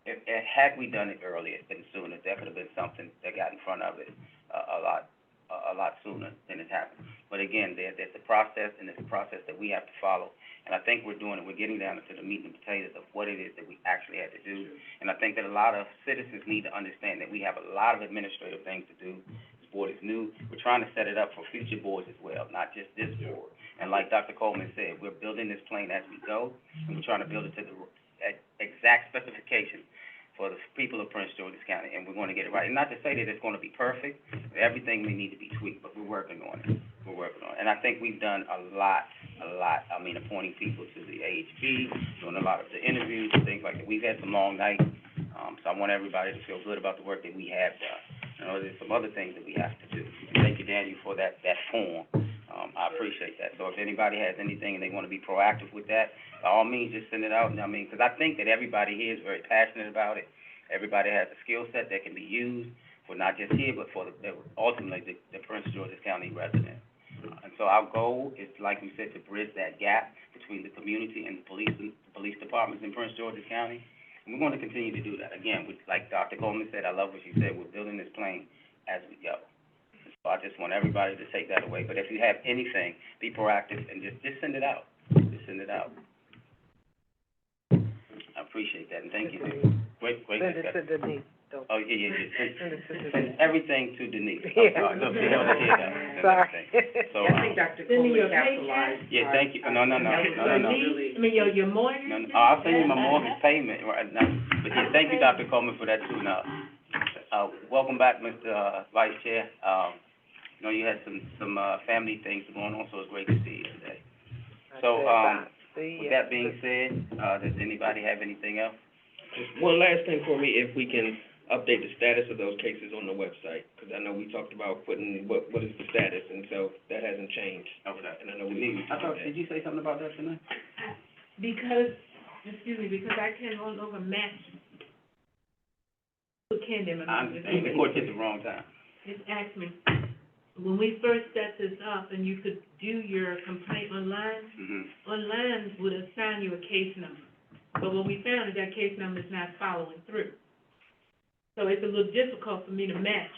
had we done it earlier and sooner, there could have been something that got in front of it a lot sooner than it happened. But again, there's a process, and it's a process that we have to follow. And I think we're doing it, we're getting down to the meat and potatoes of what it is that we actually had to do. And I think that a lot of citizens need to understand that we have a lot of administrative things to do. This board is new. We're trying to set it up for future boards as well, not just this board. And like Dr. Coleman said, we're building this plane as we go, and we're trying to build it to the exact specifications for the people of Prince George's County, and we're going to get it right. And not to say that it's going to be perfect, everything may need to be tweaked, but we're working on it. We're working on it. And I think we've done a lot, I mean, appointing people to the AHP, doing a lot of the interviews and things like that. We've had some long nights, so I want everybody to feel good about the work that we have done. You know, there's some other things that we have to do. And thank you, Daniel, for that form. I appreciate that. So if anybody has anything and they want to be proactive with that, by all means, just send it out. And I mean, because I think that everybody here is very passionate about it. Everybody has a skill set that can be used for not just here, but for ultimately the Prince George's County residents. And so our goal is, like we said, to bridge that gap between the community and the police departments in Prince George's County. And we're going to continue to do that. Again, like Dr. Coleman said, I love what she said, we're building this plane as we go. So I just want everybody to take that away. But if you have anything, be proactive and just send it out. Just send it out. I appreciate that, and thank you. Great send it discussion. to Denise, though. Oh, yeah. Send it to Denise. Send everything to Denise. Yeah. Look, you held it here, though. Sorry. So, I think Dr. Send me Coleman your capitalized. paycheck. yeah, thank you. No. I mean, your mortgage. No, I'll send you my mortgage payment right now. But yeah, thank you, Dr. Coleman, for that too. Now, welcome back, Mr. Vice Chair. You know, you had some family things going on, so it's great to see you today. So, with that being said, does anybody have anything else? Just one last thing for me, if we can update the status of those cases on the website, because I know we talked about putting what is the status, and so that hasn't changed. Okay. And I know we need to do that. Did you say something about that tonight? Because I can no longer match who can them. I understand, the court hit the wrong time. Just ask me. when we first set this up and you could do your complaint online, online would assign you a case number. But what we found is that case number is not following through. So it's a little difficult for me to match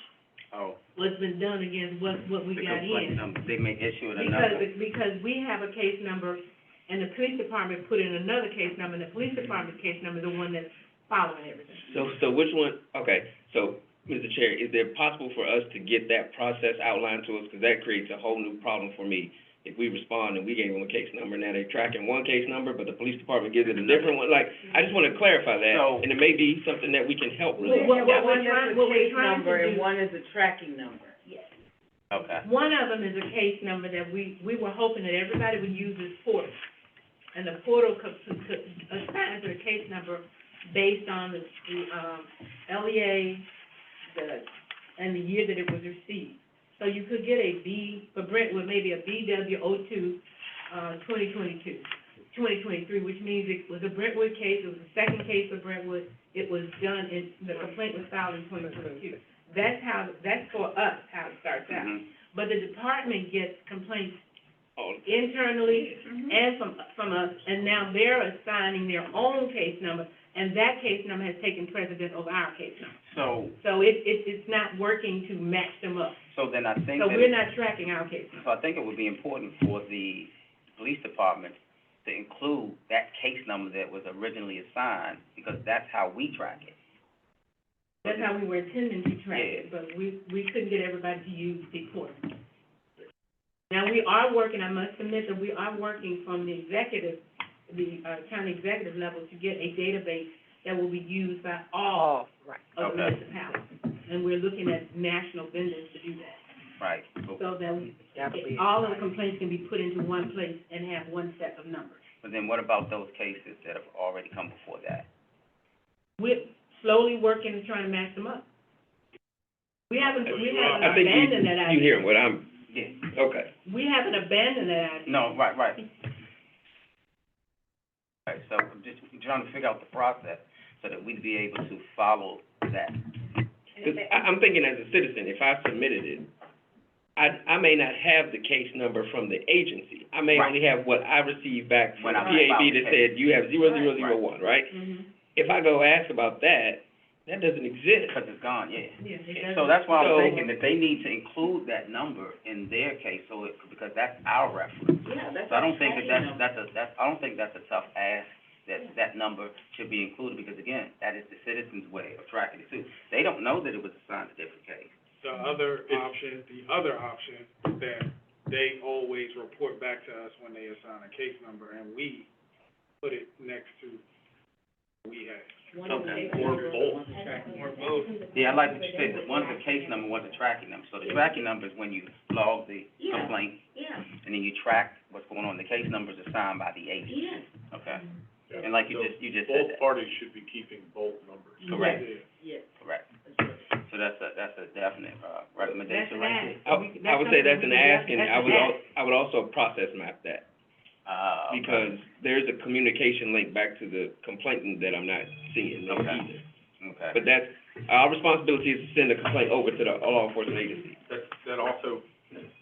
what's been done against what we got in. They may issue it another. Because we have a case number, and the police department put in another case number, and the police department's case number is the one that's following everything. So which one, okay, so, Mr. Chair, is it possible for us to get that process outlined to us? Because that creates a whole new problem for me. If we respond and we gave them a case number, now they're tracking one case number, but the police department gives it a different one, like, I just wanna clarify that, So- and it may be something that we can help We resolve. have one that's a case trying to number and do- one is a tracking number. Okay. One of them is a case number that we were hoping that everybody would use this portal. And the portal could assign to a case number based on the LEA, and the year that it was received. So you could get a B, for Brentwood, maybe a BW02, 2023, which means it was a Brentwood case, it was the second case for Brentwood, it was done in, the complaint was filed in 2022. That's for us, how it starts out. But the department gets complaints internally and from us, and now they're assigning their own case number, and that case number has taken precedent over our case number. So it's not working to match them up. So then I think So that. we're not tracking our case number. So I think it would be important for the police department to include that case number that was originally assigned, because that's how we track it. That's how we were intending to track it, but we couldn't get everybody to use the portal. Now, we are working, I must admit that we are working from the executive, the county executive level to get a database that will be used by all of the municipalities. And we're looking at national vendors to do that, Right. so that all of the complaints can be put into one place and have one set of numbers. But then what about those cases that have already come before that? We're slowly working and trying to match them up. We haven't I think abandoned that idea. you hearing what I'm, Yeah. okay. We haven't abandoned that idea. No, right. Right, so I'm just trying to figure out the process so that we'd be able to follow that. 'Cause I'm thinking as a citizen, if I submitted it, I may not have the case number from the agency. I may Right. only have what I received back from When the I PAB filed the that case. said, you have 0001, right? Mhm. If I go ask about that, that doesn't exist. Because it's gone, yeah. Yeah, it doesn't. So that's why I'm So- thinking that they need to include that number in their case, because that's our reference. Yeah, that's. So I don't think tracking that number. I don't think that's a tough ask, that number should be included, because again, that is the citizens' way of tracking it too. They don't know that it was assigned a different case. The other option is that they always report back to us when they assign a case number, and we put it next to we have. One is a Okay. case Or number, both. one's a tracking number. Yeah, I like what you said, that one's a case number, one's a tracking number. So the tracking number is when you log the Yeah. complaint, Yeah, and then you track what's going on. The case number is assigned by the agency. yeah. Okay. And like you just said Both that. parties should be keeping both numbers. Correct. Yes. Correct. That's right. So that's a definite, recommendation That's right an there. ask. I would say that's an ask, and That's I an would ask. I would also process map that, Okay. because there's a communication link back to the complainant that I'm not seeing there Okay. either. Okay. But that's, our responsibility is to send the complaint over to the law enforcement agency. That also,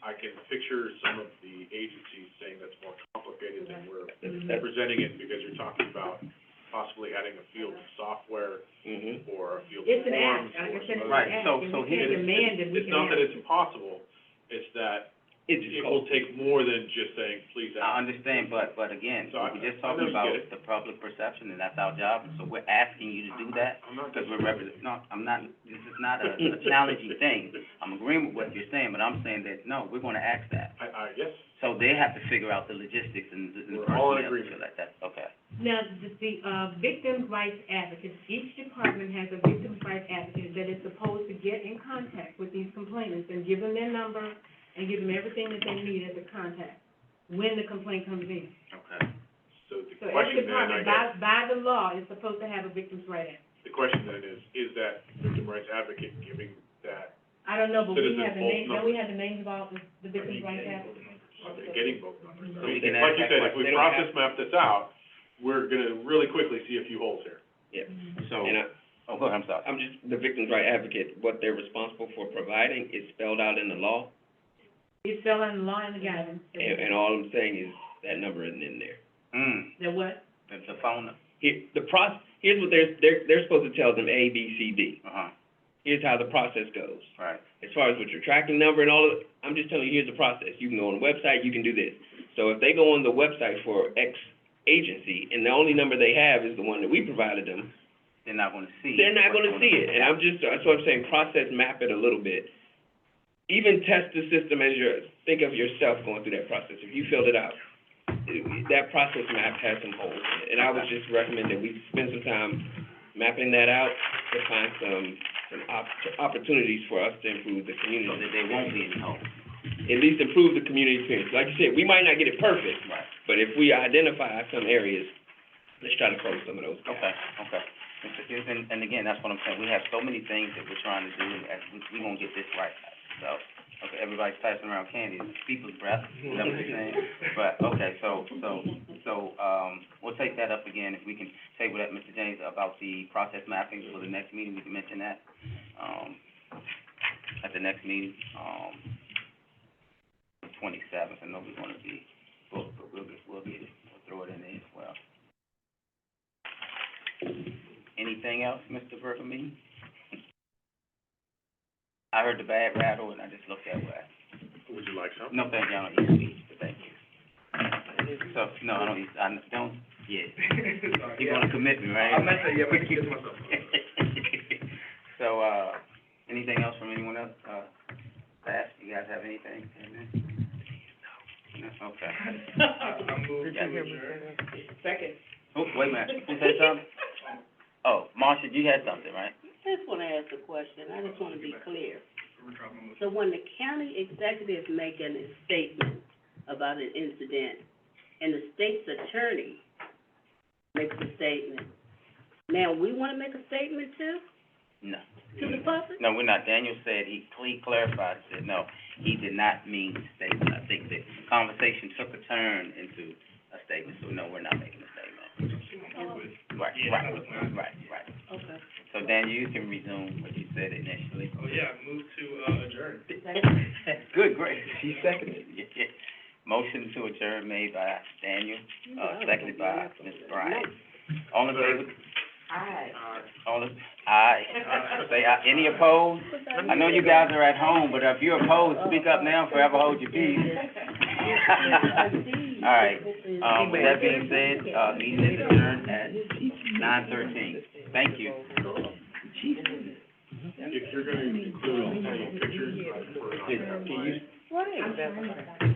I can picture some of the agencies saying that's more complicated than we're That's- presenting it, because you're talking about possibly adding a field of software or a field of It's an forms ask, like I or said, some it's other. an Right, ask, so- and so we here- can't demand that we It's can not that ask. it's impossible, it's that It just it will costs. take more than just saying, please I ask. understand, but again, So I- we're just I know talking you about get it. the public perception, and that's our job. So we're asking you to do that, I'm not because we're no, I'm not, this is not a challenging thing. I'm agreeing with what you're saying, but I'm saying that, no, we're gonna ask that. Yes, So they have to figure out the logistics and the We're all in personnel and agreement. shit like that, okay. Now, the victims' rights advocates, each department has a victims' rights advocate that is supposed to get in contact with these complainants and give them their number and give them everything that they need as a contact when the complaint comes in. Okay. so the So every question then, I department, guess, by the law, is supposed to have a victims' rights advocate. the question then is that victim rights advocate giving that, I don't know, but we Citizens have the both names, don't numbers. we have the names of all the victims' rights advocates? are they getting both numbers? So I we mean, can like ask you that said, if question. we They don't have- process map this out, we're gonna really quickly see a few holes here. Yeah. So, And go ahead, I'm sorry. I'm just, the victim's right advocate, what they're responsible for providing is spelled out in the law. He fell in line and got him. And all I'm saying is that number isn't in there. The what? It's a phone number. Here's what they're supposed to tell them, A, B, C, D. Here's how the process goes. Right. As far as with your tracking number and all of it, I'm just telling you, here's the process. You can go on the website, you can do this. So if they go on the website for X agency, and the only number they have is the one that we provided them, They're not gonna see it. they're not gonna see it. And that's what I'm saying, process map it a little bit. Even test the system as think of yourself going through that process. If you filled it out, that process map has some holes in it. And I would just recommend that we spend some time mapping that out to find some opportunities for us to improve the community. So that there won't be any hope. At least improve the community experience. Like you said, we might not get it perfect, Right. but if we identify some areas, let's try to close some of those gaps. Okay. And again, that's what I'm saying, we have so many things that we're trying to do, and we gonna get this right. So, okay, everybody's passing around candy, it's people's breath, is that what you're saying? But, okay, so, we'll take that up again, if we can table that, Mr. James, about the process mapping for the next meeting, we can mention that, at the next meeting, 27th, I know we're gonna be booked, but we'll get it, we'll throw it in there as well. Anything else, Mr. Bergamini? I heard the bad rattle and I just looked that way. Would you like some? No, thank you, I don't eat sweets, but thank you. So, no, I don't, yeah. You're gonna commit me, right? I meant to, yeah, I meant to get to myself. So, anything else from anyone else? Bass, you guys have anything? No, okay. I moved to adjourn. Second. Oh, wait a minute, who said something? Oh, Marcia, you had something, right? I just wanna ask a question, I just wanna be clear. We're dropping a motion. So when the county executive making a statement about an incident, and the state's attorney makes a statement, now we wanna make a statement too, No. to the public? No, we're not. Daniel said, he clarified, said, no, he did not mean statement. I think the conversation took a turn into a statement, so no, we're not making a statement. Right. Okay. So Daniel, you can resume what you said initially. Oh, yeah, move to, adjourn. Good, great. She seconded. Yeah. Motion to adjourn made by Daniel, seconded by Ms. Bryant. All in favor? Aye. Aye. Say aye. Any opposed? I know you guys are at home, but if you're opposed, speak up now, forever hold your peace. All right, with that being said, meeting is adjourned at 9:13. Thank you. If you're gonna include pictures for. Can you Right.